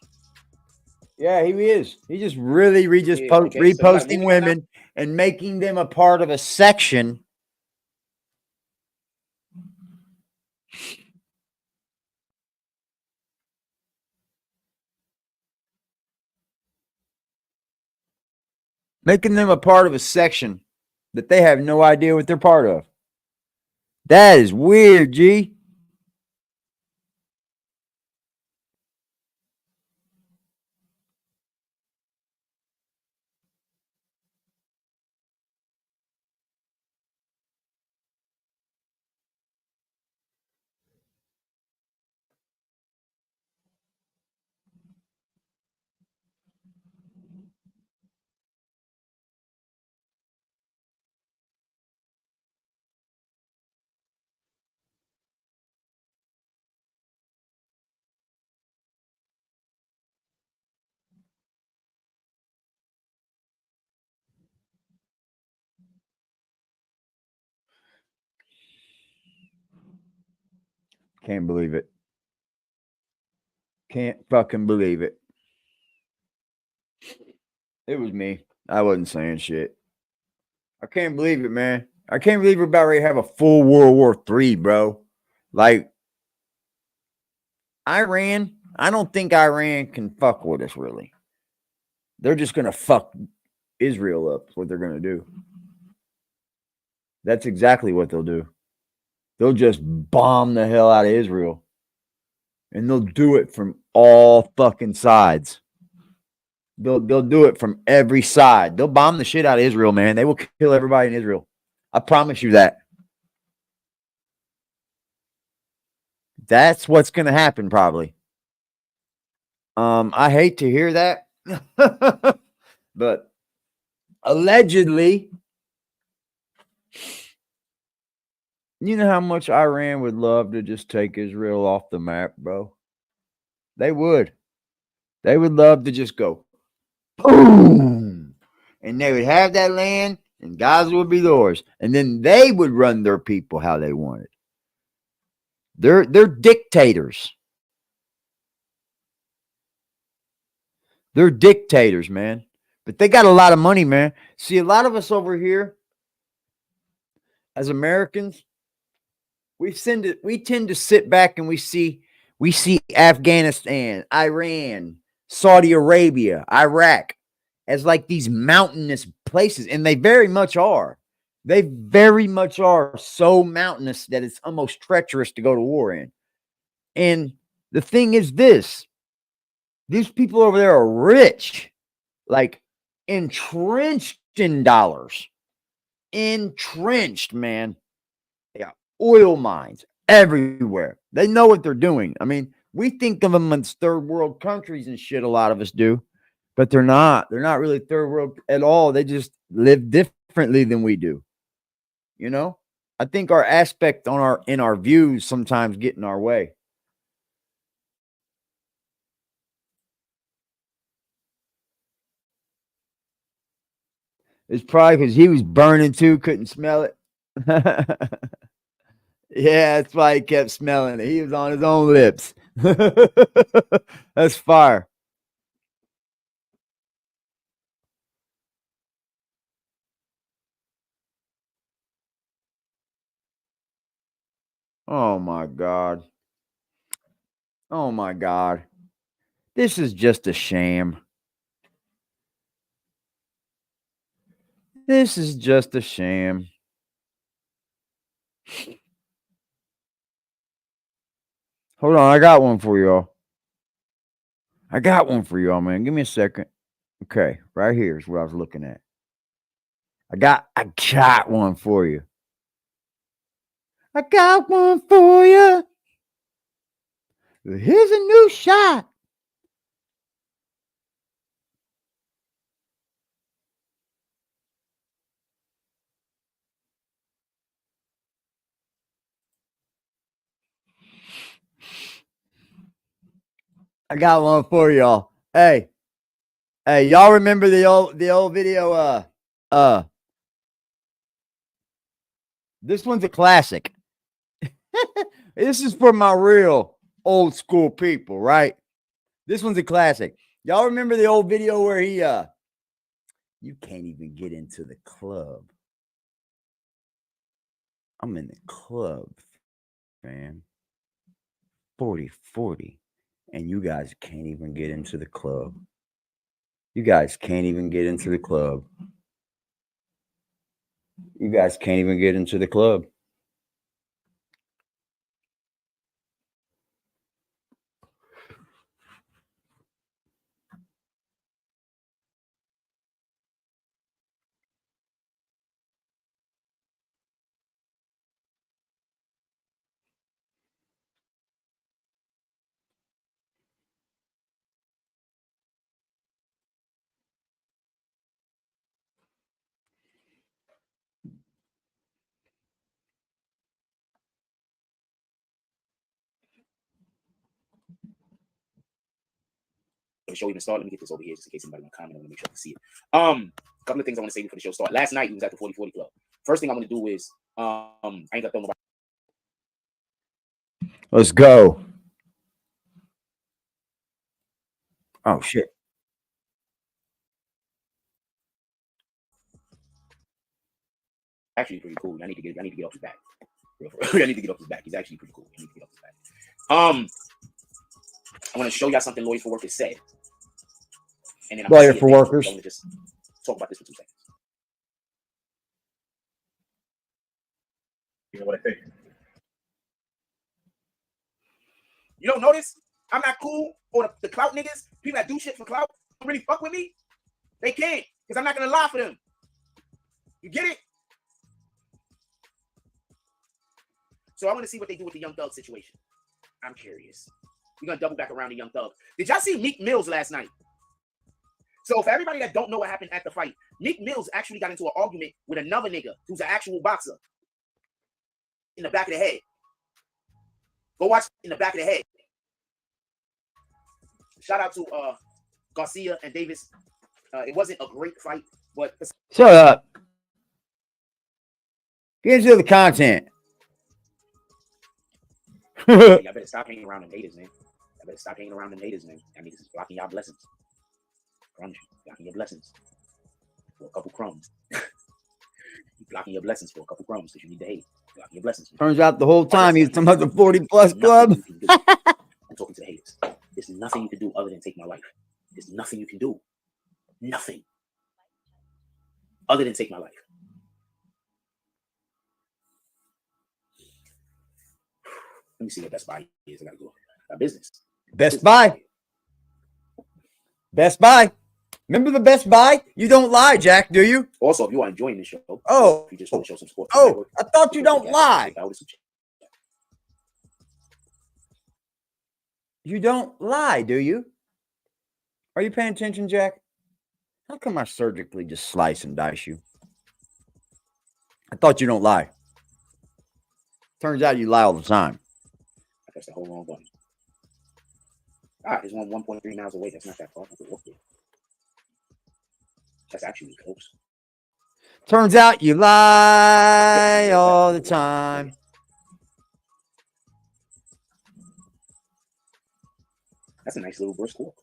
Yeah, he is. He just really reposting so women and making them a part of a section. Making them a part of a section that they have no idea what they're part of. That is weird, G. Can't believe it. Can't fucking believe it. It was me. I wasn't saying shit. I can't believe it, man. I can't believe we're about ready to have a full World War III, bro. Like, Iran, I don't think Iran can fuck with us, really. They're just going to fuck Israel up, is what they're going to do. That's exactly what they'll do. They'll just bomb the hell out of Israel. And they'll do it from all fucking sides. They'll do it from every side. They'll bomb the shit out of Israel, man. They will kill everybody in Israel. I promise you that. That's what's going to happen, probably. I hate to hear that. But allegedly, You know how much Iran would love to just take Israel off the map, bro? They would. They would love to just go boom, and they would have that land, and Gaza would be theirs, and then they would run their people how they wanted. They're dictators. They're dictators, man. But they got a lot of money, man. See, a lot of us over here, as Americans, we tend to sit back and we see Afghanistan, Iran, Saudi Arabia, Iraq as like these mountainous places, and they very much are. They very much are so mountainous that it's almost treacherous to go to war in. And the thing is this, these people over there are rich, like entrenched in dollars. Entrenched, man. They got oil mines everywhere. They know what they're doing. I mean, we think of them as third world countries and shit, a lot of us do, but they're not. They're not really third world at all. They just live differently than we do. You know? I think our aspect in our views sometimes get in our way. It's probably because he was burning too, couldn't smell it. Yeah, that's why he kept smelling it. He was on his own lips. That's fire. Oh my God. Oh my God. This is just a sham. This is just a sham. Hold on, I got one for y'all. I got one for y'all, man. Give me a second. Okay, right here is what I was looking at. I got one for you. I got one for you. Here's a new shot. I got one for y'all. Hey, y'all remember the old video? This one's a classic. This is for my real old school people, right? This one's a classic. Y'all remember the old video where he you can't even get into the club. I'm in the club, man. 40-40. And you guys can't even get into the club. You guys can't even get into the club. You guys can't even get into the club. The show even started. Let me get this over here just in case anybody want to comment. I want to make sure I can see it. A couple of things I want to say before the show start. Last night we was at the 40-40 Club. First thing I want to do is I ain't got to throw nobody. Let's go. Oh shit. Actually pretty cool. I need to get off his back. I need to get off his back. He's actually pretty cool. I need to get off his back. I want to show y'all something Lawyers for Workers said. And then I'm Lawyer for Workers. I'm just talk about this for 2 seconds. You know what I think? You don't notice I'm not cool, or the clout niggas, people that do shit for clout, don't really fuck with me. They can't, because I'm not gonna lie for them. You get it? So I want to see what they do with the Young Thug situation. I'm curious. We're gonna double back around to Young Thug. Did y'all see Meek Mills last night? So for everybody that don't know what happened at the fight, Meek Mills actually got into an argument with another nigga who's an actual boxer. in the back of the head. Go watch in the back of the head. Shout out to Garcia and Davis. It wasn't a great fight, but shut up. Get into the content. Y'all better stop hanging around the natives, man. Y'all better stop hanging around the natives, man. I mean, this is blocking y'all blessings. Blocking your blessings for a couple crumbs. You're blocking your blessings for a couple crumbs because you need to hate. Blocking your blessings. Turns out the whole time he was talking about the 40+ club. I'm talking to the haters. There's nothing you can do other than take my life. There's nothing you can do. Nothing. Other than take my life. Let me see what Best Buy is. I gotta go. Got business. Best Buy. Best Buy. Remember the Best Buy? You don't lie, Jack, do you? Also, if you are enjoying the show, oh, if you just want to show some support. Oh, I thought you don't lie. You don't lie, do you? Are you paying attention, Jack? How come I surgically just slice and dice you? I thought you don't lie. Turns out you lie all the time. I pressed the whole wrong button. Ah, there's one 1.3 miles away. That's not that far. That's actually close. Turns out you lie all the time. That's a nice little brisk walk.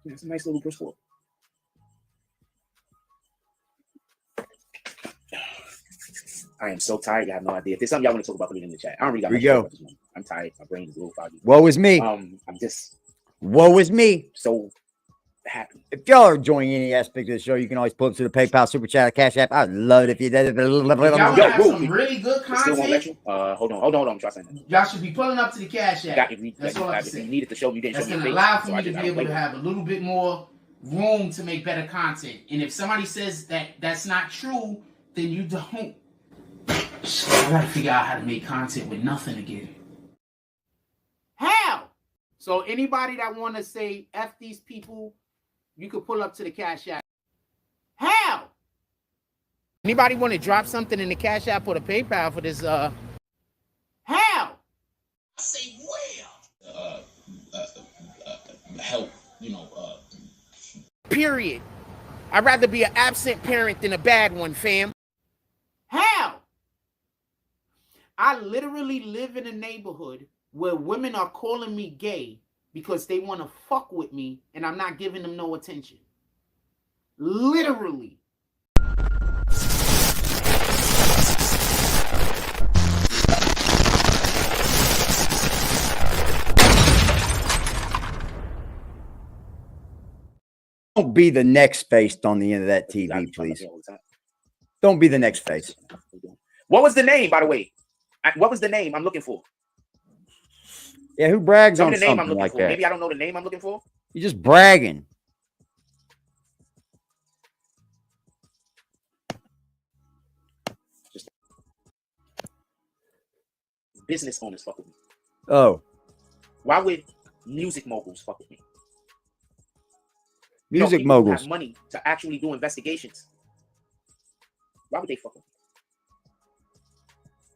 That's a nice little brisk walk. I am so tired. I have no idea. If there's something y'all want to talk about, put it in the chat. I don't really got much to talk about this one. I'm tired. My brain is a little foggy. Woe is me. I'm just. Woe is me. So happy. If y'all are enjoying any aspect of the show, you can always pull up to the PayPal, Super Chat, Cash App. I'd love it if you did. Y'all want to have some really good content? Hold on. I'm trying to say y'all should be pulling up to the Cash App. That's all I'm saying. You needed to show me. That's going to allow for me to be able to have a little bit more room to make better content. And if somebody says that that's not true, then you don't. I got to figure out how to make content with nothing again. How? So anybody that want to say F these people, you could pull up to the Cash App. How? Anybody want to drop something in the Cash App or the PayPal for this? How? I say where? Help, Period. I'd rather be an absent parent than a bad one, fam. How? I literally live in a neighborhood where women are calling me gay because they want to fuck with me and I'm not giving them no attention. Literally. Don't be the next face on the end of that TV, please. Don't be the next face. What was the name, by the way? What was the name I'm looking for? Yeah, who brags on the name I'm something looking like for. that? Maybe I don't know the name I'm looking for. You're just bragging. Just business owners fuck with me. Oh. Why would music moguls fuck with me? Music moguls have money to actually do investigations. Why would they fuck with me?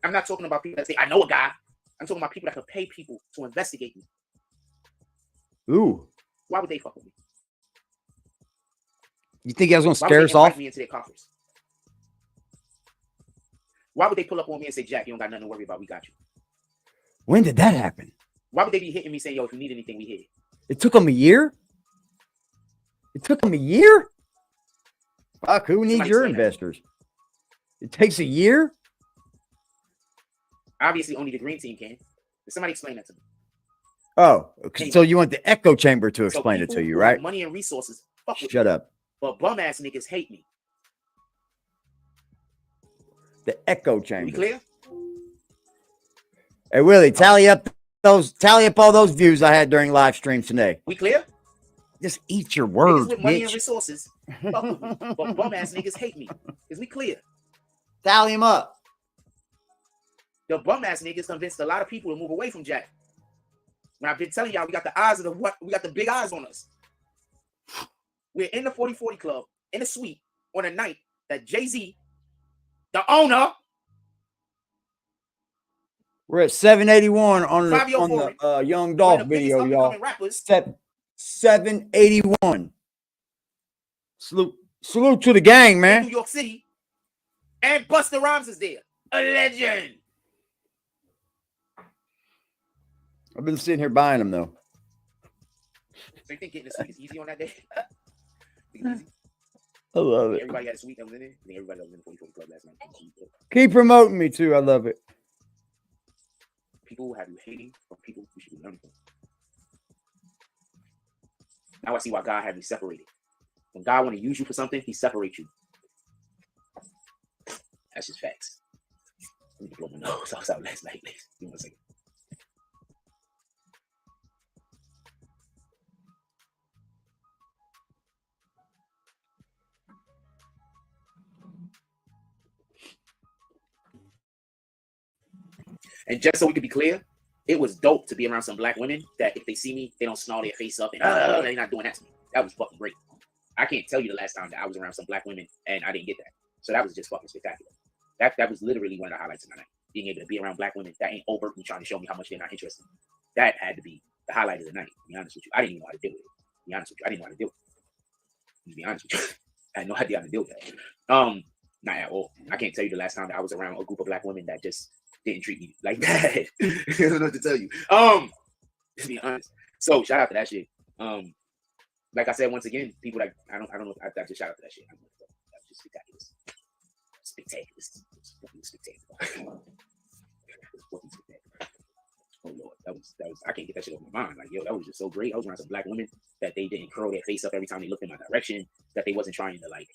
I'm not talking about people that say, I know a guy. I'm talking about people that can pay people to investigate me. Ooh. Why would they fuck with me? You think I was going to scare us off? Me into their coffers? Why would they pull up on me and say, Jack, you don't got nothing to worry about. We got you. When did that happen? Why would they be hitting me saying, yo, if you need anything, we here? It took them a year? It took them a year? Fuck, who needs your investors? It takes a year? Obviously, only the green team can. Did somebody explain that to me? Oh, so you want the echo chamber to explain it to you, right? Money and resources. Shut up. But bum ass niggas hate me. The echo chamber. You clear? Hey Willie, tally up all those views I had during live streams today. We clear? Just eat your words, with money and resources. Fuck with me. But bum ass niggas hate me. Is we clear? Tally them up. The bum ass niggas convinced a lot of people to move away from Jack. When I've been telling y'all, we got the eyes of we got the big eyes on us. We're in the 40-40 club in a suite on a night that Jay-Z The owner. We're at 781 on Fabio the Young Dolph video, y'all. 781. Salute to the gang, man. New York City. And Busta Rhymes is there. A legend. I've been sitting here buying them, though. So you think getting the sweet is easy on that day? I love it. Everybody had a sweet that was in there. I think everybody that was in the 44 Club last night. Keep promoting me, too. I love it. People have you hating from people who should be learning from. Now I see why God had me separated. When God want to use you for something, he separates you. That's just facts. Let me blow my nose. I was out last night. Give me 1 second. And just so we could be clear, it was dope to be around some black women that if they see me, they don't snarl their face up and they're not doing that to me. That was fucking great. I can't tell you the last time that I was around some black women and I didn't get that. So that was just fucking spectacular. That was literally one of the highlights of my night. Being able to be around black women that ain't overtly trying to show me how much they're not interested. That had to be the highlight of the night, to be honest with you. I didn't even know how to deal with it. To be honest with you, I didn't know how to deal with it. To be honest with you, I had no idea how to deal with that. Not at all. I can't tell you the last time that I was around a group of black women that just didn't treat me like that. I don't know what to tell you. To be honest. So shout out to that shit. Like I said, once again, people that I don't know. I just shout out to that shit. That's just spectacular. Spectacular. Oh Lord, that was. I can't get that shit off my mind. Like, yo, that was just so great. I was around some black women that they didn't curl their face up every time they looked in my direction. That they wasn't trying to like.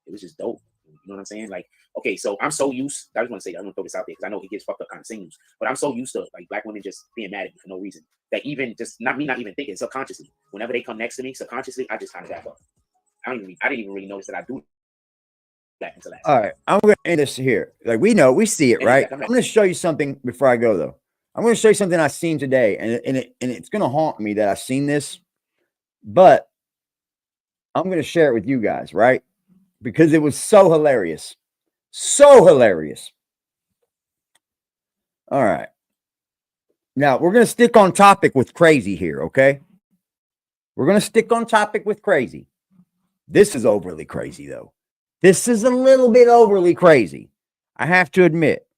It was just dope. You know what I'm saying? Like, okay, so I'm so used. I just want to say that. I'm gonna throw this out there because I know it gets fucked up kind of singles, but I'm so used to like black women just being mad at me for no reason. That even just not even thinking subconsciously. Whenever they come next to me, subconsciously, I just kind of back up. I didn't even really notice that I do that until last. All right, I'm gonna end this here. Like we see it, right? I'm gonna show you something before I go though. I'm gonna show you something I seen today, and it's gonna haunt me that I seen this, but I'm gonna share it with you guys, right? Because it was so hilarious. So hilarious. All right. Now, we're going to stick on topic with crazy here, okay? We're going to stick on topic with crazy. This is overly crazy, though. This is a little bit overly crazy. I have to admit.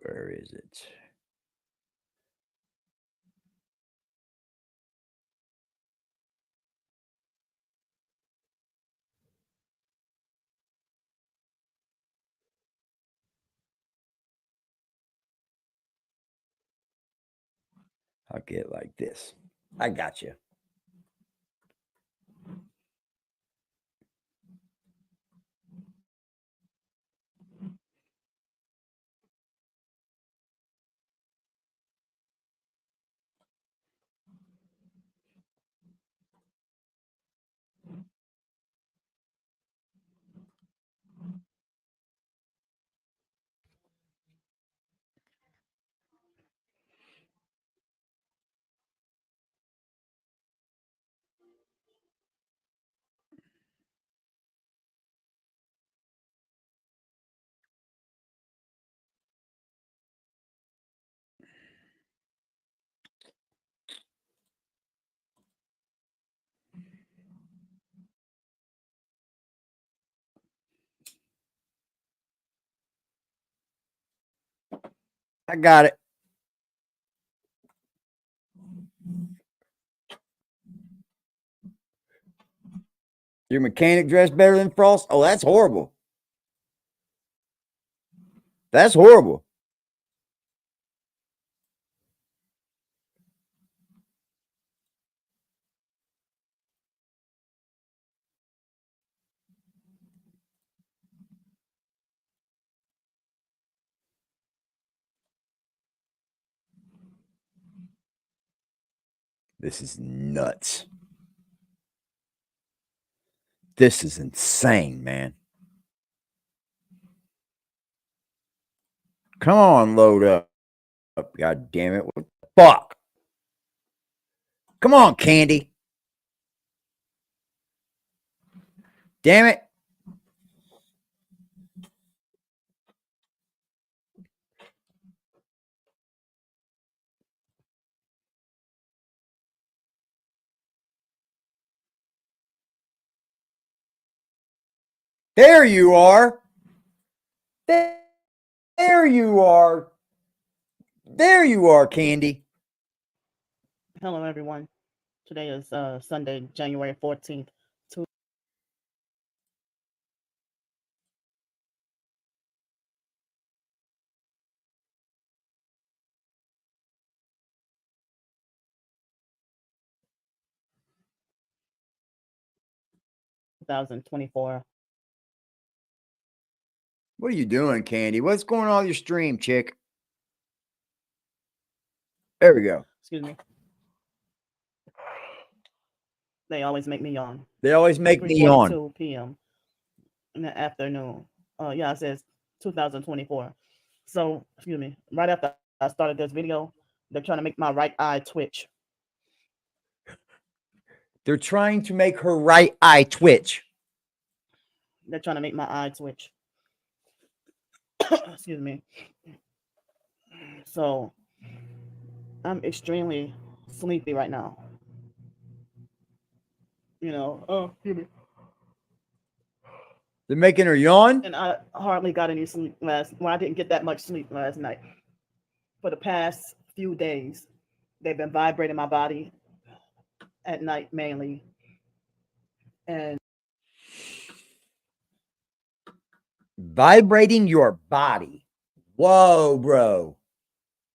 Where is it? I'll get it like this. I got you. I got it. Your mechanic dressed better than Frost? Oh, that's horrible. That's horrible. This is nuts. This is insane, man. Come on, load up. God damn it. What the fuck? Come on, Candy. Damn it. There you are. There you are. There you are, Candy. Hello, everyone. Today is Sunday, January 14th. 2024. What are you doing, Candy? What's going on with your stream, chick? There we go. Excuse me. They always make me yawn. They always make me yawn. 3:42 p.m. in the afternoon. Yeah, it says 2024. So, excuse me. Right after I started this video, they're trying to make my right eye twitch. They're trying to make her right eye twitch. They're trying to make my eye twitch. Excuse me. So, I'm extremely sleepy right now. You know, excuse me. They're making her yawn? And I hardly got any sleep I didn't get that much sleep last night. For the past few days, they've been vibrating my body at night mainly. And vibrating your body. Whoa, bro.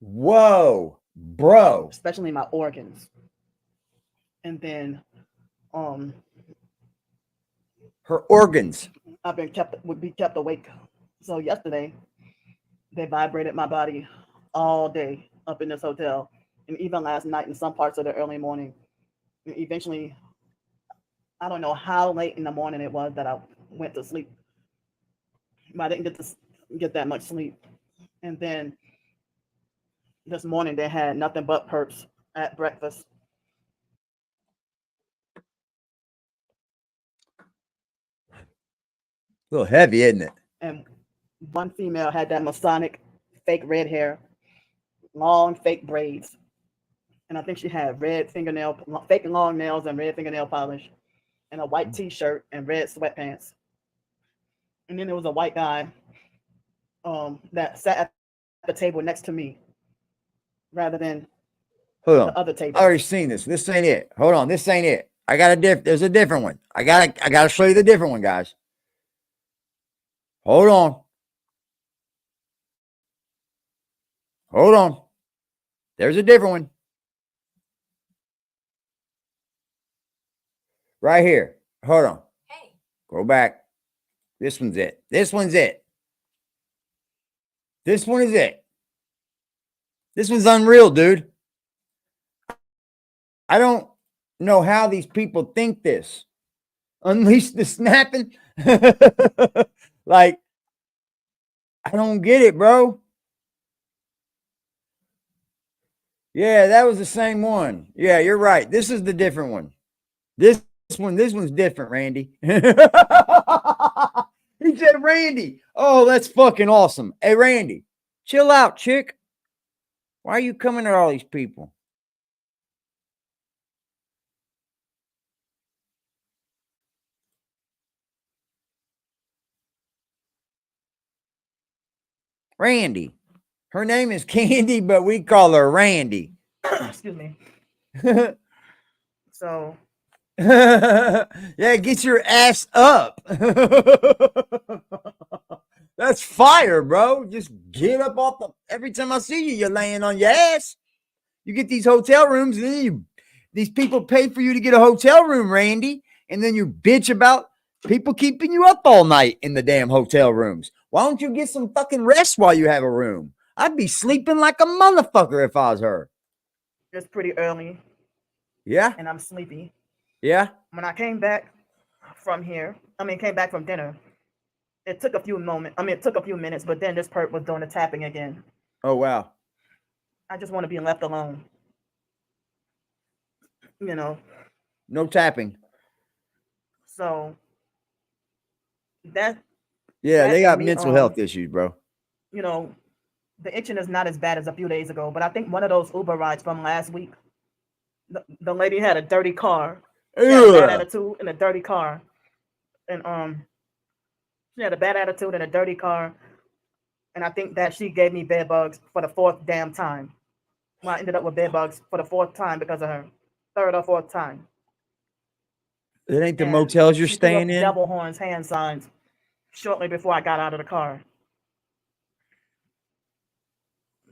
Whoa, bro. Especially my organs. And then her organs. would be kept awake. So yesterday, they vibrated my body all day up in this hotel. And even last night in some parts of the early morning. And eventually, I don't know how late in the morning it was that I went to sleep. But I didn't get that much sleep. And then this morning they had nothing but perps at breakfast. A little heavy, isn't it? And one female had that Masonic fake red hair, long fake braids. And I think she had fake long nails and red fingernail polish, and a white t-shirt and red sweatpants. And then there was a white guy that sat at the table next to me rather than Hold on. the other table. I already seen this. This ain't it. Hold on. This ain't it. I got there's a different one. I gotta show you the different one, guys. Hold on. Hold on. There's a different one. Right here. Hold on. Hey. Go back. This one's it. This one's it. This one is it. This one's unreal, dude. I don't know how these people think this. Unleash the snapping. Like, I don't get it, bro. Yeah, that was the same one. Yeah, you're right. This is the different one. This one's different, Randy. He said Randy. Oh, that's fucking awesome. Hey, Randy, chill out, chick. Why are you coming at all these people? Randy. Her name is Candy, but we call her Randy. Excuse me. So. Yeah, get your ass up. That's fire, bro. Just get up off the. Every time I see you, you're laying on your ass. You get these hotel rooms, and then these people pay for you to get a hotel room, Randy, and then you bitch about people keeping you up all night in the damn hotel rooms. Why don't you get some fucking rest while you have a room? I'd be sleeping like a motherfucker if I was her. It's pretty early Yeah. And I'm sleepy. Yeah. When I came back from here, came back from dinner, it took a few moments. It took a few minutes, but then this perp was doing the tapping again. Oh, wow. I just want to be left alone. You know. No tapping. So that. Yeah, they got mental health issues, bro. You know, the itching is not as bad as a few days ago, but I think one of those Uber rides from last week, the lady had a dirty car. She had a bad attitude and a dirty car. And she had a bad attitude and a dirty car. And I think that she gave me bed bugs for the 4th damn time. Well, I ended up with bed bugs for the 4th time because of her. 3rd or 4th time. It ain't the motels you're staying in? Devil horns hand signs shortly before I got out of the car.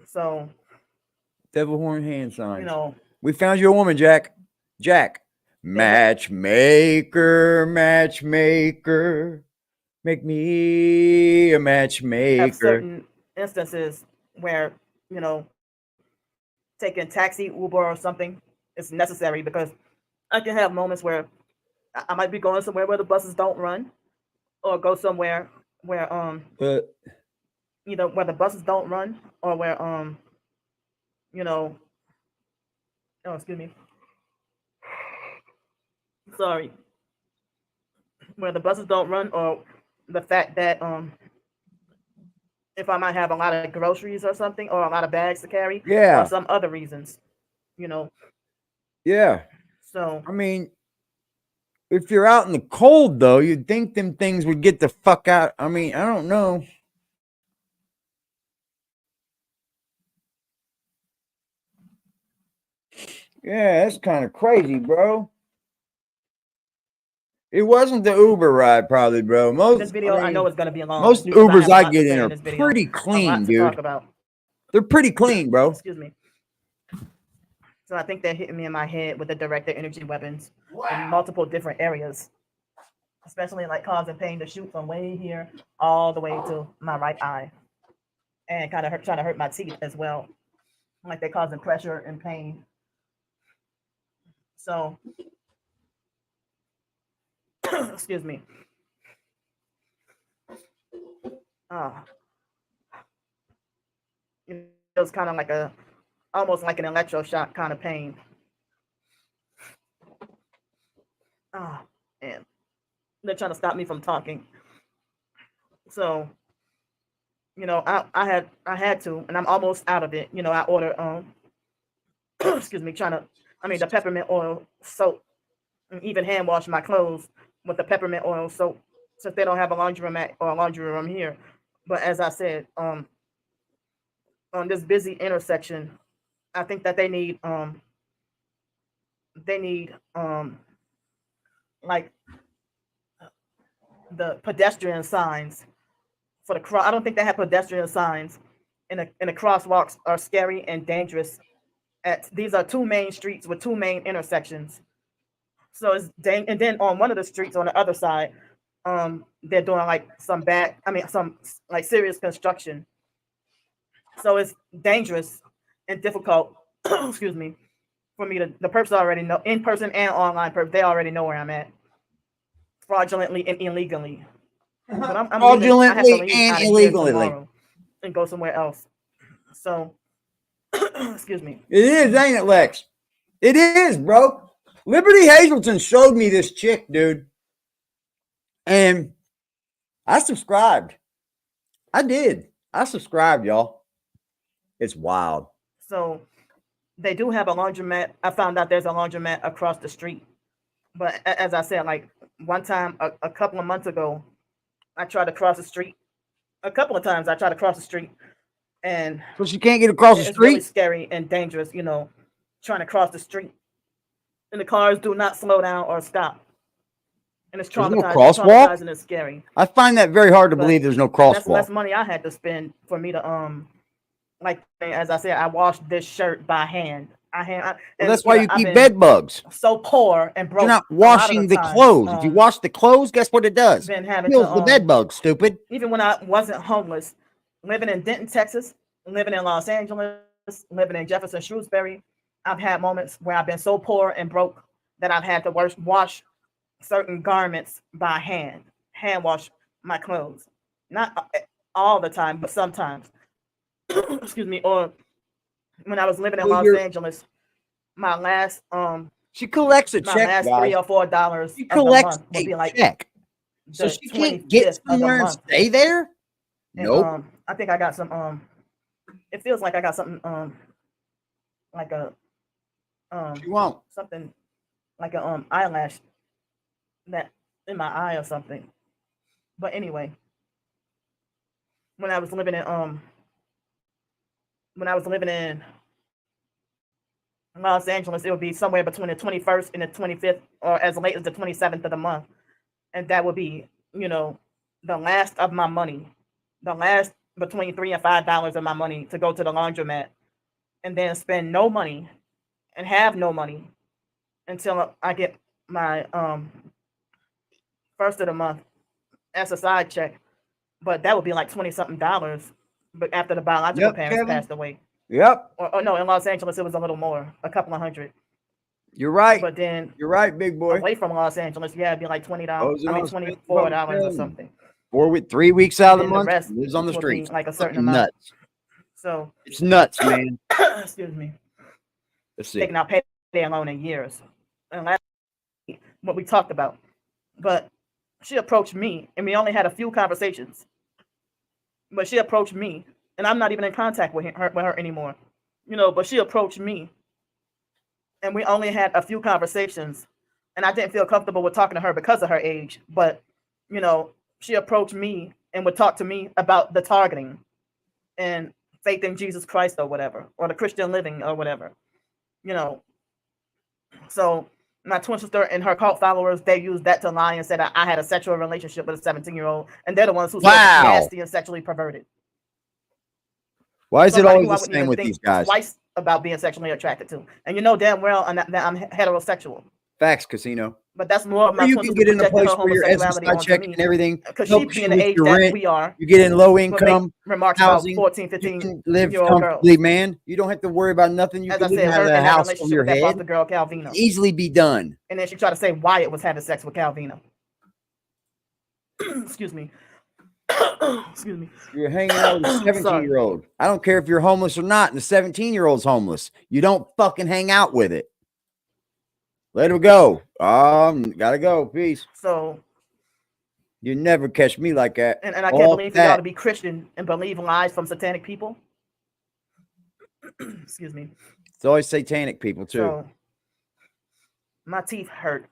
So, devil horn hand signs. You know, we found you a woman, Jack. Jack, matchmaker, matchmaker, make me a matchmaker. Have certain instances where, you know, taking taxi, Uber, or something is necessary, because I can have moments where I might be going somewhere where the buses don't run, or go somewhere where either where the buses don't run, or where you know, oh, excuse me, sorry, where the buses don't run, or the fact that if I might have a lot of groceries or something, or a lot of bags to carry, yeah, or some other reasons, you know. Yeah. So I mean, if you're out in the cold, though, you'd think them things would get the fuck out. I mean, I don't know. Yeah, that's kind of crazy, bro. It wasn't the Uber ride, probably, bro. Most this video, I know it's gonna be long. Most Ubers I get in are pretty clean, dude. They're pretty clean, bro. Excuse me. So I think they're hitting me in my head with the directed energy weapons in multiple different areas, especially like causing pain to shoot from way here all the way to my right eye, and kind of trying to hurt my teeth as well. Like they're causing pressure and pain. So, excuse me. It was kind of like almost like an electroshock kind of pain. And they're trying to stop me from talking. So, you know, I had to, and I'm almost out of it. You know, I ordered excuse me, the peppermint oil soap, and even hand wash my clothes with the peppermint oil soap, since they don't have a laundromat or a laundry room here. But as I said, on this busy intersection, I think that they need like the pedestrian signs for the cross. I don't think they have pedestrian signs, and the crosswalks are scary and dangerous. These are 2 main streets with 2 main intersections. So it's and then on one of the streets on the other side, they're doing like some like serious construction. So it's dangerous and difficult, excuse me, for me to, the perps already know, in person and online perps, they already know where I'm at, fraudulently and illegally. But I'm fraudulently and illegally, and go somewhere else. So, excuse me. It is, ain't it, Lex? It is, bro. Liberty Hazelton showed me this chick, dude, and I subscribed. I did. I subscribed, y'all. It's wild. So they do have a laundromat. I found out there's a laundromat across the street. But as I said, like one time, a couple of months ago, I tried to cross the street. A couple of times I tried to cross the street. And so you can't get across the street? It's really scary and dangerous, you know, trying to cross the street. And the cars do not slow down or stop. And it's traumatizing. There's no crosswalk? And it's scary. I find that very hard to believe there's no crosswalk. That's less money I had to spend for me to like, as I said, I washed this shirt by hand. Well, that's why you keep bed bugs. So poor and broke. You're not washing the clothes. If you wash the clothes, guess what it does? It kills the bed bugs, stupid. Even when I wasn't homeless, living in Denton, Texas, living in Los Angeles, living in Jefferson, Shrewsbury, I've had moments where I've been so poor and broke that I've had to wash certain garments by hand wash my clothes. Not all the time, but sometimes. Excuse me. Or when I was living in Los Angeles, my last she collects a my check, last guys. $3 or $4 She of the collects month would be a like check. So she can't get somewhere and stay there? Nope. And, I think I got some it feels like I got something like a she won't. something like a eyelash that in my eye or something. But anyway, when I was living in Los Angeles, it would be somewhere between the 21st and the 25th, or as late as the 27th of the month. And that would be, you know, the last of my money, the last between $3 and $5 of my money to go to the laundromat, and then spend no money and have no money until I get my first of the month SSI check. But that would be like 20 something dollars. But after the biological parents passed away. Yep. Or no, in Los Angeles it was a little more, a couple of hundred. You're right. But then you're right, big boy. Away from Los Angeles, yeah, it'd be like $20. I mean $24 or something. 3 weeks out of the month, rest lives on the would streets. be like a certain amount. Nuts. So it's nuts, man. Excuse me. Let's see. Taking out payday loan in years. And that's what we talked about. But she approached me, and we only had a few conversations. But she approached me, and I'm not even in contact with her anymore. You know, but she approached me, and we only had a few conversations, and I didn't feel comfortable with talking to her because of her age. But, you know, she approached me and would talk to me about the targeting and faith in Jesus Christ or whatever, or the Christian living or whatever, you know. So my twin sister and her cult followers, they used that to lie and said I had a sexual relationship with a 17-year-old, and they're the ones who said nasty and sexually perverted. Why is it always the same with these guys? Twice about being sexually attracted to, and you know damn well that I'm heterosexual. Facts, Casino. But that's more of my you can get in a place where your SSI check and everything, because she being the age that we are. You get in low income remarks housing, about 14, 15 you can live year old comfortably, girls. man. You don't have to worry about nothing. You As can I live said, out of her the in that house relationship from your with that head. foster girl Calvino. Easily be done. And then she tried to say Wyatt was having sex with Calvino. Excuse me. Excuse me. You're hanging out with a 17-year-old. I don't care if you're homeless or not, and the 17-year-old's homeless. You don't fucking hang out with it. Let her go. Gotta go. Peace. So you never catch me like that. And I can't believe for y'all to be Christian and believe lies from satanic people. Excuse me. It's always satanic people too. So my teeth hurt.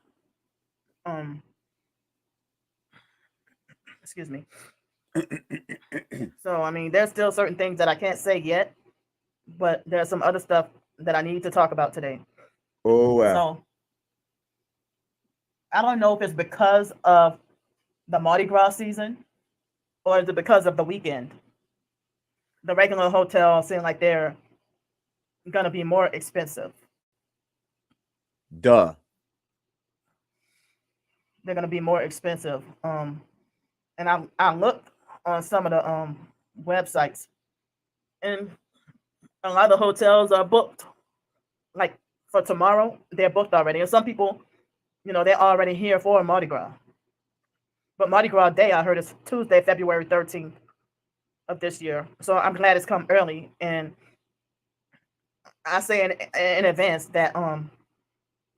Excuse me. So I mean, there's still certain things that I can't say yet, but there's some other stuff that I need to talk about today. Oh wow. So I don't know if it's because of the Mardi Gras season or is it because of the weekend. The regular hotels seem like they're gonna be more expensive. Duh. They're gonna be more expensive. And I looked on some of the websites, and a lot of hotels are booked. Like for tomorrow, they're booked already. And some people, you know, they're already here for Mardi Gras. But Mardi Gras Day, I heard, is Tuesday, February 13th of this year. So I'm glad it's come early. And I say in advance that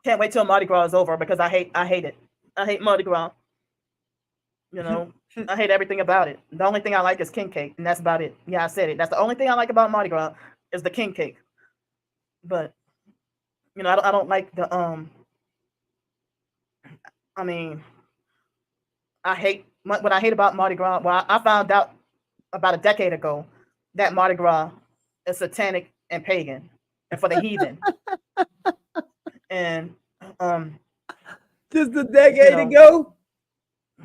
can't wait till Mardi Gras is over because I hate it. I hate Mardi Gras. You know, I hate everything about it. The only thing I like is king cake, and that's about it. Yeah, I said it. That's the only thing I like about Mardi Gras is the king cake. But you know, I don't like the I mean, what I hate about Mardi Gras. Well, I found out about a decade ago that Mardi Gras is satanic and pagan, and for the heathen. And just a decade ago.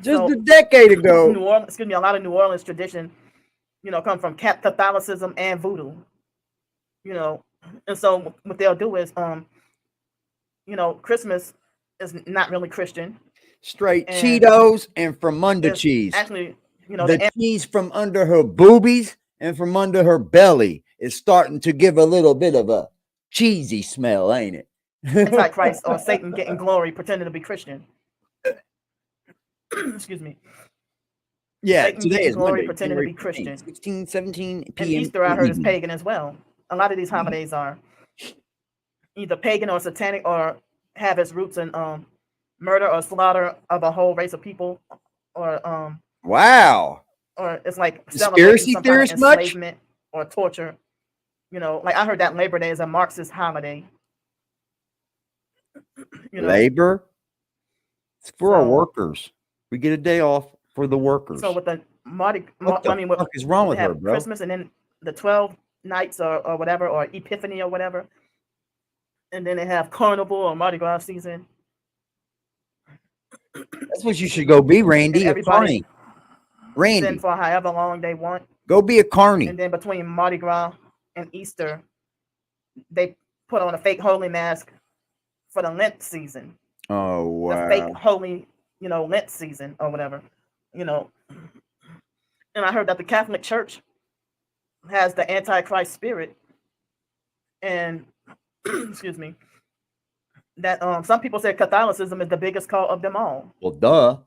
Just a decade ago. New Orleans, excuse me, a lot of New Orleans tradition, you know, come from Catholicism and voodoo. You know, and so what they'll do is, you know, Christmas is not really Christian. Straight Cheetos and from under cheese. Actually, you know, the cheese from under her boobies and from under her belly is starting to give a little bit of a cheesy smell, ain't it? Antichrist or Satan getting glory, pretending to be Christian. Excuse me. Yeah, Satan today getting is glory, Monday, pretending to January be Christian. 16, 17 And p.m. Easter, I heard, is evening. pagan as well. A lot of these holidays are either pagan or satanic, or have its roots in murder or slaughter of a whole race of people, or Wow. or it's like Conspiracy celebrating some kind of theorist much? enslavement or torture. You know, like I heard that Labor Day is a Marxist holiday. You know, Labor? It's for our So- workers. We get a day off for the workers. so with the What the fuck is wrong with they her, have bro? Christmas and then the 12 nights or whatever, or Epiphany or whatever, and then they have Carnival or Mardi Gras season. That's what you should go be, Randy. And A everybody carny. Randy, send for however long they want. go be a carny. And then between Mardi Gras and Easter, they put on a fake holy mask for the Lent season. Oh, wow. The fake holy, Lent season or whatever, And I heard that the Catholic Church has the Antichrist spirit, and excuse me, that some people say Catholicism is the biggest cult of them all. Well, duh.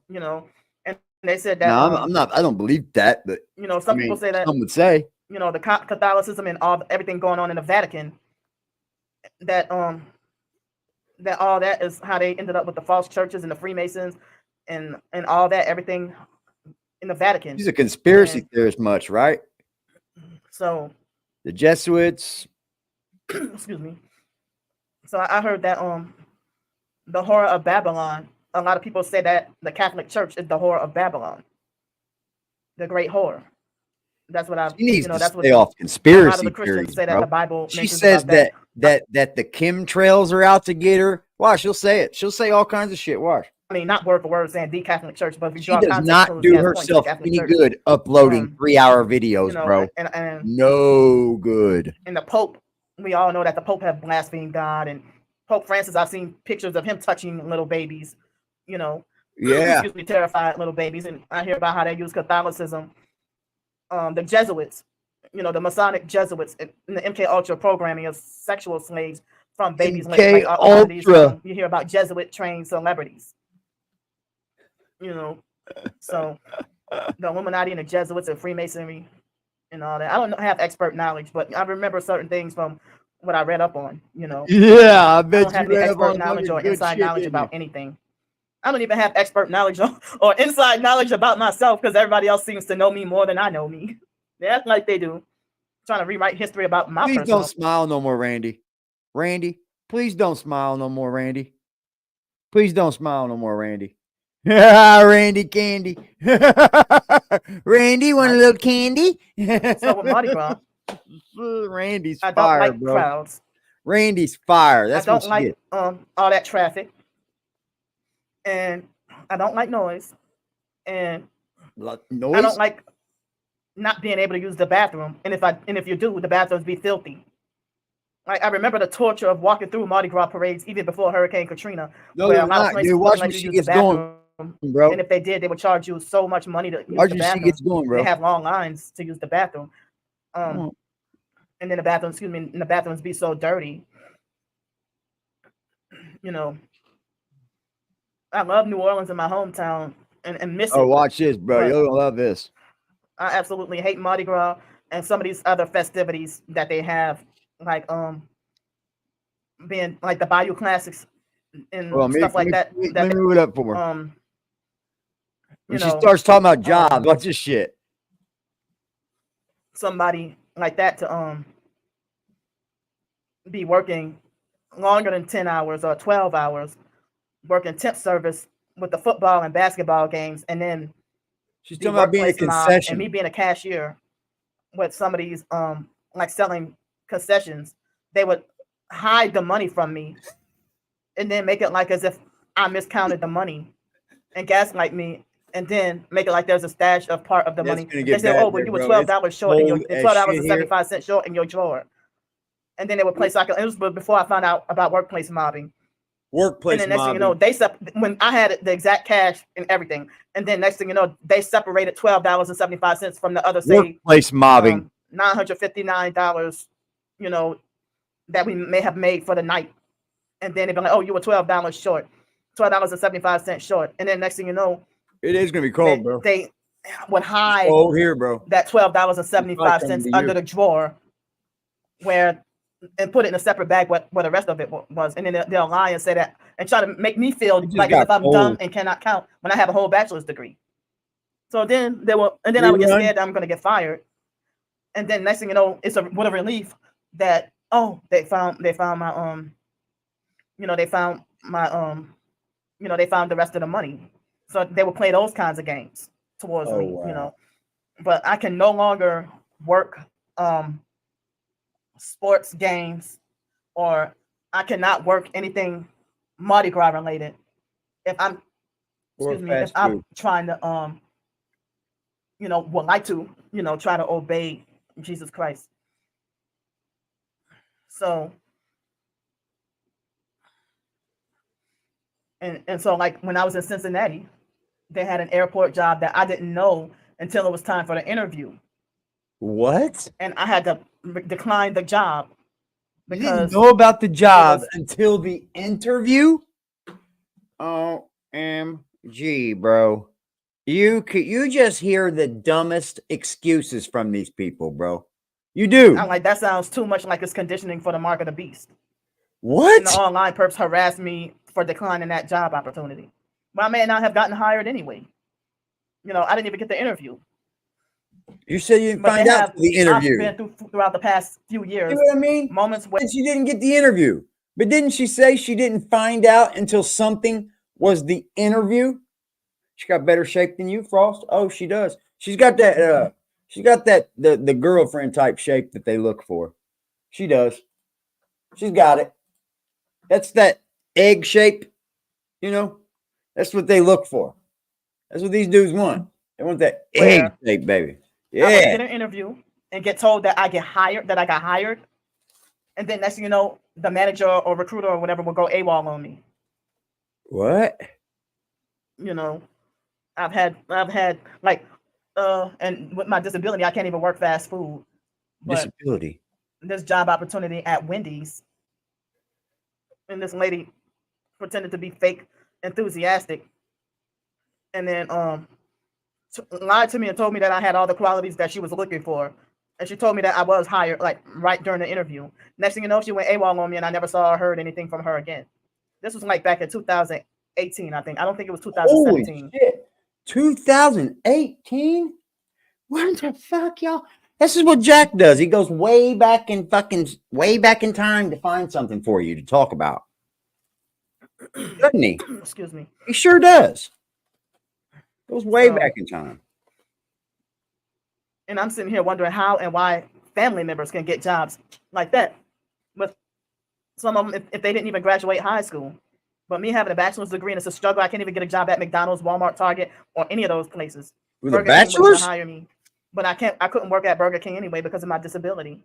And they said that. No, I'm not. I don't believe that, but Some people say that. Some would say. The Catholicism and everything going on in the Vatican. That that all that is how they ended up with the false churches and the Freemasons, and all that, everything in the Vatican. He's a conspiracy theorist, much, right? So the Jesuits. Excuse me. So I heard that the horror of Babylon. A lot of people say that the Catholic Church is the horror of Babylon, the great horror. That's what She needs to that's stay what off conspiracy a lot of the Christians theories, say, that bro. the Bible. She mentions says about that the chemtrails are out to get her. Watch, she'll say it. She'll say all kinds of shit. Watch. I mean, not word for word saying the Catholic Church, but if you She draw does context not clues, do she has points to the herself Catholic any Church. good uploading 3-hour videos, bro. And no good. And the Pope, we all know that the Pope has blasphemed God, and Pope Francis, I've seen pictures of him touching little babies, Yeah. excuse me, terrified little babies. And I hear about how they use Catholicism. The Jesuits, the Masonic Jesuits in the MK Ultra programming of sexual slaves from babies. MK Ultra. You hear about Jesuit trained celebrities. So the Illuminati and the Jesuits and Freemasonry and all that. I don't have expert knowledge, but I remember certain things from what I read up on. Yeah, I bet I don't have you any read up expert on knowledge or good inside shit, knowledge didn't about you? anything. I don't even have expert knowledge or inside knowledge about myself, because everybody else seems to know me more than I know me. They act like they do. Trying to rewrite history about my Please personal. don't smile no more, Randy. Randy, please don't smile no more, Randy. Please don't smile no more, Randy. Randy candy. Randy, want a little candy? So with Mardi Gras, Randy's I don't fire, like bro. crowds. Randy's fire. That's I don't what like get. all that traffic, and I don't like noise, and Noise? I don't like not being able to use the bathroom. And if you do, the bathrooms be filthy. Like, I remember the torture of walking through Mardi Gras parades even before Hurricane Katrina. No, where they're a lot of not, places dude. wouldn't Watch let when you she use gets the going, bathroom, bro. And if they did, they would charge you so much money to use Watch the when she bathroom. gets going, bro. They have long lines to use the bathroom. And then the bathrooms be so dirty. I love New Orleans in my hometown and miss it. Oh, watch this, bro. but You'll love this. I absolutely hate Mardi Gras and some of these other festivities that they have, like being like the Bayou Classics and stuff like that. Let me move it up for her. When she know, starts talking about jobs, watch this shit. Somebody like that to be working longer than 10 hours or 12 hours, working temp service with the football and basketball games, and then she's the talking about being a workplace mob, concession. and me being a cashier with some of these like selling concessions. They would hide the money from me and then make it like as if I miscounted the money and gaslight me, and then make it like there's a stash of part of the money. They say, "Oh, well, you were $12 short in your $12.75 short in your drawer." And then they would play soccer. It was before I found out about workplace mobbing. Workplace and then next mobbing. thing you know, when I had the exact cash and everything, and then next thing you know, they separated $12.75 from the other, say, workplace mobbing. $959, that we may have made for the night. And then they'd be like, oh, you were $12 short, $12.75 short. And then next thing you know, it is gonna be cold, bro. They would hide here, bro. that $12.75 under the drawer and put it in a separate bag where the rest of it was. And then they'll lie and say that and try to make me feel like as if I'm dumb and cannot count when I have a whole bachelor's degree. So then I would get scared that I'm gonna get fired. And then next thing you know, it's what a relief that they found my they found the rest of the money. So they would play those kinds of games towards me, wow. But I can no longer work sports games, or I cannot work anything Mardi Gras related if I'm trying to would like to try to obey Jesus Christ. So and so like when I was in Cincinnati, they had an airport job that I didn't know until it was time for the interview. What? And I had to decline the job because you didn't know about the job until the interview. OMG, bro. You just hear the dumbest excuses from these people, bro. You do. I'm like, that sounds too much like it's conditioning for the mark of the beast. What? And the online perps harassed me for declining that job opportunity. But I may not have gotten hired anyway. I didn't even get the interview. You said you didn't find out for the interview. I've been throughout the past few years. You know what I mean? Moments where she didn't get the interview. But didn't she say she didn't find out until something was the interview? She got better shape than you, Frost. Oh, she does. She's got that the girlfriend type shape that they look for. She does. She's got it. That's that egg shape, That's what they look for. That's what these dudes want. They want that egg shape, baby. Yeah. I would get an interview and get told that I got hired. And then next thing you know, the manager or recruiter or whatever will go AWOL on me. What? I've had like and with my disability, I can't even work fast food. Disability. This job opportunity at Wendy's, and this lady pretended to be fake enthusiastic, and then lied to me and told me that I had all the qualities that she was looking for, and she told me that I was hired like right during the interview. Next thing you know, she went AWOL on me, and I never saw or heard anything from her again. This was like back in 2018, I think. I don't think it was 2017. Holy shit. 2018? What the fuck, y'all? This is what Jack does. He goes way back in time to find something for you to talk about. Doesn't he? Excuse me. He sure does. Goes way back in time. And I'm sitting here wondering how and why family members can get jobs like that. With some of them, if they didn't even graduate high school. But me having a bachelor's degree, and it's a struggle. I can't even get a job at McDonald's, Walmart, Target, or any of those places. With a bachelor's? Hire me. But I couldn't work at Burger King anyway because of my disability.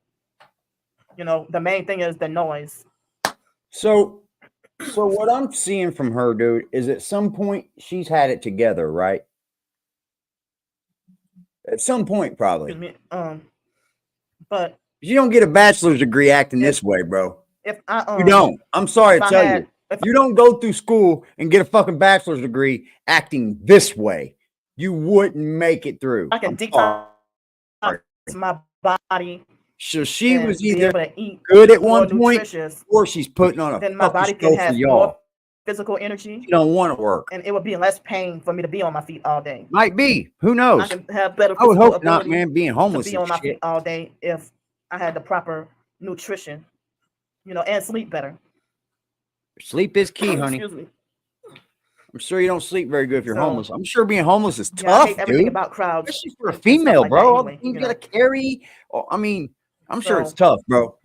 The main thing is the noise. So what I'm seeing from her, dude, is at some point she's had it together, right? At some point, probably. Excuse me, but you don't get a bachelor's degree acting this way, bro. If I you don't. I'm sorry to tell you. You don't go through school and get a fucking bachelor's degree acting this way. You wouldn't make it through. I can detox my body. So she was either good at one point, or she's putting on a then my body can have more physical energy. You don't want to work, and it would be less pain for me to be on my feet all day. Might be. Who knows? I can have better. I would hope not, man. Being homeless to be on my feet all day if I had the proper nutrition, and sleep better. Sleep is key, honey. Excuse me. I'm sure you don't sleep very good if you're homeless. I'm sure being homeless is tough, I hate everything dude. about crowds. Especially for a female, bro. All the things you gotta carry. I mean, I'm sure it's tough, bro.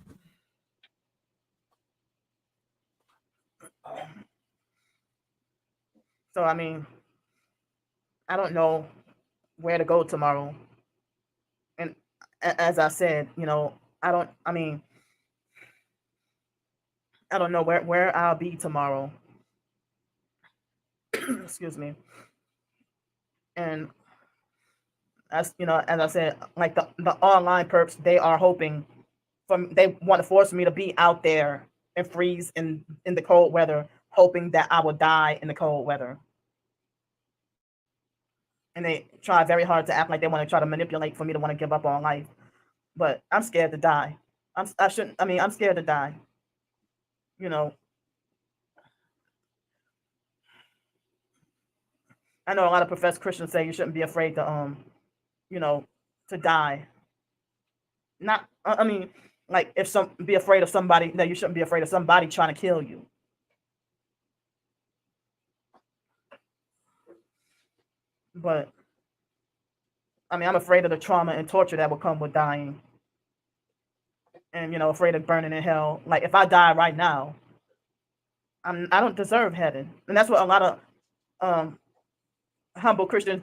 So I mean, I don't know where to go tomorrow. And as I said, I don't know where I'll be tomorrow. Excuse me. And as I said, like the online perps, they are hoping they want to force me to be out there and freeze in the cold weather, hoping that I will die in the cold weather. And they try very hard to act like they want to try to manipulate for me to want to give up on life. But I'm scared to die. I'm scared to die. You know, I know a lot of professed Christians say you shouldn't be afraid to, you know, to die. Not, I mean, like be afraid of somebody, that you shouldn't be afraid of somebody trying to kill you. But, I mean, I'm afraid of the trauma and torture that will come with dying. And, you know, afraid of burning in hell. Like, if I die right now, I don't deserve heaven. And that's what a lot of humble Christians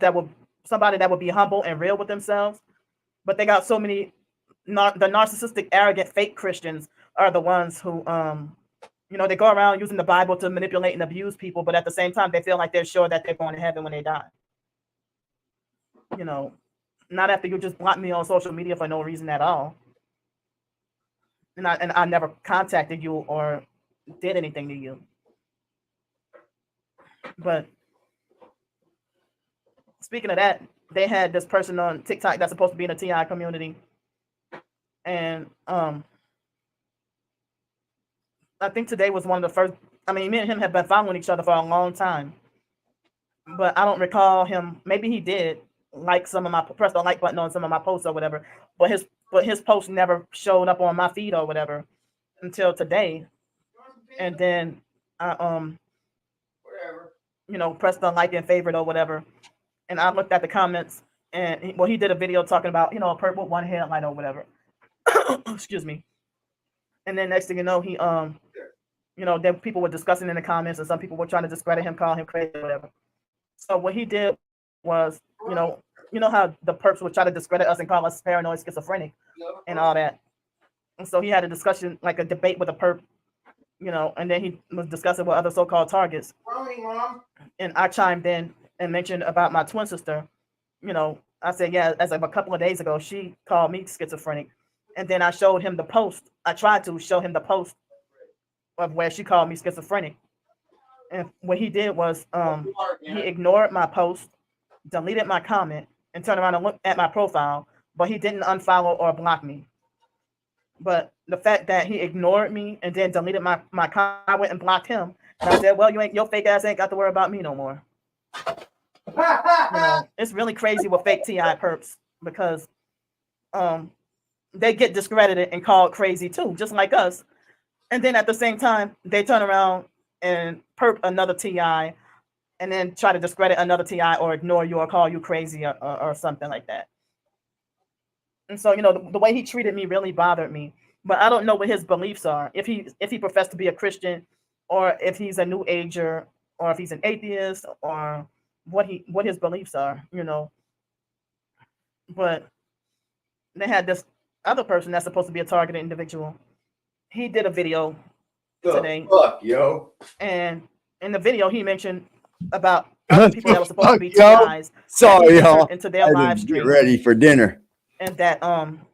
somebody that will be humble and real with themselves, but they got so many, the narcissistic, arrogant, fake Christians are the ones who, you know, they go around using the Bible to manipulate and abuse people, but at the same time, they feel like they're sure that they're going to heaven when they die. You know, not after you just block me on social media for no reason at all. And I never contacted you or did anything to you. But speaking of that, they had this person on TikTok that's supposed to be in the TI community. And I think today was one of the first, I mean, me and him have been following each other for a long time. But I don't recall him, maybe he did like press the like button on some of my posts or whatever. But his post never showed up on my feed or whatever until today. And then I you know, pressed the like and favorite or whatever. And I looked at the comments, and he did a video talking about, you know, a purple one headlight or whatever. Excuse me. And then next thing you know, he you know, then people were discussing in the comments, and some people were trying to discredit him, call him crazy or whatever. So what he did was, you know how the perps would try to discredit us and call us paranoid, schizophrenic, and all that. And so he had a discussion, like a debate with a perp, you know, and then he was discussing with other so-called targets. And I chimed in and mentioned about my twin sister. You know, I said, yeah, as of a couple of days ago, she called me schizophrenic. And then I showed him the post. I tried to show him the post of where she called me schizophrenic. And what he did was he ignored my post, deleted my comment, and turned around and looked at my profile, but he didn't unfollow or block me. But the fact that he ignored me and then deleted my comment, I went and blocked him. And I said, well, your fake ass ain't got to worry about me no more. You know, it's really crazy with fake TI perps, because they get discredited and called crazy too, just like us. And then at the same time, they turn around and perp another TI and then try to discredit another TI or ignore you or call you crazy or something like that. And so, you know, the way he treated me really bothered me. But I don't know what his beliefs are. If he professed to be a Christian, or if he's a New Ager, or if he's an atheist, or what his beliefs are, you know. But they had this other person that's supposed to be a targeted individual. He did a video today. Fuck, yo. And in the video, he mentioned about other people that were supposed to be yo. TIs. Sorry, y'all. Into their live stream. Get ready for dinner. And that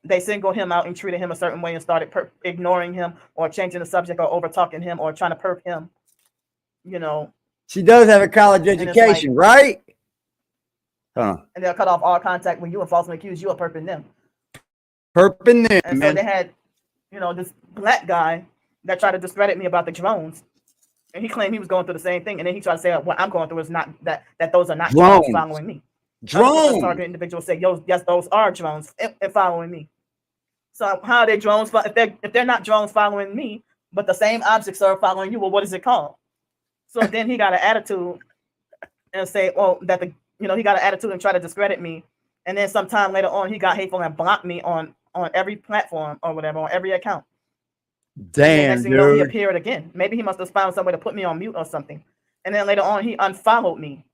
they singled him out and treated him a certain way and started ignoring him or changing the subject or over talking him or trying to perp him. You know. She does have a college education, like, right? Huh. And they'll cut off all contact when you and falsely accuse you of perping them. Perping them, and man. So they had, you know, this black guy that tried to discredit me about the drones. And he claimed he was going through the same thing. And then he tried to say what I'm going through is not that those are not drones following me. Drones. Target individuals say, yo, yes, those are drones and following me. So how are they drones? If they're not drones following me, but the same objects are following you, well, what is it called? So then he got an attitude and say, well, that he got an attitude and try to discredit me. And then sometime later on, he got hateful and blocked me on every platform or whatever, on every account. Damn, next thing you know, he appeared again. Maybe he must have found some way to put me on mute or something. And then later on, he unfollowed me.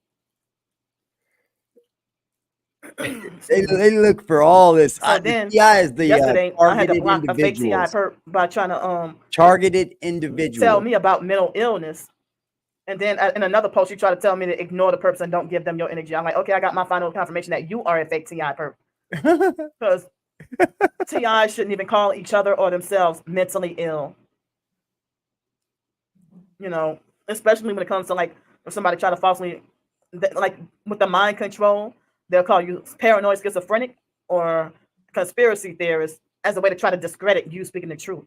They look for all this. So then, yesterday, I had to block a fake TI perp by trying to targeted individuals tell me about mental illness. And then in another post, you try to tell me to ignore the perps and don't give them your energy. I'm like, okay, I got my final confirmation that you are a fake TI perp. Because TI shouldn't even call each other or themselves mentally ill. You know, especially when it comes to like if somebody try to falsely, like with the mind control, they'll call you paranoid schizophrenic or conspiracy theorist as a way to try to discredit you speaking the truth.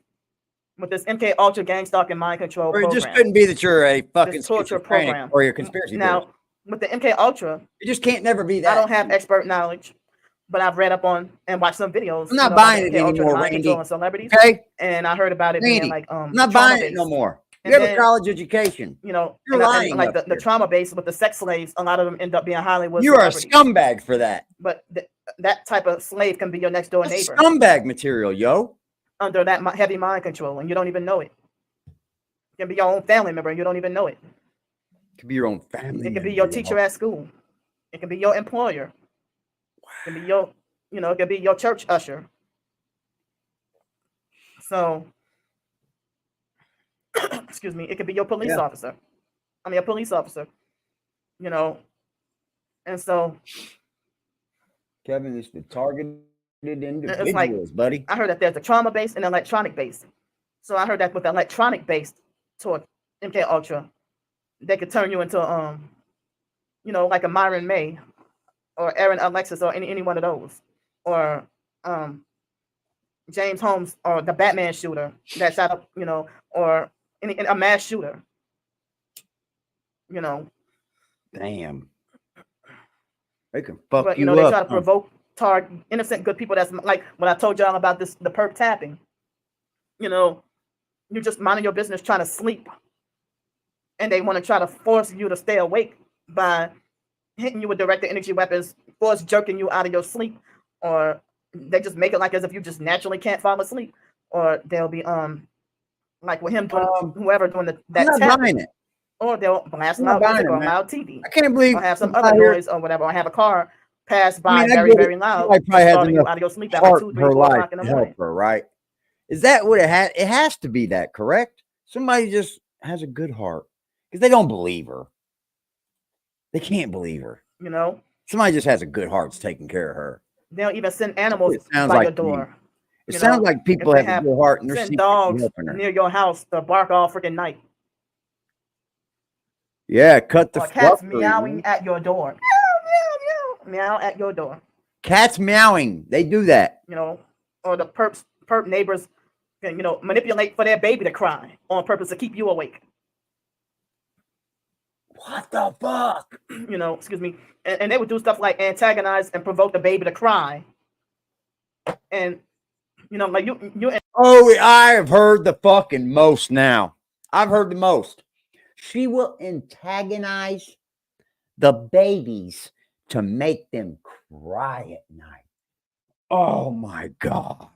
With this MK Ultra gang stalking mind control Or it program. just couldn't be that you're a fucking this torture schizophrenic program or you're a conspiracy now theorist. with the MK Ultra. It just can't never be that. I don't have expert knowledge, but I've read up on and watched some videos. I'm not buying it MK Ultra anymore, mind Randy. control and celebrities. Okay, and I heard about it Randy, being like I'm not buying it no more. You have a college education. You know, you're lying. And like the trauma base with the sex slaves, a lot of them end up being Hollywood. You are a scumbag for that. But that type of slave can be your next door neighbor. Scumbag material, yo. Under that heavy mind control, and you don't even know it. It can be your own family member, and you don't even know it. It could be your own family. It can be your teacher at school. It can be your employer. It can be your, you know, it can be your church usher. So, excuse me, it could be your police officer. I mean, a police officer. You know, and so Kevin is the targeted individuals, it's like, buddy. I heard that there's a trauma based and electronic based. So I heard that with the electronic based toward MK Ultra, they could turn you into you know, like a Myron May or Aaron Alexis or any one of those, or James Holmes or the Batman shooter that shot up, you know, or a mass shooter. You know. Damn. They can fuck but, you know, they up. try to provoke innocent good people. That's like when I told y'all about the perp tapping. You know, you're just minding your business trying to sleep. And they want to try to force you to stay awake by hitting you with directed energy weapons, force jerking you out of your sleep, or they just make it like as if you just naturally can't fall asleep. Or they'll be like with him doing whoever doing that I'm not buying it. Or they'll blast loud music or loud TV. I can't believe or have some other noise or whatever, or have a car pass by very loud. She probably has starting you enough out of your sleep at like heart 2, in 3, her 4 life o'clock in the to morning. help her, right? Is that what it has? It has to be that, correct? Somebody just has a good heart because they don't believe her. They can't believe her. You know, somebody just has a good heart that's taking care of her. They'll even send animals sounds by like your door. It sounds like people If have they a good heart and they're send secretly dogs helping her. near your house to bark all freaking night. Yeah, cut the Or cats fluffery, meowing man. at your door. Meow, meow, meow, meow at your door. Cats meowing. They do that. You know, or the perp neighbors can, you know, manipulate for their baby to cry on purpose to keep you awake. What the fuck? You know, excuse me. And they would do stuff like antagonize and provoke the baby to cry. And, you know, like you. Oh, I have heard the fucking most now. I've heard the most. She will antagonize the babies to make them cry at night. Oh my God.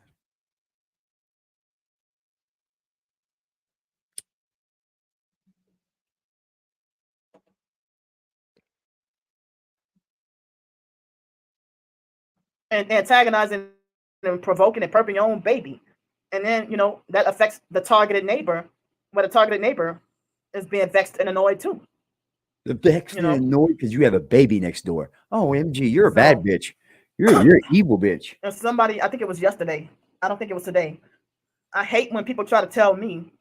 And antagonizing and provoking and perping your own baby. And then, you know, that affects the targeted neighbor, where the targeted neighbor is being vexed and annoyed too. The vexed and annoyed because you have a baby next door. Oh, MG, you're a bad bitch. You're an evil bitch. And somebody, I think it was yesterday. I don't think it was today. I hate when people try to tell me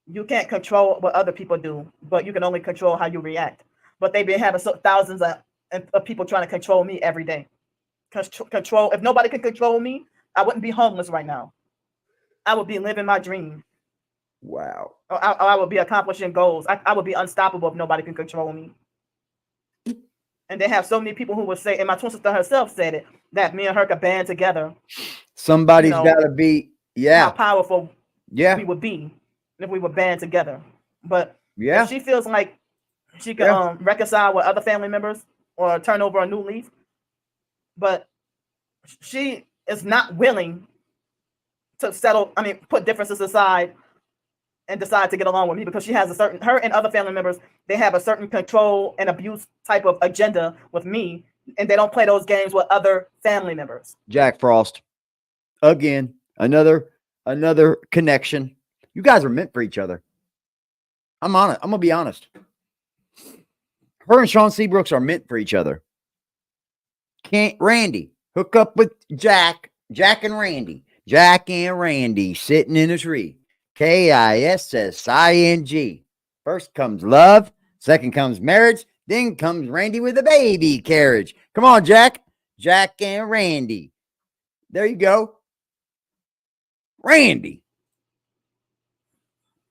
you can't control what other people do, but you can only control how you react. But they've been having thousands of people trying to control me every day. Control. If nobody can control me, I wouldn't be homeless right now. I would be living my dream. Wow. Or I would be accomplishing goals. I would be unstoppable if nobody can control me. And they have so many people who would say, and my twin sister herself said it, that me and her could band together. Somebody's got to be, how powerful we would be if we would band together. But if she feels like she can reconcile with other family members or turn over a new leaf. But she is not willing to settle, put differences aside and decide to get along with me, because she has her and other family members, they have a certain control and abuse type of agenda with me, and they don't play those games with other family members. Jack Frost. Again, another connection. You guys are meant for each other. I'm on it. I'm going to be honest. Her and Sean Seabrooks are meant for each other. Can't Randy hook up with Jack Jack and Randy. Jack and Randy sitting in a tree. Kissing. First comes love. Second comes marriage. Then comes Randy with a baby carriage. Come on, Jack. Jack and Randy. There you go. Randy.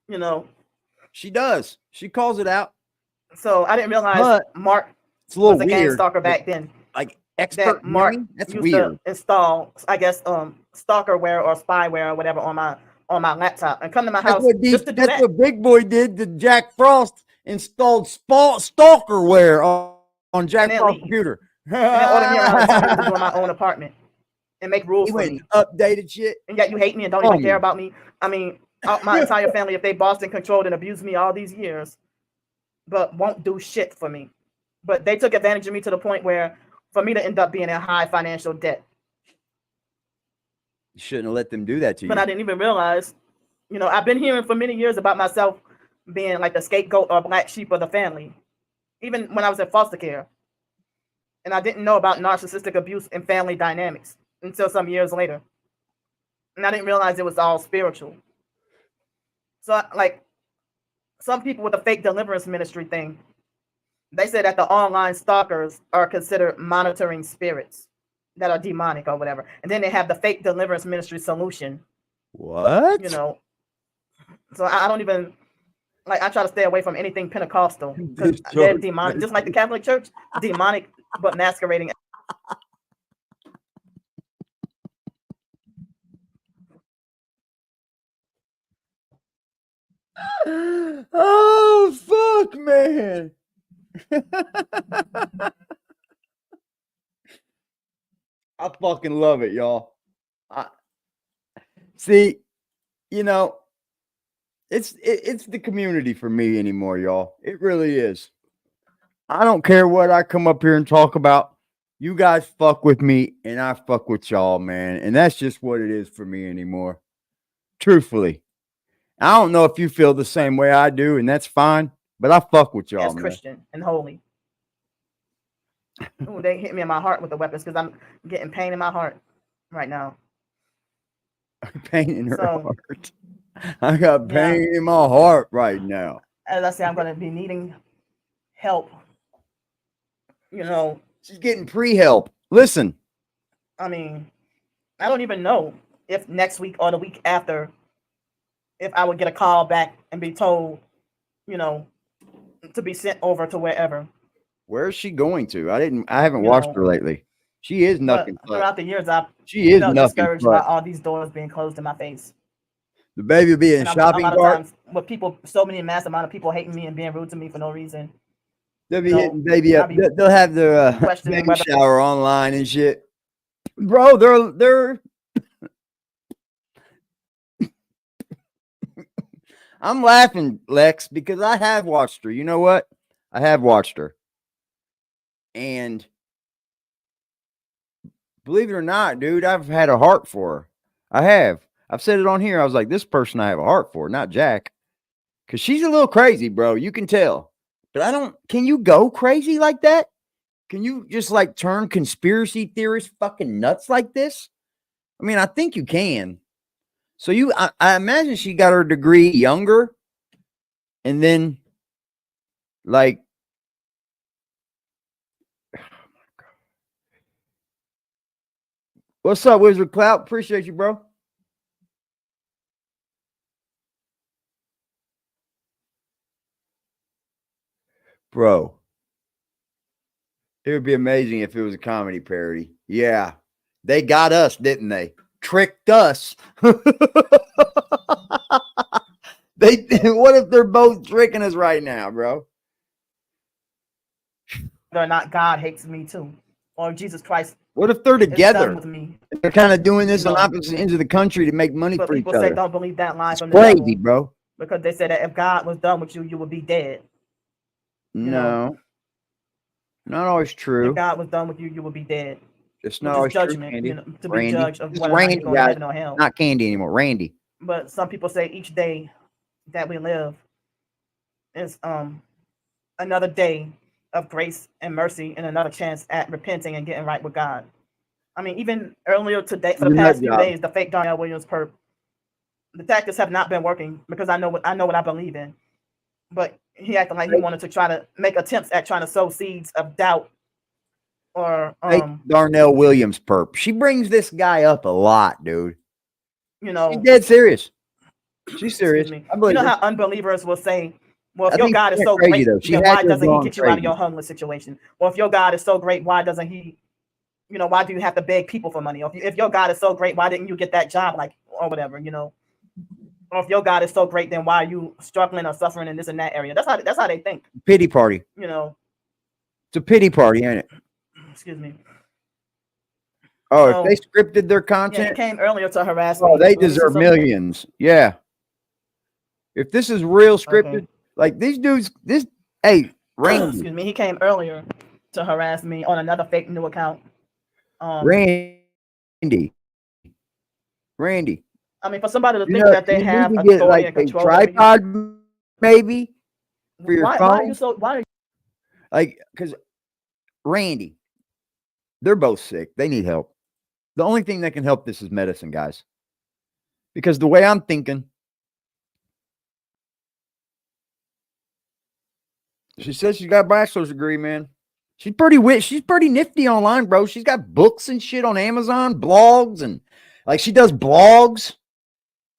You know. She does. She calls it out. So I didn't realize Mark was a gang stalker back then. Like expert Mark That's used weird. to install, I guess, stalkerware or spyware or whatever on my laptop and come to my house just to do that's that. what Big Boy did to Jack Frost. Installed stalkerware on Jack Frost's computer. And then order me around and tell me what to do in my own apartment and make rules for me. Updated shit. And yet you hate me and don't even care about me. I mean, my entire family, if they bossed and controlled and abused me all these years, but won't do shit for me. But they took advantage of me to the point where for me to end up being in high financial debt. You shouldn't have let them do that to you. But I didn't even realize, I've been hearing for many years about myself being like the scapegoat or black sheep of the family, even when I was in foster care. And I didn't know about narcissistic abuse and family dynamics until some years later. And I didn't realize it was all spiritual. So, like, some people with the fake deliverance ministry thing, they say that the online stalkers are considered monitoring spirits that are demonic or whatever. And then they have the fake deliverance ministry solution. What? So I don't even, I try to stay away from anything Pentecostal because they're demonic, just like the Catholic Church, demonic but masquerading. Oh, fuck, man. I fucking love it, y'all. See, it's the community for me anymore, y'all. It really is. I don't care what I come up here and talk about. You guys fuck with me and I fuck with y'all, man. And that's just what it is for me anymore. Truthfully. I don't know if you feel the same way I do, and that's fine. But I fuck with y'all, as Christian and holy. Ooh, they hit me in my heart with the weapons because I'm getting pain in my heart right now. Pain in her heart. I got pain in my heart right now. As I say, I'm going to be needing help. She's getting pre-help. Listen. I mean, I don't even know if next week or the week after, if I would get a call back and be told, to be sent over to wherever. Where is she going to? I haven't watched her lately. She is nothing. Throughout the years, I've felt discouraged by all these doors being closed in my face. The baby will be in a shopping cart. A lot of times with people, mass amount of people hating me and being rude to me for no reason. They'll be hitting baby up. They'll have their baby shower online and shit. Bro, they're I'm laughing, Lex, because I have watched her. You know what? I have watched her. And believe it or not, dude, I've had a heart for her. I have. I've said it on here. I was like, this person I have a heart for, not Jack. Because she's a little crazy, bro. You can tell. But can you go crazy like that? Can you just like turn conspiracy theorists fucking nuts like this? I mean, I think you can. So I imagine she got her degree younger. And then like, what's up, Wizard Clout? Appreciate you, bro. Bro, it would be amazing if it was a comedy parody. Yeah, they got us, didn't they? Tricked us. What if they're both tricking us right now, bro? Whether or not God hates me too, or Jesus Christ. What if they're together? With me? They're kind of doing this on opposite ends of the country to make money for each other. People say don't believe that lie from the crazy, devil, bro. Because they said that if God was done with you, you would be dead. No, not always true. If God was done with you, you would be dead. It's not always judgment, true, Candy. To Randy. be judged of It's whether Randy, or not you go to heaven or hell. Not Candy anymore, Randy. But some people say each day that we live is another day of grace and mercy and another chance at repenting and getting right with God. I mean, even earlier today, for the past few days, the fake Darnell Williams perp, the tactics have not been working because I know what I believe in. But he acted like he wanted to try to make attempts at trying to sow seeds of doubt. Or Darnell Williams perp. She brings this guy up a lot, dude. You know, she's dead serious. She's serious. I believe you know how unbelievers will say, "Well, if your God is so crazy, great, then why doesn't He get you out of your homeless situation? Well, if your God is so great, why doesn't He? You know, why do you have to beg people for money? Or if your God is so great, why didn't you get that job, like, or whatever? You know, or if your God is so great, then why are you struggling or suffering in this and that area? That's how they think. Pity party. You know, it's a pity party, ain't it? Excuse me. Oh, so, if they scripted their content, yeah, he came earlier to harass me. Oh, they deserve millions. Yeah. If this is real scripted, like these dudes, hey, Randy. Excuse me, he came earlier to harass me on another fake new account. Randy. I mean, for somebody to think that they have authority like and control, tripod, maybe for your phone. Why are you so? Why are you? Like, because Randy, they're both sick. They need help. The only thing that can help this is medicine, guys. Because the way I'm thinking, she says she's got a bachelor's degree, man. She's pretty nifty online, bro. She's got books and shit on Amazon, blogs, and like she does blogs.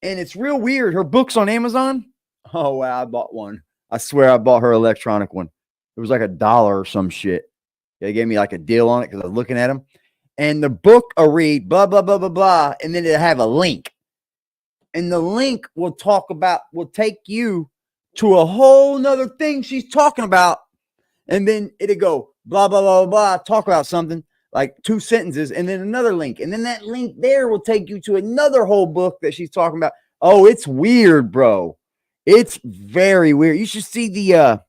And it's real weird. Her books on Amazon. Oh, wow. I bought one. I swear I bought her electronic one. It was like $1 or some shit. They gave me like a deal on it because I was looking at them. And the book will read blah, blah, blah, blah, blah. And then it'll have a link. And the link will take you to a whole nother thing she's talking about. And then it'll go blah, blah, blah, blah, talk about something like 2 sentences and then another link. And then that link there will take you to another whole book that she's talking about. Oh, it's weird, bro. It's very weird. You should see the,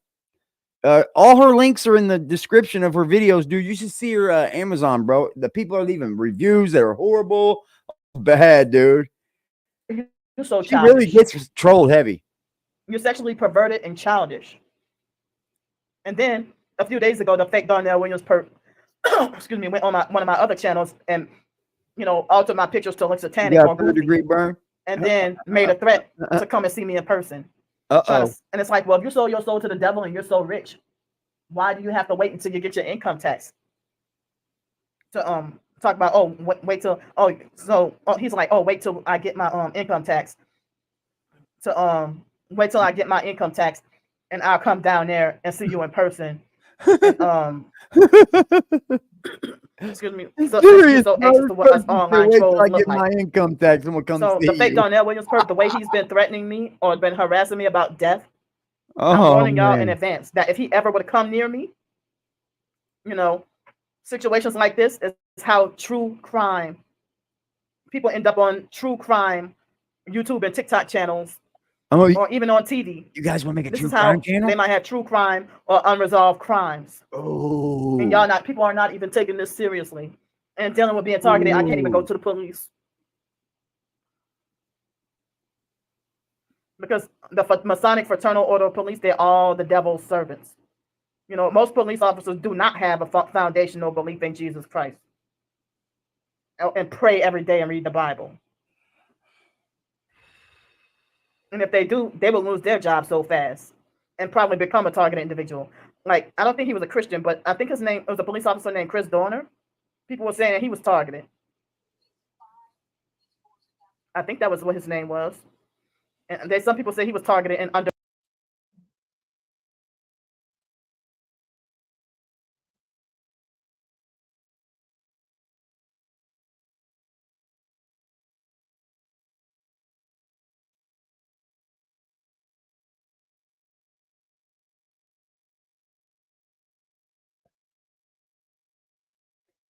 all her links are in the description of her videos, dude. You should see her Amazon, bro. The people are leaving reviews that are horrible. Bad, dude. You're so childish. She really gets trolled heavy. You're sexually perverted and childish. And then a few days ago, the fake Darnell Williams excuse me, went on one of my other channels and, you know, altered my pictures to look satanic or goofy, 3rd-degree burn. And then made a threat to come and see me in person. And it's like, well, if you sold your soul to the devil and you're so rich, why do you have to wait until you get your income tax to talk about, he's like, wait till I get my income tax to wait till I get my income tax and I'll come down there and see you in person. And, excuse me. So anxious to what us online trolls look like. My income tax, I'm gonna come so see the fake you. Darnell Williams the way he's been threatening me or been harassing me about death, I'm warning y'all in advance that if he ever would come near me, you know, situations like this is how true crime, people end up on true crime YouTube and TikTok channels, or even on TV. You guys want to make a this true is how crime channel? They might have true crime or unresolved crimes. Oh, and people are not even taking this seriously and dealing with being targeted. I can't even go to the police because the Masonic Fraternal Order of Police, they're all the devil's servants. You know, most police officers do not have a foundational belief in Jesus Christ and pray every day and read the Bible. And if they do, they will lose their job so fast and probably become a targeted individual. Like, I don't think he was a Christian, but I think his name was a police officer named Chris Dorner. People were saying he was targeted. I think that was what his name was. And there's some people say he was targeted and under.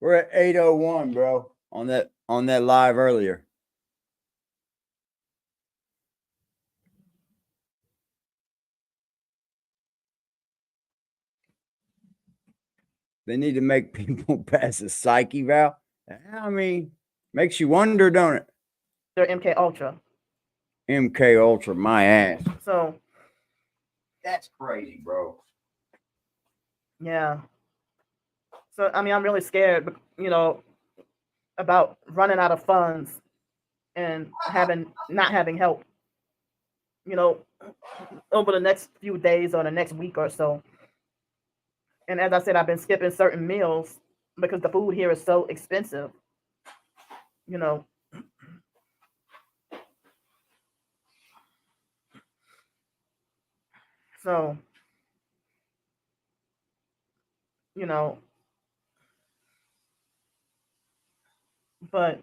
We're at 8:01, bro. On that live earlier. They need to make people pass a psych eval. I mean, makes you wonder, don't it? They're MK Ultra. MK Ultra, my ass. So that's crazy, bro. Yeah. So I mean, I'm really scared. But, you know, about running out of funds and not having help, you know, over the next few days or the next week or so. And as I said, I've been skipping certain meals because the food here is so expensive, you know. So, you know, but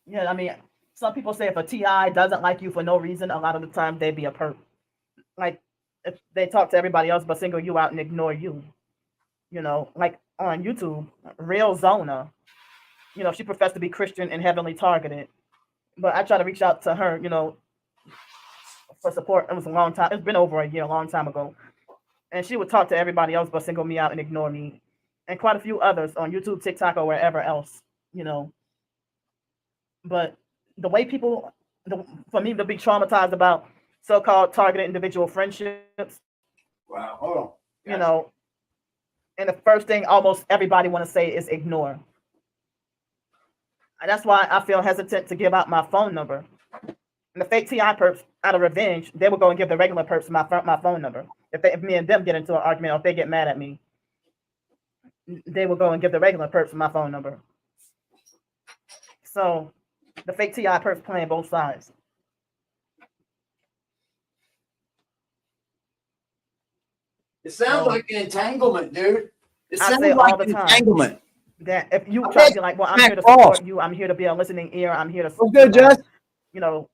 yeah, I mean, some people say if a TI doesn't like you for no reason, a lot of the time they'd be a perp. Like if they talk to everybody else but single you out and ignore you, you know, like on YouTube, Real Zona, you know, she professed to be Christian and heavily targeted. But I try to reach out to her, you know, for support. It was a long time. It's been over a year, a long time ago. And she would talk to everybody else but single me out and ignore me. And quite a few others on YouTube, TikTok, or wherever else, you know. But the way people, for me to be traumatized about so-called targeted individual friendships. Wow, hold on. You know, and the first thing almost everybody want to say is ignore. And that's why I feel hesitant to give out my phone number. And the fake TI perps, out of revenge, they will go and give the regular perps my phone number. If me and them get into an argument or if they get mad at me, they will go and give the regular perps my phone number. So the fake TI perps playing both sides. It sounds like an entanglement, dude. It I sounds say like all the an time entanglement. that if you try to be like, well, I'm here to Smack support off. you, I'm here to be a listening ear, I'm here to, What's good, Jess? you know,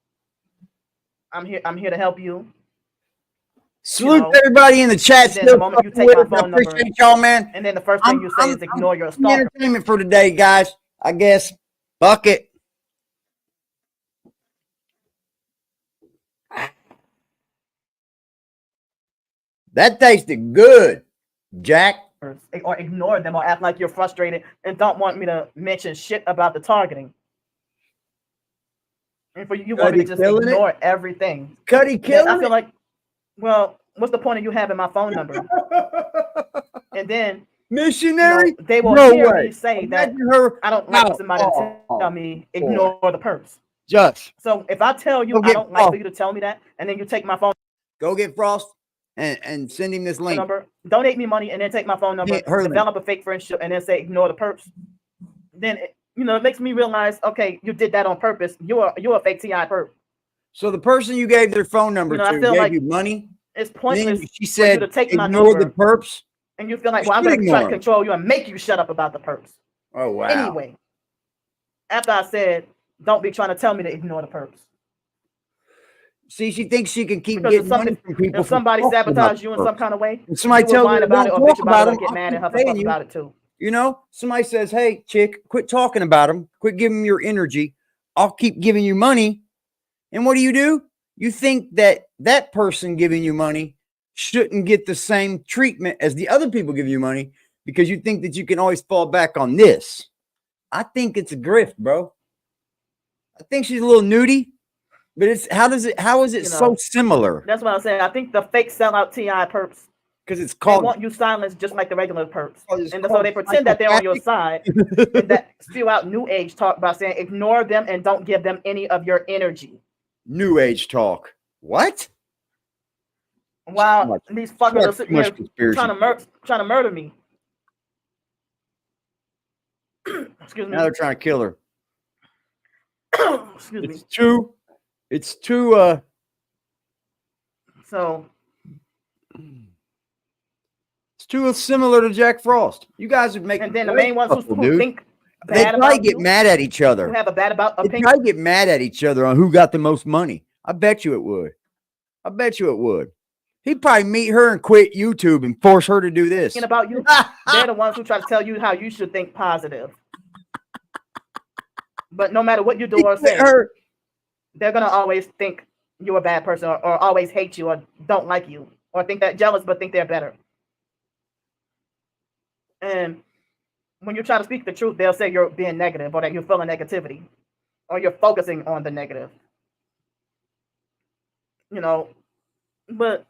I'm here to help you. Salute to everybody in the chat. And then the moment you take my phone number, appreciate y'all, man. And then the first thing you say is ignore your stalker. Entertainment for today, guys. I guess. Fuck it. That tasted good, Jack. Or ignore them or act like you're frustrated and don't want me to mention shit about the targeting. And for you want me to just ignore everything. Cuddy killing I feel like, well, what's the point of you having my phone number? And then missionary, you know, they will hear me say that I don't like somebody to tell me ignore the perps. Just so if I tell you I don't like for you to tell me that, and then you take my phone, go get Frost and send him this link. Number, donate me money, and then take my phone number, develop a fake friendship, and then say ignore the perps. Then you know it makes me realize, okay, you did that on purpose. You're a fake TI perp. So the person you gave their phone number to gave like you money. It's pointless. She said, for you to take my ignore number, the perps. And you feel like, well, I'm going to try to control you and make you shut up about the perps. Oh wow. Anyway, after I said, don't be trying to tell me to ignore the perps. See, she thinks she can keep getting money from people. If somebody sabotages you in some kind of way, and somebody tells you about it or bitch about it or get mad and huff and puff you. about it too. You know, somebody says, hey, chick, quit talking about them. Quit giving them your energy. I'll keep giving you money. And what do? You think that that person giving you money shouldn't get the same treatment as the other people give you money because you think that you can always fall back on this. I think it's a grift, bro. I think she's a little nudie. But it's how is it so similar? That's what I'm saying. I think the fake sellout TI perps, because it's called, they want you silenced just like the regular perps, and so they pretend that they're on your side and that spew out new age talk by saying ignore them and don't give them any of your energy. New age talk. What? Wow, these fuckers are sitting here trying to murder me. Excuse me. Now they're trying to kill her. Excuse me. It's too so it's too similar to Jack Frost. You guys would make, and then the main ones who think they bad probably about get mad at each other. Who have a bad about They opinion. probably get mad at each other on who got the most money. I bet you it would. I bet you it would. He'd probably meet her and quit YouTube and force her to do this. About you, they're the ones who try to tell you how you should think positive. But no matter what you do or say, they're gonna always think you're a bad person, or always hate you, or don't like you, or think that jealous but think they're better. And when you try to speak the truth, they'll say you're being negative, or that you're feeling negativity, or you're focusing on the negative. You know, but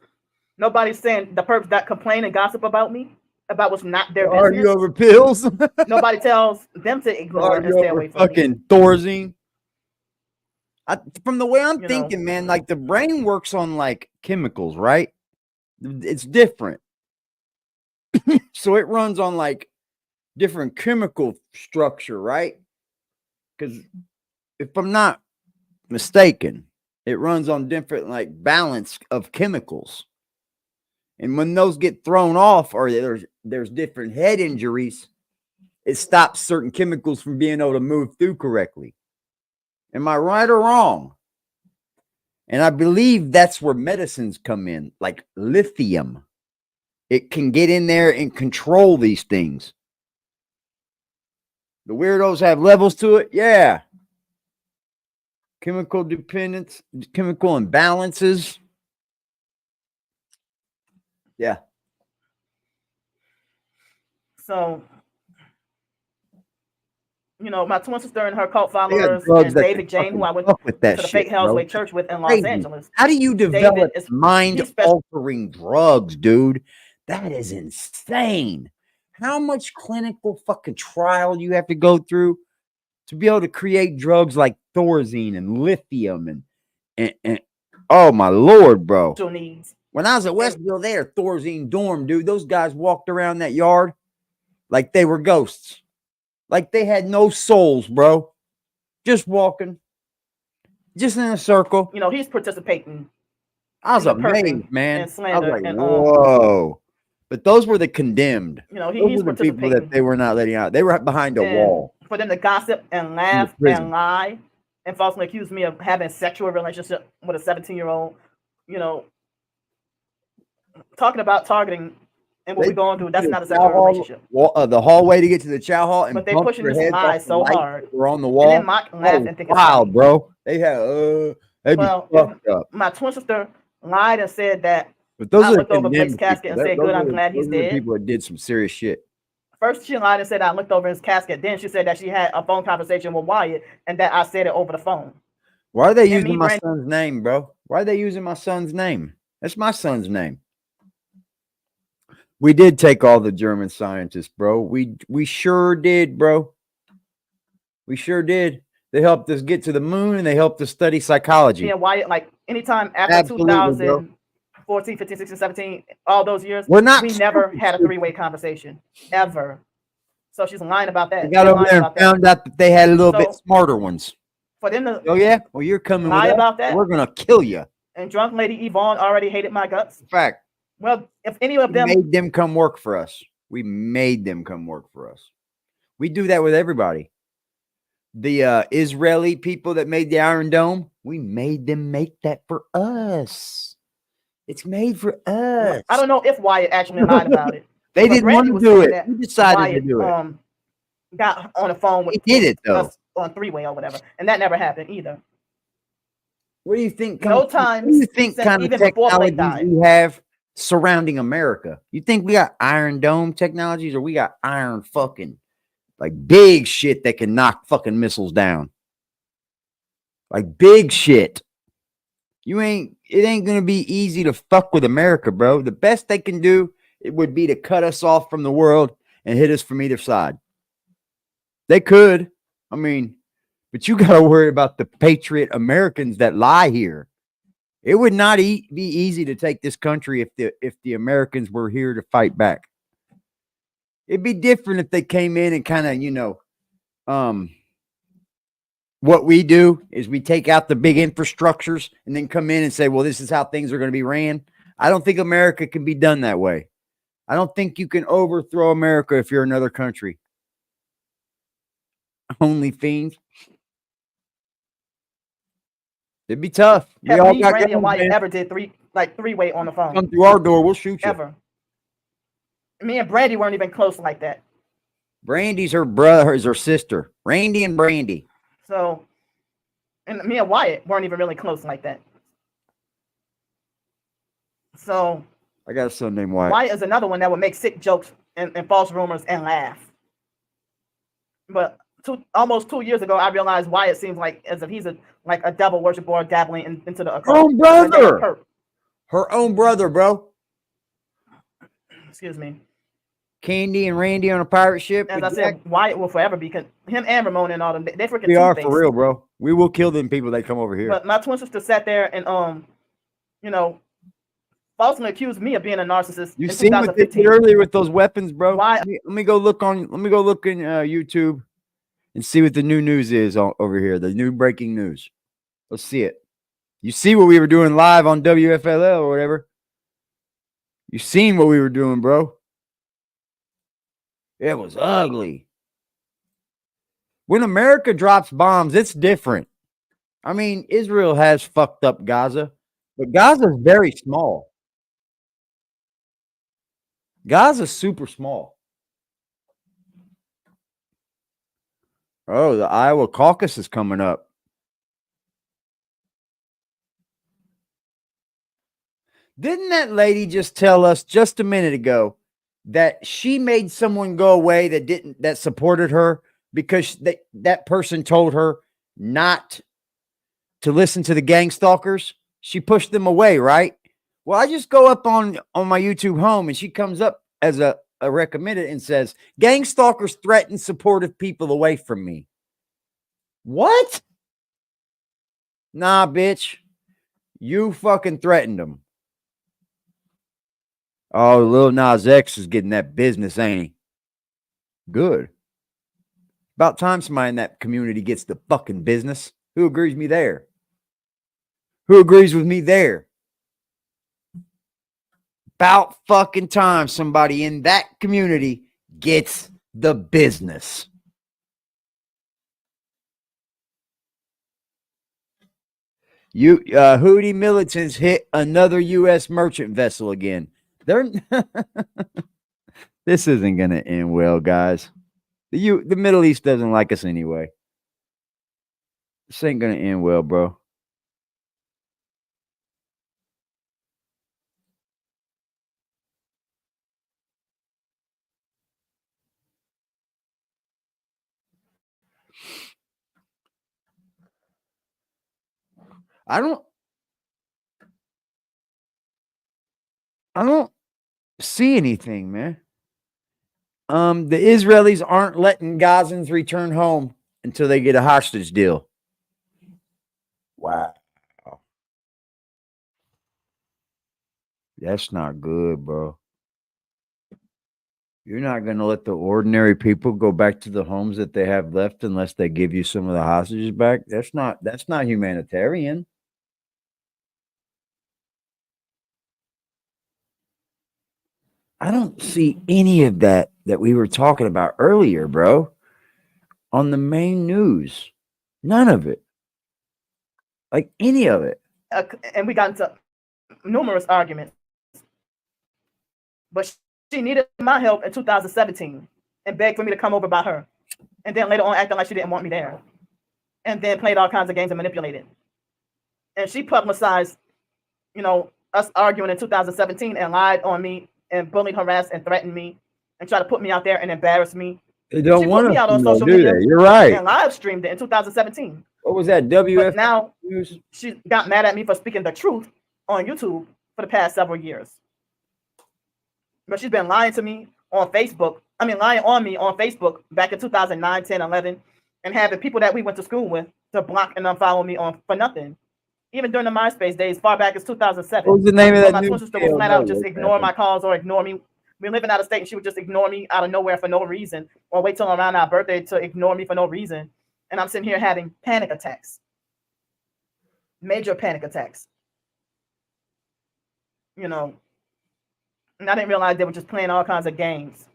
nobody's saying the perps that complain and gossip about me, about what's not their Are business. you over pills? Nobody tells them to ignore and stay away from fucking Thorazine. From the way I'm thinking, man, like the brain works on like chemicals, right? It's different. So it runs on like different chemical structure, right? Because if I'm not mistaken, it runs on different like balance of chemicals. And when those get thrown off or there's different head injuries, it stops certain chemicals from being able to move through correctly. Am I right or wrong? And I believe that's where medicines come in, like lithium. It can get in there and control these things. The weirdos have levels to it. Yeah. Chemical dependence, chemical imbalances. Yeah. So, my twin sister and her cult followers and David Jane, who I went to the fake Hell's Way church with in Los Angeles. How do you develop mind-altering drugs, dude? That is insane. How much clinical fucking trial you have to go through to be able to create drugs like Thorazine and lithium and oh my Lord, bro. When I was at Westville there, Thorazine dorm, dude, those guys walked around that yard like they were ghosts. Like they had no souls, bro. Just walking. Just in a circle. He's participating. I was amazed, man. And slander I was like, whoa. But those were the condemned. He's were the people that they were not letting out. They were behind a wall. For them to gossip and laugh and lie and falsely accuse me of having sexual relationship with a 17-year-old, talking about targeting and what we're going through, that's not a sexual relationship. The hallway to get to the chow hall, but they pushing this lie so hard. We're on the wall. And then mock and laugh and think it's wild, bro. They have they be fucked up. My twin sister lied and said that but those I are looked over Blake's casket and said, "Good, I'm glad he's dead." People that did some serious shit. First, she lied and said I looked over his casket. Then she said that she had a phone conversation with Wyatt and that I said it over the phone. Why are they using my son's name, bro? Why are they using my son's name? That's my son's name. We did take all the German scientists, bro. We sure did, bro. We sure did. They helped us get to the moon and they helped us study psychology. Yeah, Wyatt, like anytime after 2014, 15, 16, 17, all those years, we never had a three-way conversation, ever. So she's lying about that. They got over there and found out that they had a little bit smarter ones. For them to oh yeah, well you're coming lie with about us. that. We're gonna kill you. And drunk lady Yvonne already hated my guts. In fact, well, if any of them made them come work for us, we made them come work for us. We do that with everybody. The Israeli people that made the Iron Dome, we made them make that for us. It's made for us. I don't know if Wyatt actually lied about it. They didn't want to do it. We decided to do it. Got on the phone with he did it though on three-way or whatever, and that never happened either. What do you think? No time. What do you think kind of technology we have surrounding America? You think we got Iron Dome technologies, or we got iron fucking like big shit that can knock fucking missiles down? Like big shit. It ain't gonna be easy to fuck with America, bro. The best they can do, it would be to cut us off from the world and hit us from either side. They could. I mean, but you got to worry about the patriot Americans that lie here. It would not be easy to take this country if the Americans were here to fight back. It'd be different if they came in and kind of, what we do is we take out the big infrastructures and then come in and say, well, this is how things are going to be ran. I don't think America can be done that way. I don't think you can overthrow America if you're another country. Only fiends. It'd be tough. We all got Brandy and Wyatt ever did three-way on the phone. Come through our door, we'll shoot you. Ever. Me and Brandy weren't even close like that. Brandy's her brother, is her sister. Randy and Brandy. So, and me and Wyatt weren't even really close like that. So, I got a son named Wyatt. Wyatt is another one that would make sick jokes and false rumors and laugh. But almost 2 years ago, I realized Wyatt seems like as if he's a devil worshiper or dabbling into the occult. Her own brother. Her own brother, bro. Excuse me. Candy and Randy on a pirate ship. As I said, Wyatt will forever be, because him and Ramon and all them, they freaking We are two-faced. for real, bro. We will kill them people that come over here. But my twin sister sat there and you know, falsely accused me of being a narcissist. You seen what they did earlier with those weapons, bro? Why? Let me go look in YouTube and see what the new news is over here. The new breaking news. Let's see it. You see what we were doing live on WFLL or whatever. You seen what we were doing, bro. It was ugly. When America drops bombs, it's different. I mean, Israel has fucked up Gaza, but Gaza's very small. Gaza's super small. Oh, the Iowa caucus is coming up. Didn't that lady just tell us just a minute ago that she made someone go away that supported her because that person told her not to listen to the gang stalkers? She pushed them away, right? Well, I just go up on my YouTube home and she comes up as a recommended and says, gang stalkers threaten supportive people away from me. What? Nah, bitch. You fucking threatened them. Oh, Lil Nas X is getting that business, ain't he? Good. About time somebody in that community gets the fucking business. Who agrees with me there? Who agrees with me there? About fucking time somebody in that community gets the business. Houthi militants hit another U.S. merchant vessel again. This isn't gonna end well, guys. The Middle East doesn't like us anyway. This ain't gonna end well, bro. I don't see anything, man. The Israelis aren't letting Gazans return home until they get a hostage deal. Wow. That's not good, bro. You're not going to let the ordinary people go back to the homes that they have left unless they give you some of the hostages back. That's not humanitarian. I don't see any of that we were talking about earlier, bro, on the main news. None of it. Like any of it. And we got into numerous arguments. But she needed my help in 2017 and begged for me to come over by her. And then later on acting like she didn't want me there. And then played all kinds of games and manipulated. And she publicized, us arguing in 2017 and lied on me and bullied, harassed, and threatened me and tried to put me out there and embarrass me. They don't want me out on to social do media. that. You're right. And live streamed it in 2017. What was that? But now she got mad at me for speaking the truth on YouTube for the past several years. But she's been lying to me on Facebook. Lying on me on Facebook back in 2009, 10, 11, and having people that we went to school with to block and unfollow me for nothing. Even during the MySpace days, far back as 2007. What was the name of that? My twin sister would flat out just ignore my calls or ignore me. We're living out of state and she would just ignore me out of nowhere for no reason, or wait till around our birthday to ignore me for no reason. And I'm sitting here having panic attacks. Major panic attacks. And I didn't realize they were just playing all kinds of games.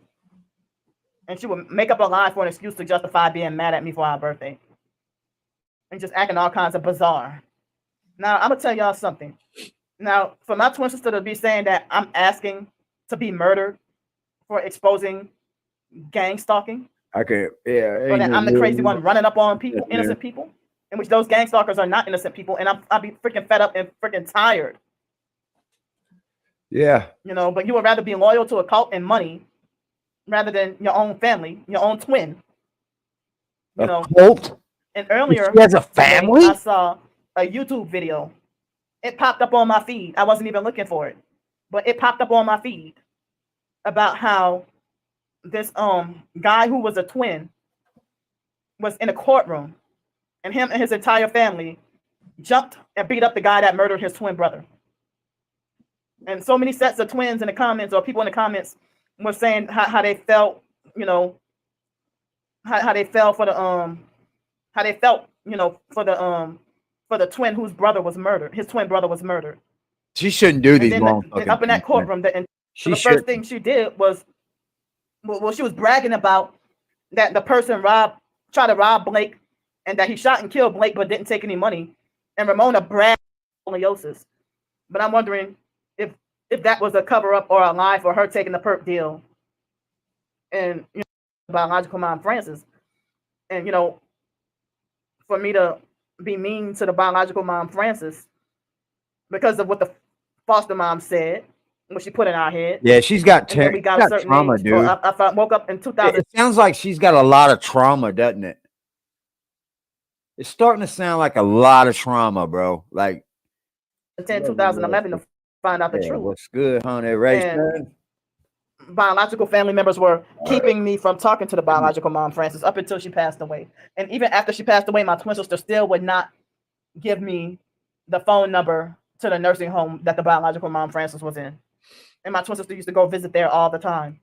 And she would make up a lie for an excuse to justify being mad at me for our birthday. And just acting all kinds of bizarre. Now, I'm going to tell y'all something. Now, for my twin sister to be saying that I'm asking to be murdered for exposing gang stalking. Or that I'm the crazy one running up on people, innocent people, in which those gang stalkers are not innocent people. And I'll be freaking fed up and freaking tired. Yeah. But you would rather be loyal to a cult and money rather than your own family, your own twin. Cult? And earlier, she has a family? I saw a YouTube video. It popped up on my feed. I wasn't even looking for it, but it popped up on my feed about how this guy who was a twin was in a courtroom, and him and his entire family jumped and beat up the guy that murdered his twin brother. And so many sets of twins in the comments, or people in the comments, were saying how they felt, you know, how they felt for the how they felt, you know, for the twin whose brother was murdered. His twin brother was murdered. She shouldn't do these long up in that courtroom. So the first thing she did was, well, she was bragging about that the person tried to rob Blake, and that he shot and killed Blake, but didn't take any money. And Ramona bragged scoliosis. But I'm wondering if that was a cover up or a lie for her taking the perp deal. And you know, biological mom Frances, and you know, for me to be mean to the biological mom Frances because of what the foster mom said, what she put in our head. Yeah, she's got, we got a certain trauma, age. dude. I woke up in 2000. It sounds like she's got a lot of trauma, doesn't it? It's starting to sound like a lot of trauma, bro. Like 2011 to find out the truth. What's good, honey? Ray. Biological family members were keeping me from talking to the biological mom Frances up until she passed away. And even after she passed away, my twin sister still would not give me the phone number to the nursing home that the biological mom Frances was in. And my twin sister used to go visit there all the time.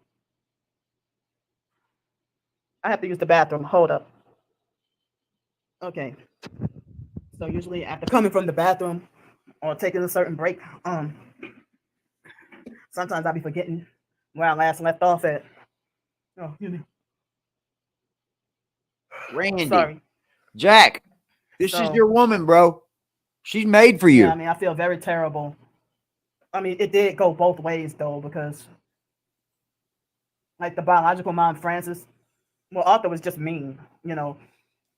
I have to use the bathroom. Hold up. Okay. So usually after coming from the bathroom or taking a certain break, sometimes I'll be forgetting where I last left off at. Oh, Randy. Sorry. Jack, this is your woman, bro. She's made for you. Yeah, I mean, I feel very terrible. I mean, it did go both ways, though, because like the biological mom, Frances, well, Arthur was just mean, you know.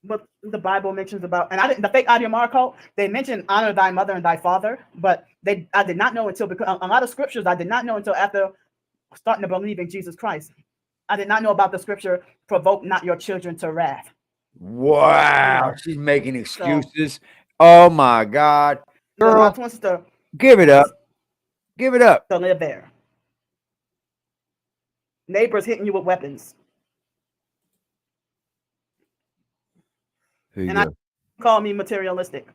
But the Bible mentions about, and the fake IDMR cult, they mention honor thy mother and thy father, but I did not know until, because a lot of scriptures I did not know until after starting to believe in Jesus Christ. I did not know about the scripture, provoke not your children to wrath. Wow, she's making excuses. Oh my God. Girl, my twin sister, give it up. Give it up. To live there. Neighbors hitting you with weapons. And I call me materialistic.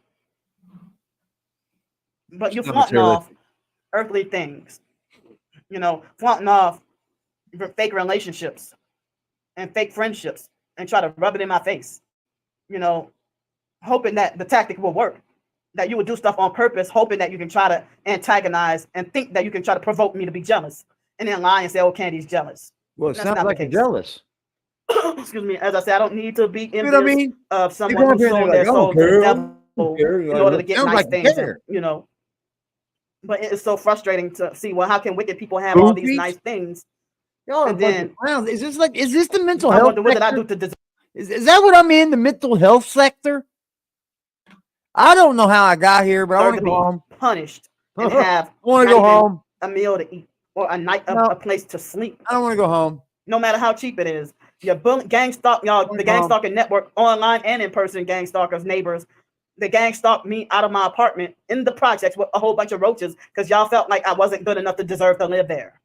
But you flaunting off earthly things. You know, flaunting off fake relationships and fake friendships and try to rub it in my face. You know, hoping that the tactic will work. That you would do stuff on purpose, hoping that you can try to antagonize and think that you can try to provoke me to be jealous. And then lie and say, oh, Candy's jealous. Well, it sounds like you're jealous. Excuse me. As I said, I don't need to be envious of someone who sold their soul to the devil in order to get nice things. You know, but it's so frustrating to see, well, how can wicked people have all these nice things? Y'all and then, is this the mental health? What did I do to deserve? Is that what I'm in, the mental health sector? I don't know how I got here, but I want to go home. Punished and have I want to go home. A meal to eat or a night a place to sleep. I don't want to go home. No matter how cheap it is. Your gang stalk, y'all, the gang stalking network, online and in person gang stalkers, neighbors. The gang stalked me out of my apartment in the projects with a whole bunch of roaches because y'all felt like I wasn't good enough to deserve to live there.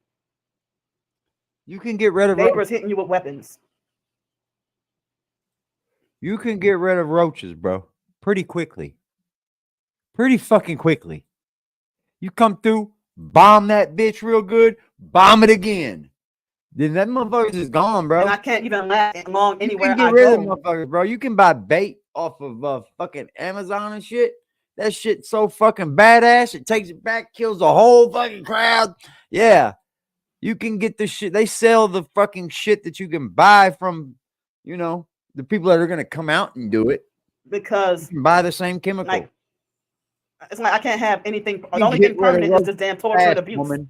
You can get rid of neighbors hitting you with weapons. You can get rid of roaches, bro, pretty quickly. Pretty fucking quickly. You come through, bomb that bitch real good, bomb it again. Then that motherfucker is gone, bro. And I can't even last long anywhere. You can get rid of motherfuckers, bro. You can buy bait off of fucking Amazon and shit. That shit's so fucking badass. It takes it back, kills the whole fucking crowd. Yeah. You can get this shit. They sell the fucking shit that you can buy from, you know, the people that are going to come out and do it. Because you can buy the same chemical. Like, it's like I can't have anything. The only thing permanent is this damn torture and abuse. Woman.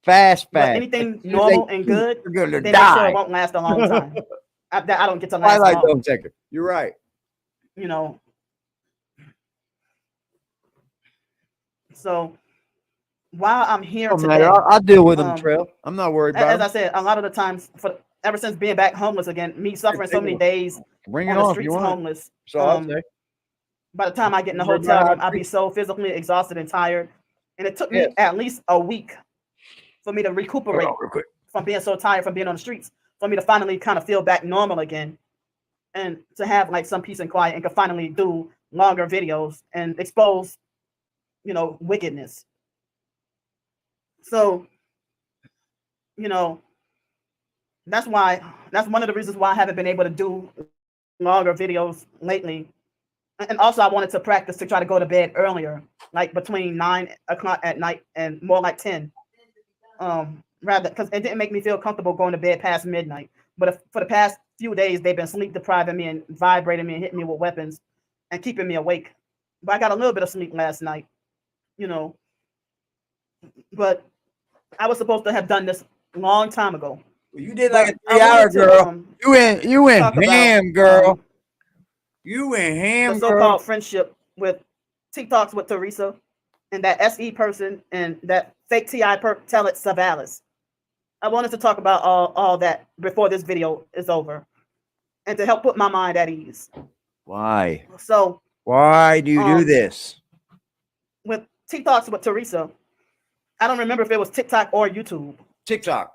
Fast. But anything normal and good, you're gonna then die. Sure it won't last a long time. I don't get to last Twilight long. don't take it. You're right. You know. So while I'm here today, I'll deal with them, Trail. I'm not worried about it. As I said, a lot of the times, ever since being back homeless again, me suffering so many days Bring on it the on streets homeless. So I'll say. By the time I get in the hotel room, I'll be so physically exhausted and tired. And it took me at least a week for me to recuperate from being so tired from being on the streets. for me to finally kind of feel back normal again, and to have like some peace and quiet, and could finally do longer videos and expose, you know, wickedness. So, you know, that's one of the reasons why I haven't been able to do longer videos lately. And also I wanted to practice to try to go to bed earlier, like between 9 o'clock at night and more like 10. Rather, because it didn't make me feel comfortable going to bed past midnight. But for the past few days, they've been sleep depriving me and vibrating me and hitting me with weapons and keeping me awake. But I got a little bit of sleep last night, you know. But I was supposed to have done this a long time ago. You did like a 3-hour, girl. You went ham, girl. You went ham, the so-called friendship with TikToks with Teresa and that SE person and that fake TI perp Tell It Savalas. I wanted to talk about all that before this video is over and to help put my mind at ease. Why? So why do you do this? With TikToks with Teresa, I don't remember if it was TikTok or YouTube. TikTok.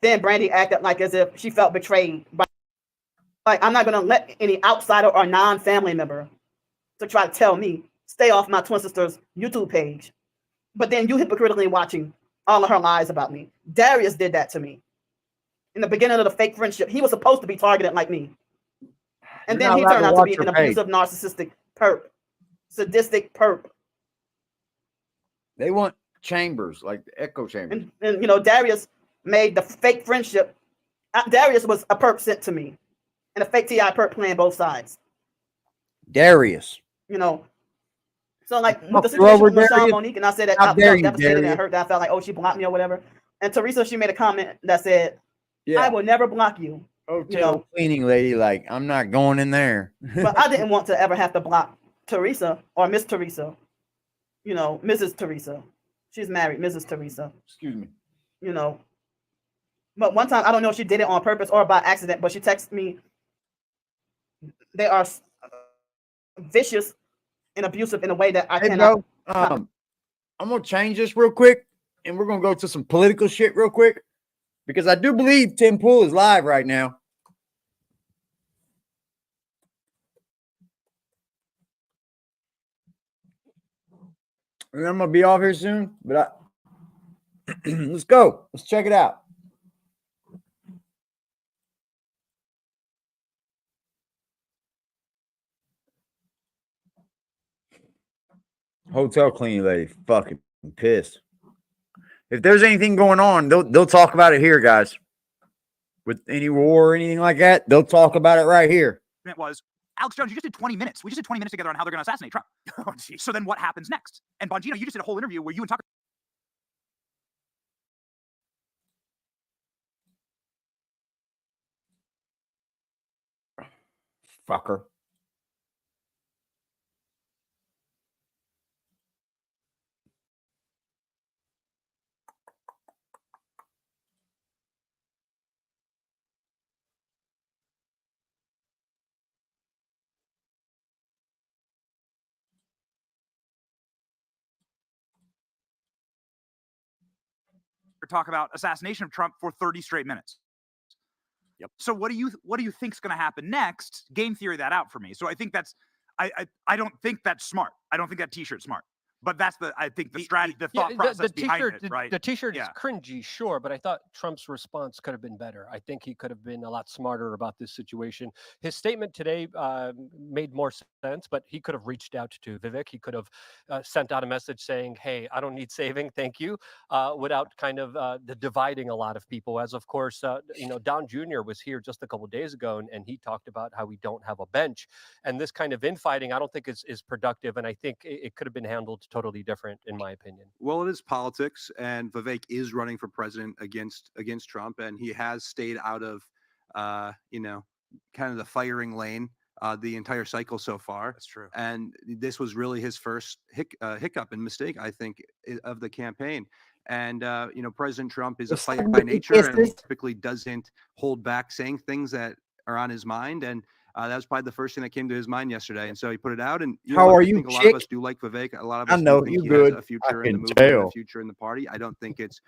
Then Brandy acted like as if she felt betrayed by, like, I'm not gonna let any outsider or non-family member to try to tell me stay off my twin sister's YouTube page. But then you hypocritically watching all of her lies about me. Darius did that to me in the beginning of the fake friendship. He was supposed to be targeted like me, and then he turned out to be an abusive, narcissistic perp, sadistic perp. They want chambers, like the echo chamber. And you know, Darius made the fake friendship. Darius was a perp sent to me, and a fake TI perp playing both sides. Darius. You know, so like with the situation with Michelle Monique, and I said that I felt devastated and hurt, that I felt like, oh, she blocked me or whatever. And Teresa, she made a comment that said, I will never block you. Hotel cleaning lady, like, I'm not going in there. But I didn't want to ever have to block Teresa or Miss Teresa. You know, Mrs. Teresa. She's married, Mrs. Teresa. Excuse me. You know, but one time, I don't know if she did it on purpose or by accident, but she texted me, they are vicious and abusive in a way that I cannot. Bro, I'm going to change this real quick, and we're going to go to some political shit real quick, because I do believe Tim Pool is live right now. And I'm going to be off here soon, but let's go. Let's check it out. Hotel cleaning lady, fucking pissed. If there's anything going on, they'll talk about it here, guys. With any war or anything like that, they'll talk about it right here. It was, Alex Jones, you just did 20 minutes. We just did 20 minutes together on how they're going to assassinate Trump. Oh, so then what happens next? And Bongino, you just did a whole interview where you and Tucker. Fucker. Talk about assassination of Trump for 30 straight minutes. Yep. So what do you think's going to happen next? Game theory that out for me. So I think that's I don't think that's smart. I don't think that T-shirt's smart. But that's the strategy, the thought process behind it, right? The T-shirt is cringy, sure, but I thought Trump's response could have been better. I think he could have been a lot smarter about this situation. His statement today made more sense, but he could have reached out to Vivek. He could have sent out a message saying, "Hey, I don't need saving, thank you," without kind of dividing a lot of people. As of course, Don Jr. was here just a couple of days ago, and he talked about how we don't have a bench, and this kind of infighting, I don't think is productive, and I think it could have been handled totally different, in my opinion. Well, it is politics, and Vivek is running for president against Trump, and he has stayed out of, kind of the firing lane the entire cycle so far. That's true. And this was really his first hiccup and mistake, I think, of the campaign. And, President Trump is a fighter by nature, and he typically doesn't hold back saying things that are on his mind. And that was probably the first thing that came to his mind yesterday, and so he put it out. And How are you, I think a lot of us do like Vivek. A lot of us I know do think you he good. has a future in the movement, and a future in the party. I don't think it's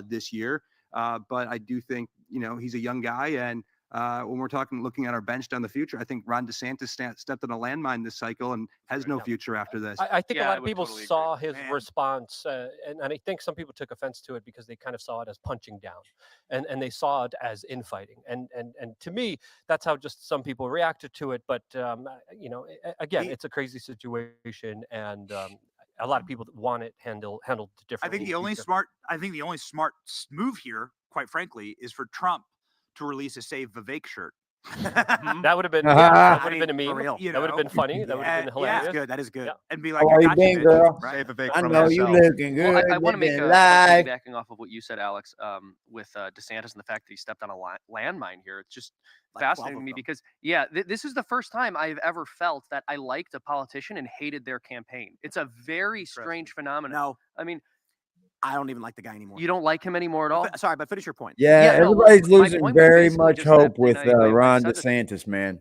this year. But I do think, he's a young guy. And when we're looking at our bench down the future, I think Ron DeSantis stepped on a landmine this cycle and has no future after this. I think a lot of people saw his response, and I think some people took offense to it because they kind of saw it as punching down, and they saw it as infighting. And to me, that's how just some people reacted to it. But again, it's a crazy situation, and a lot of people want it handled differently. I think the only smart move here, quite frankly, is for Trump to release a Save Vivek shirt. That would have been that would have been a meme. That would have been funny. That would have been hilarious. That's good. That is good. Yeah. And be like, how you been, girl? Right. I know you looking good. Well, I want to make live. backing off of what you said, Alex, with DeSantis and the fact that he stepped on a landmine here. It's just fascinating to me because, this is the first time I've ever felt that I liked a politician and hated their campaign. It's a very strange phenomenon. No, I mean, I don't even like the guy anymore. You don't like him anymore at all? Sorry, but finish your point. Yeah, everybody's losing point was very basically much just that hope with Ron DeSantis, man.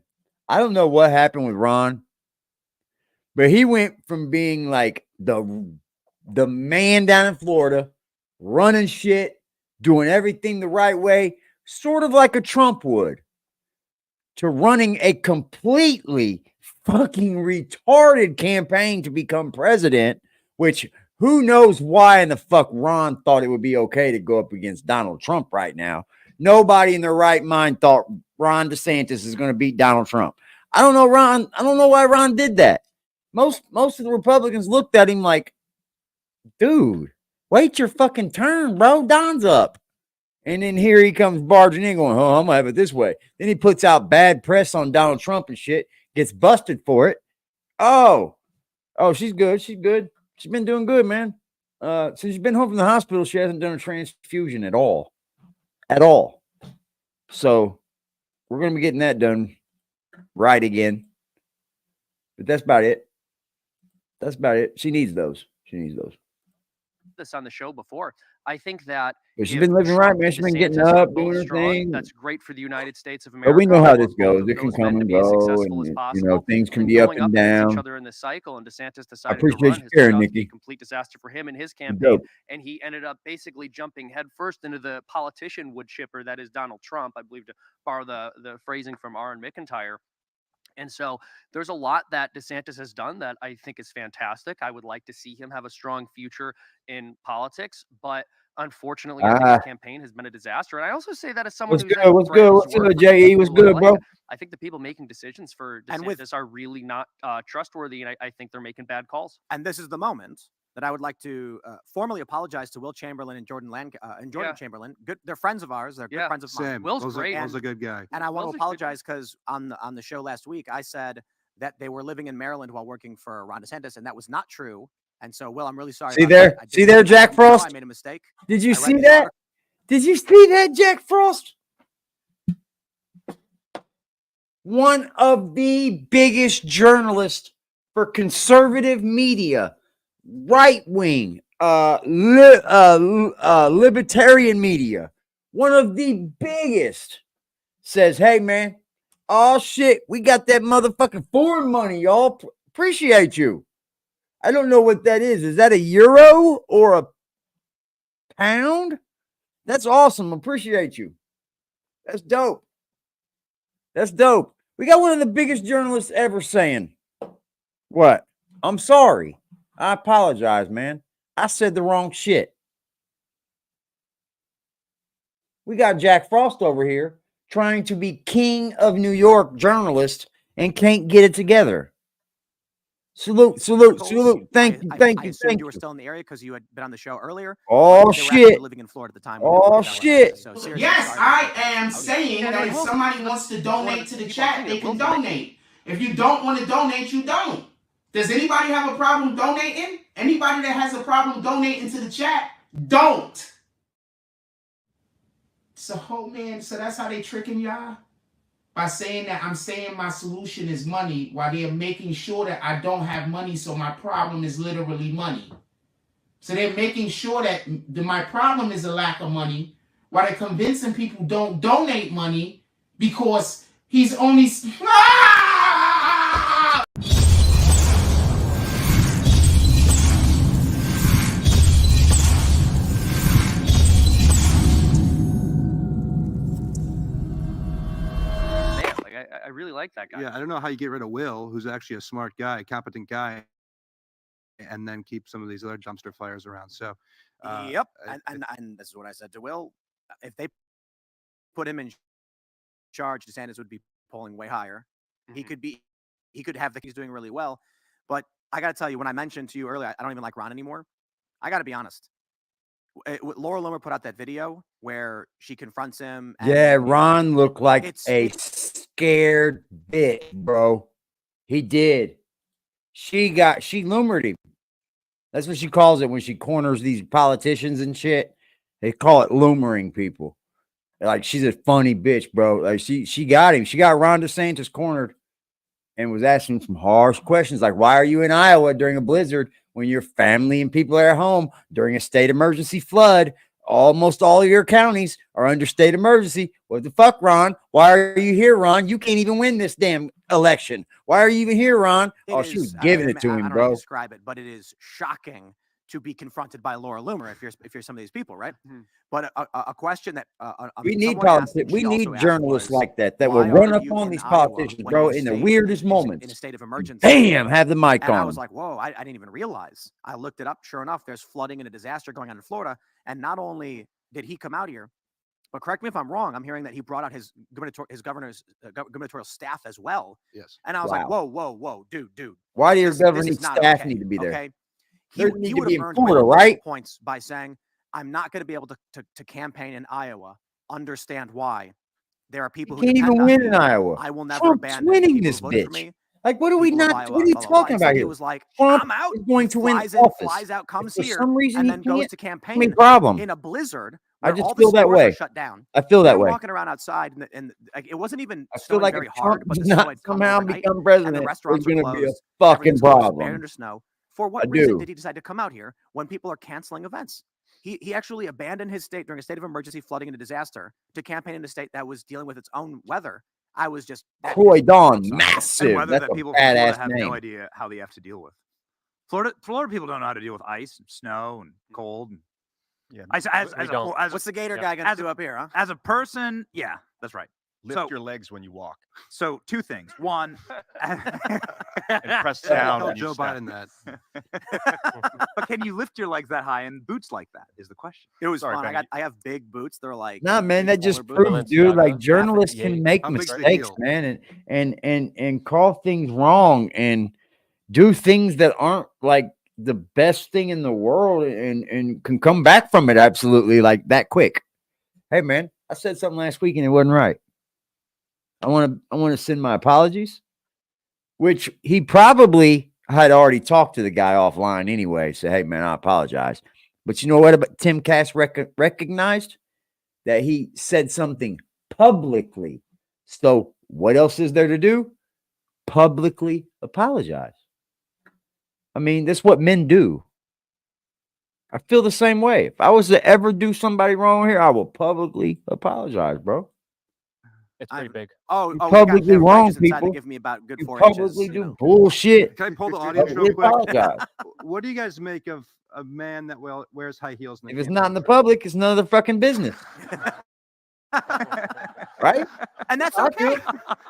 I don't know what happened with Ron, but he went from being like the man down in Florida, running shit, doing everything the right way, sort of like a Trump would, to running a completely fucking retarded campaign to become president, which who knows why in the fuck Ron thought it would be okay to go up against Donald Trump right now. Nobody in their right mind thought Ron DeSantis is going to beat Donald Trump. I don't know why Ron did that. Most of the Republicans looked at him like, dude, wait your fucking turn, bro. Don's up. And then here he comes barging in going, oh, I'm going to have it this way. Then he puts out bad press on Donald Trump and shit, gets busted for it. Oh, she's good. She's good. She's been doing good, man. Since she's been home from the hospital, she hasn't done a transfusion at all. At all. So we're going to be getting that done right again. But that's about it. That's about it. She needs those. This on the show before. I think that she's been living right, man. She's been getting up, doing her thing. That's great for the United States of America. But we know how this goes. It can come and go, and things can be up and down. Each other in this cycle, and DeSantis decided I appreciate to you sharing, run. Nikki. A complete disaster for him and his campaign, and he ended up basically jumping headfirst into the politician wood chipper that is Donald Trump, I believe, to borrow the phrasing from Aaron McIntyre. And so there's a lot that DeSantis has done that I think is fantastic. I would like to see him have a strong future in politics, but unfortunately, I think the campaign has been a disaster. And I also say that as someone who's what's good, J.E.? What's good, bro? I think the people making decisions for DeSantis are really not trustworthy, and I think they're making bad calls. And this is the moment that I would like to formally apologize to Will Chamberlain and Jordan Chamberlain. Good, they're friends of ours. They're good friends of mine. Will's great. Will's a good guy. And I want to apologize because on the show last week, I said that they were living in Maryland while working for Ron DeSantis, and that was not true. And so, Will, I'm really sorry. See there, Jack Frost? I made a mistake. Did you see that? Did you see that, Jack Frost? One of the biggest journalists for conservative media, right-wing, libertarian media, one of the biggest, says, hey, man, oh, shit, we got that motherfucking foreign money, y'all. Appreciate you. I don't know what that is. Is that a euro or a pound? That's awesome. Appreciate you. That's dope. That's dope. We got one of the biggest journalists ever saying, what? I'm sorry. I apologize, man. I said the wrong shit. We got Jack Frost over here trying to be king of New York journalist and can't get it together. Salute. Thank you. I assumed you were still in the area because you had been on the show earlier. Oh, shit. Living in Florida at the time. Oh, shit. So yes, I am saying that if somebody wants to donate to the chat, they can donate. If you don't want to donate, you don't. Does anybody have a problem donating? Anybody that has a problem donating to the chat, don't. So that's how they tricking y'all? By saying that I'm saying my solution is money while they're making sure that I don't have money, so my problem is literally money. So they're making sure that my problem is a lack of money while they're convincing people don't donate money because he's only... I really like that guy. Yeah, I don't know how you get rid of Will, who's actually a smart guy, competent guy, and then keep some of these other dumpster fires around. So, yep. And this is what I said to Will. If they put him in charge, DeSantis would be polling way higher. He could have he's doing really well. But I got to tell you, when I mentioned to you earlier, I don't even like Ron anymore. I got to be honest. Laura Loomer put out that video where she confronts him. Yeah, Ron looked like a scared bitch, bro. He did. She Loomered him. That's what she calls it when she corners these politicians and shit. They call it Loomering people. Like, she's a funny bitch, bro. Like, she got him. She got Ron DeSantis cornered and was asking some harsh questions like, why are you in Iowa during a blizzard when your family and people are at home during a state emergency flood? Almost all of your counties are under state emergency. What the fuck, Ron? Why are you here, Ron? You can't even win this damn election. Why are you even here, Ron? She was giving it to him, I don't know how bro. to describe it, but it is shocking to be confronted by Laura Loomer if you're some of these people, right? But a question that We need politics. We need journalists like that will run up on these politicians, bro, in the weirdest moments. In a state of emergency. Bam, have the mic and on. I was like, whoa, I didn't even realize. I looked it up. Sure enough, there's flooding and a disaster going on in Florida. And not only did he come out here, but correct me if I'm wrong, I'm hearing that he brought out his governor's gubernatorial staff as well. Yes. And I was like, whoa, dude. Why do your governing staff need to be there? Okay. They need He to would be have in earned Florida, way more right? points by saying, I'm not going to be able to campaign in Iowa. Understand why. There are people who Can't depend even on win me. in Iowa. I will never Trump's abandon winning people this who voted for bitch. me. Like, what are we People of not? Iowa, What are you blah, blah, blah. talking about Instead, here? he was like, Trump I'm out. is going to win Flies in, office. flies out, comes For here, some reason, and he then goes can't. to I campaign mean, problem. in a blizzard. I Where just all feel the that stores way. Are shut down. I feel that We're way. walking around outside, and like, it wasn't even I feel snowing like very if hard, Trump but the does snow not had come somehow overnight, become and president, the there's restaurants going were to be a closed. fucking Everything's closed, problem. buried under snow. For what I reason do. did he decide to come out here when people are canceling events? He actually abandoned his state during a state of emergency, flooding, and a disaster to campaign in a state that was dealing with its own weather. I was just Croy Dawn, And massive. weather That's that a people from Florida badass have name. no idea how they have to deal with. Florida people don't know how to deal with ice and snow and cold. And, yeah, What's the Gator guy going to do up here, huh? As a person, yeah, that's right. Lift your legs when you walk. So two things. One, and press down. Tell when you Joe step. Biden that. but can you lift your legs that high in boots like that? Is the question. It was Sorry, fun. Ben. I have big boots. They're like Nah, man, that just polar proves, boots. dude, like Balenciaga, journalists Baffin, can make How big's the mistakes, heel? man, and call things wrong and do things that aren't like the best thing in the world and can come back from it absolutely like that quick. Hey, man, I said something last week and it wasn't right. I want to send my apologies, which he probably had already talked to the guy offline anyway. Say, hey, man, I apologize. But you know what? About Tim Cass recognized that he said something publicly. So what else is there to do? Publicly apologize. I mean, that's what men do. I feel the same way. If I was to ever do somebody wrong here, I will publicly apologize, bro. It's pretty big. You publicly wrong people. To give me about good You 4 publicly inches. do bullshit. Can I pull the audience Publicly real quick? apologize. What do you guys make of a man that wears high heels? If it's not in the public, it's none of the fucking business. Right? And that's okay.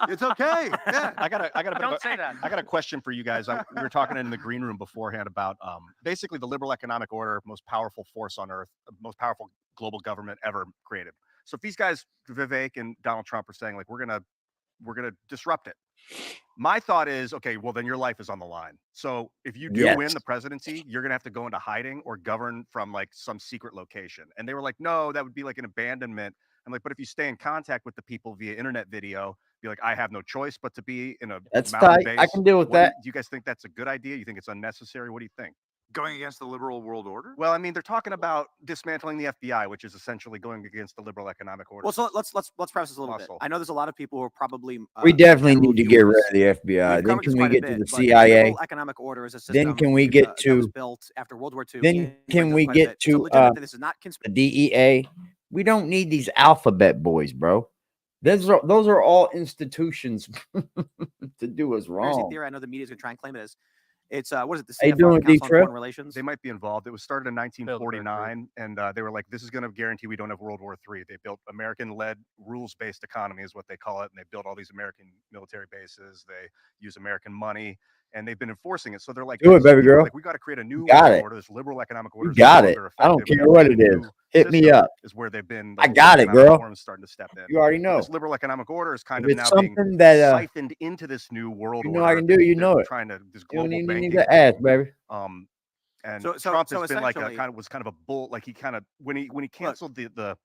It's okay. Yeah. I got a Don't say that. I got a question for you guys. We were talking in the green room beforehand about basically the liberal economic order, most powerful force on earth, most powerful global government ever created. So if these guys, Vivek and Donald Trump, are saying like we're gonna disrupt it, my thought is, okay, well then your life is on the line. So if you do win the presidency, you're gonna have to go into hiding or govern from like some secret location. And they were like, no, that would be like an abandonment. I'm like, but if you stay in contact with the people via internet video, be like, I have no choice but to be in a That's mountain tight. base. I can deal with that. Do you guys think that's a good idea? You think it's unnecessary? What do you think? Going against the liberal world order? Well, I mean, they're talking about dismantling the FBI, which is essentially going against the liberal economic order. Well, so let's preface this a little Muscle. bit. I know there's a lot of people who are probably We definitely general need to get rid viewers. of the FBI. We've Then covered can this we quite a get to bit, the but CIA? liberal economic order is a system Then can we get that to was built after World War II. then can we quite a get bit. So to legitimately, this is not the DEA? We don't need these alphabet boys, bro. Those are all institutions to do us conspiracy wrong. theory. I know the media is going to try and claim it is. It's what is it? The How you CFR doing, Council on D-Trip? Foreign Relations. They might be involved. It was started in 1949, and they were like, "This is going to guarantee we don't have World War III." They built American-led, rules-based economy, is what they call it, and they built all these American military bases. They use American money, and they've been enforcing it. So they're like, Do it, baby girl. Like, we got to create a new You got world it. order. This liberal economic order You is got no it. longer I don't effective. We care gotta what create it a is. new Hit me system, up. is where they've been. I Like, got it, economic girl. reform is starting to step in. You already But know. this liberal economic order is kind If of it's now being something that siphoned into this new world you know order. I can do, you They're know it. trying to this You don't global even banking need to ask, thing. baby. And So Trump has been like a essentially- was kind of a bull. Like he kind of when he canceled the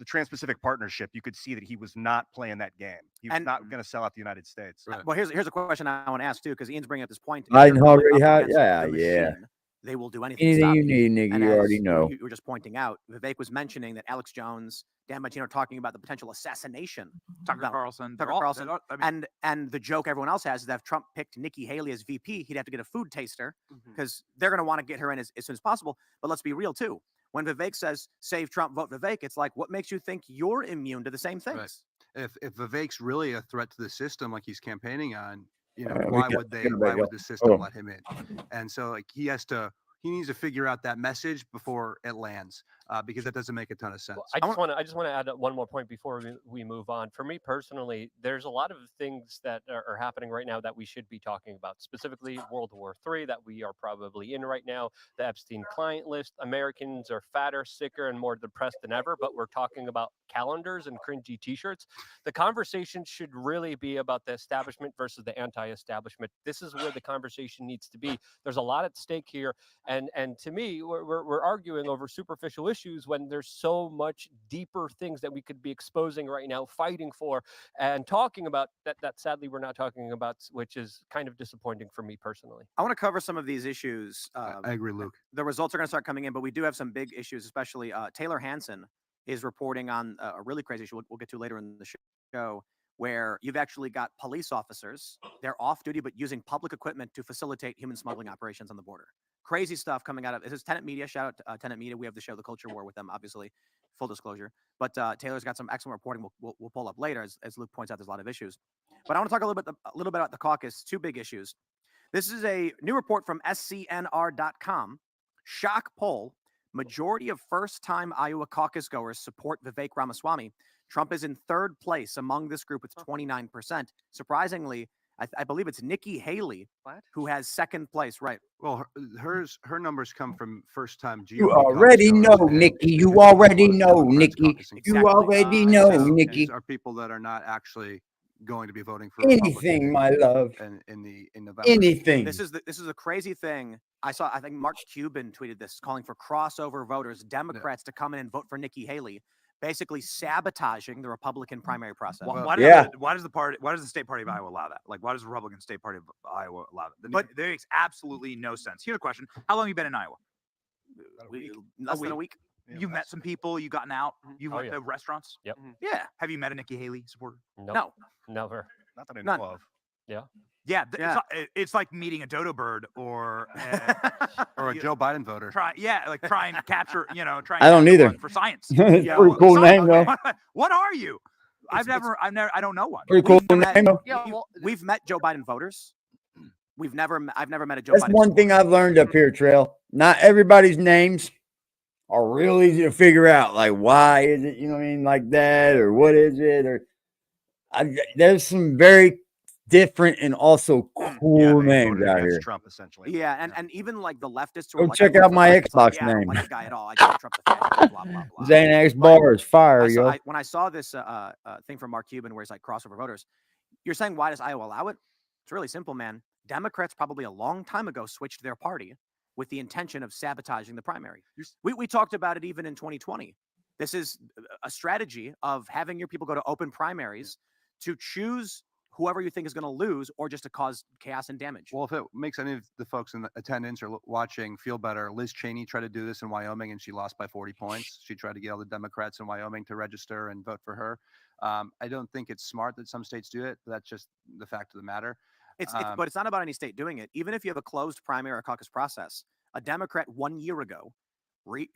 Trans-Pacific Partnership, you could see that he was not playing that game. He was not going to sell out the United States. Well, here's a question I want to ask too, because Ian's bringing up this point. If Biden they're really already up hot? against Yeah, the yeah. machine, they will do anything. Anything to stop you need, nigga, And you as already know. You were just pointing out, Vivek was mentioning that Alex Jones, Dan Bongino are talking about the potential assassination. Tucker of Carlson. Tucker They're all- Carlson. they're all- I mean- And the joke everyone else has is that if Trump picked Nikki Haley as VP, he'd have to get a food taster Mm-hmm. because they're going to want to get her in as soon as possible. But let's be real too. When Vivek says "Save Trump, vote Vivek," it's like, what makes you think you're immune to the same things? Right. If Vivek's really a threat to the system, like he's campaigning on, you know, We why got- would they? get it Why back would up. the system Oh. let him in? And so, like, he needs to figure out that message before it lands, because that doesn't make a ton of sense. I just want to add one more point before we move on. For me personally, there's a lot of things that are happening right now that we should be talking about, specifically World War III that we are probably in right now, the Epstein client list. Americans are fatter, sicker, and more depressed than ever, but we're talking about calendars and cringy t-shirts. The conversation should really be about the establishment versus the anti-establishment. This is where the conversation needs to be. There's a lot at stake here. And to me, we're arguing over superficial issues when there's so much deeper things that we could be exposing right now, fighting for, and talking about that sadly we're not talking about, which is kind of disappointing for me personally. I want to cover some of these issues. I agree, Luke. The results are going to start coming in, but we do have some big issues, especially Taylor Hansen is reporting on a really crazy issue we'll get to later in the show, where you've actually got police officers, they're off duty, but using public equipment to facilitate human smuggling operations on the border. Crazy stuff coming out of this is Tenet Media. Shout out to Tenet Media. We have the show The Culture War with them, obviously, full disclosure. But Taylor's got some excellent reporting we'll pull up later. As Luke points out, there's a lot of issues. But I want to talk a little bit about the caucus. Two big issues. This is a new report from SCNR.com. Shock poll. Majority of first-time Iowa caucus goers support Vivek Ramaswamy. Trump is in third place among this group with 29%. Surprisingly, I believe it's Nikki Haley who has second place. Right. Well, her numbers come from first-time GOP. You already know, Nikki. You already know, Nikki. You already know, Nikki. These are people that are not actually going to be voting for Anything, my love. in November. Anything. This is a crazy thing. I think Mark Cuban tweeted this, calling for crossover voters, Democrats to come in and vote for Nikki Haley, basically sabotaging the Republican primary process. Why does the state party of Iowa allow that? Like, why does the Republican state party of Iowa allow that? But that makes absolutely no sense. Here's a question: how long have you been in Iowa? Less than a week. You've met some people. You've gotten out. You went to restaurants. Yep. Yeah. Have you met a Nikki Haley supporter? No. Never. Not that I None. know of. Yeah. Yeah, it's like meeting a dodo bird or or a Joe Biden voter. Try and capture, try. I don't either. For science. Pretty cool name, though. What are you? I don't know one. Pretty cool name, though. We've met Joe Biden voters. I've never met a Joe That's Biden. one thing I've learned up here, Trail. Not everybody's names are real easy to figure out. Like, why is it, you know what I mean, like that, or what is it, or there's some very different and also cool names out here. Trump, essentially. Yeah, and even like the leftists who Go are like, check I out vote for my Biden, it's Xbox like, I don't name. like the guy at all. I just Trump the fan. Blah, blah, blah, blah. Xanax bars, fire, yo. When I saw this thing from Mark Cuban where he's like crossover voters, you're saying why does Iowa allow it? It's really simple, man. Democrats probably a long time ago switched their party with the intention of sabotaging the primary. We talked about it even in 2020. This is a strategy of having your people go to open primaries to choose whoever you think is going to lose or just to cause chaos and damage. Well, if it makes any of the folks in the attendance or watching feel better, Liz Cheney tried to do this in Wyoming and she lost by 40 points. She tried to get all the Democrats in Wyoming to register and vote for her. I don't think it's smart that some states do it, but that's just the fact of the matter. But it's not about any state doing it. Even if you have a closed primary or caucus process, a Democrat 1 year ago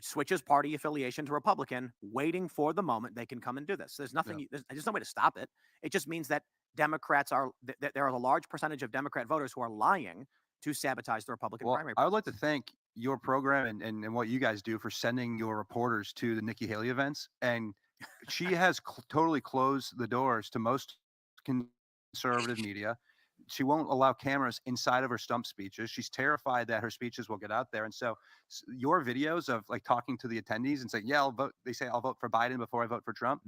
switches party affiliation to Republican, waiting for the moment they can come and do this. There's nothing. There's no way to stop it. It just means that Democrats there are a large percentage of Democrat voters who are lying to sabotage the Republican Well, primary. I would like to thank your program and what you guys do for sending your reporters to the Nikki Haley events. And she has totally closed the doors to most conservative media. She won't allow cameras inside of her stump speeches. She's terrified that her speeches will get out there. And so your videos of like talking to the attendees and saying, yeah, I'll vote. They say I'll vote for Biden before I vote for Trump.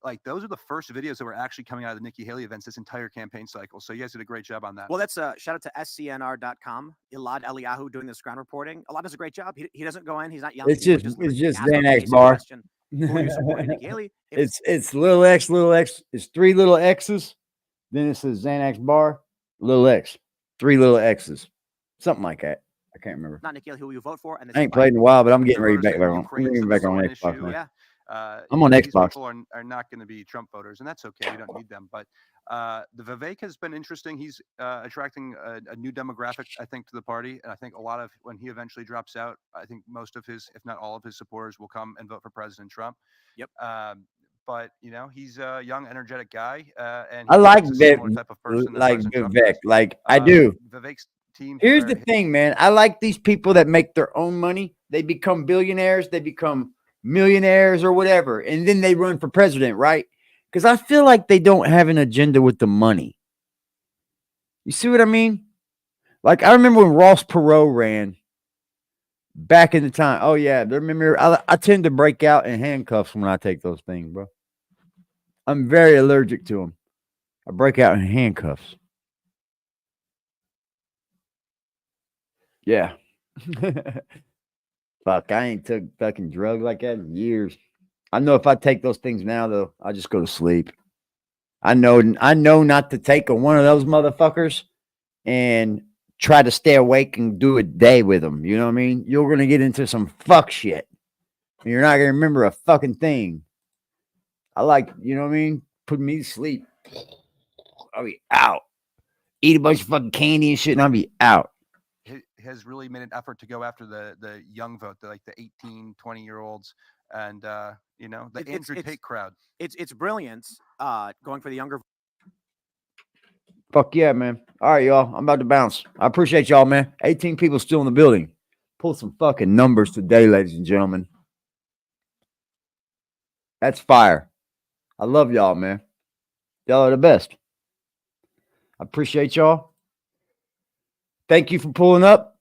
Like those are the first videos that were actually coming out of the Nikki Haley events this entire campaign cycle. So you guys did a great job on that. Well, that's shout out to SCNR.com. Elad Eliyahu doing this ground reporting. Elad does a great job. He doesn't go in. He's not yelling. It's just ask a Xanax basic bar. question. Who are you supporting, Nikki Haley? It's little X, little X. It's 3 little X's. Then it says Xanax bar, little X, 3 little X's, something like that. I can't remember. Not Nikki Haley, who you vote for. And I ain't played in a while, but I'm getting ready back on. I'm getting back on Xbox. Yeah. I'm on these Xbox. People are not going to be Trump voters, and that's okay. We don't need them. But the Vivek has been interesting. He's attracting a new demographic, I think, to the party. And I think a lot of when he eventually drops out, I think most of his, if not all of his supporters will come and vote for President Trump. Yep. But you know, he's a young, energetic guy, and I like similar type of person like that President Trump Vivek. is. Like I do. Vivek's team. Here's the thing, man. I like these people that make their own money. They become billionaires. They become millionaires or whatever, and then they run for president, right? Because I feel like they don't have an agenda with the money. You see what I mean? Like I remember when Ross Perot ran back in the time. Oh yeah, I remember. I tend to break out in handcuffs when I take those things, bro. I'm very allergic to them. I break out in handcuffs. Yeah. Fuck, I ain't took fucking drugs like that in years. I know if I take those things now, though, I just go to sleep. I know not to take one of those motherfuckers and try to stay awake and do a day with them. You know what I mean? You're going to get into some fuck shit. You're not going to remember a fucking thing. I like, you know what I mean? Put me to sleep. I'll be out. Eat a bunch of fucking candy and shit, and I'll be out. Has really made an effort to go after the young vote, like the 18, 20-year-olds, and you know, the Andrew Tate crowd. It's brilliant. Going for the younger. Fuck yeah, man. All right, y'all. I'm about to bounce. I appreciate y'all, man. 18 people still in the building. Pull some fucking numbers today, ladies and gentlemen. That's fire. I love y'all, man. Y'all are the best. I appreciate y'all. Thank you for pulling up.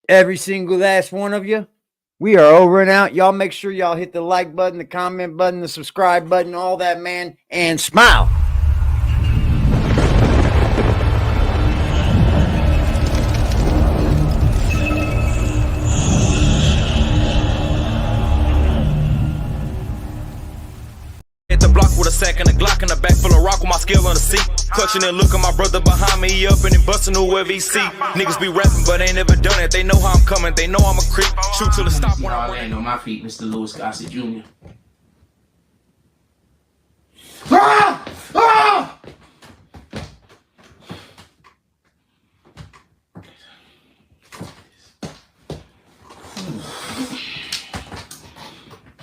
Every single last one of you. We are over and out. Y'all make sure y'all hit the like button, the comment button, the subscribe button, all that, man. And smile. At the block with a sack and a Glock in the back full of rock with my skill on the seat. Clutching and looking, my brother behind me, he up and he busting whoever he see. Niggas be rapping, but ain't never done it. They know how I'm coming, they know I'm a creep. Shoot till the stop when I land on my feet, Mr. Louis Gossett Jr. Ah! Ah!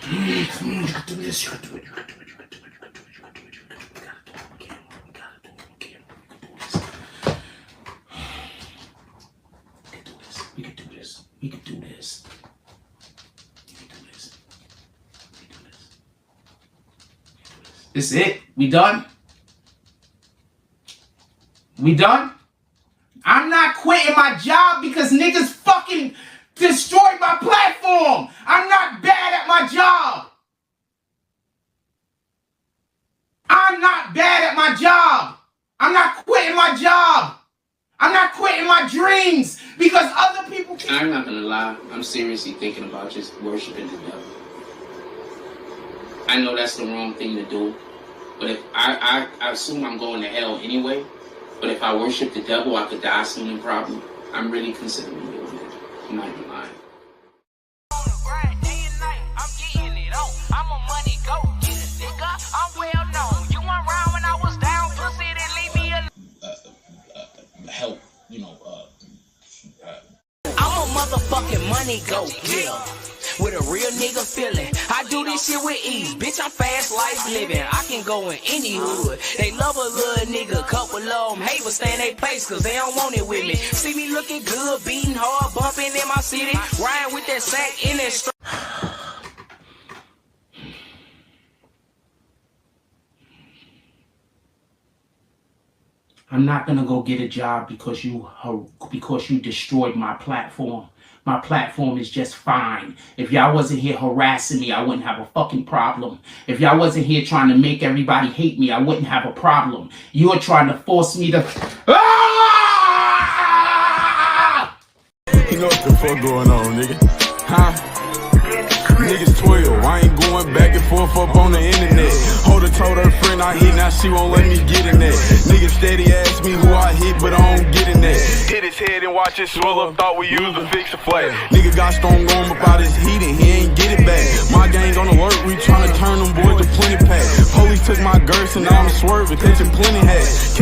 Come on, you can do this, you can do it, you can do it, you can do it, you can do it, you can do it, you gotta do it, you can do this, we can do this, we can do this, we can do this, we can do this. This is it? We done? We done? I'm not quitting my job because niggas fucking destroyed my platform. I'm not bad at my job. I'm not bad at my job. I'm not quitting my job. I'm not quitting my dreams because other people can. I'm not gonna lie. I'm seriously thinking about just worshiping the devil. I know that's the wrong thing to do, but if I assume I'm going to hell anyway. But if I worship the devil, I could die soon and probably. I'm really considering doing it. I'm not even lying. Help, you know, I'm a motherfucking money go getter. with a real nigga feeling. I do this shit with ease, bitch, I'm fast life living. I can go in any hood. They love a little nigga, couple of them hate but stay in their place cause they don't want it with me. See me looking good, beating hard, bumping in my city, riding with that sack in that street. I'm not gonna go get a job because you destroyed my platform. My platform is just fine. If y'all wasn't here harassing me, I wouldn't have a fucking problem. If y'all wasn't here trying to make everybody hate me, I wouldn't have a problem. You are trying to force me to... Ah! You know what the fuck going on, nigga? Huh? Niggas 12, I ain't going back and forth up on the internet. Holder told her friend I hit, now she won't let me get in that. Niggas steady ask me who I hit, but I don't get in that. Hit his head and watch it swell up, thought we used to fix a flag. Nigga got strong arm about his heat and he ain't get it back. My gang on alert, we tryna turn them boys to plenty pack. Police took my girth and now I'm swerving, catching plenty hats.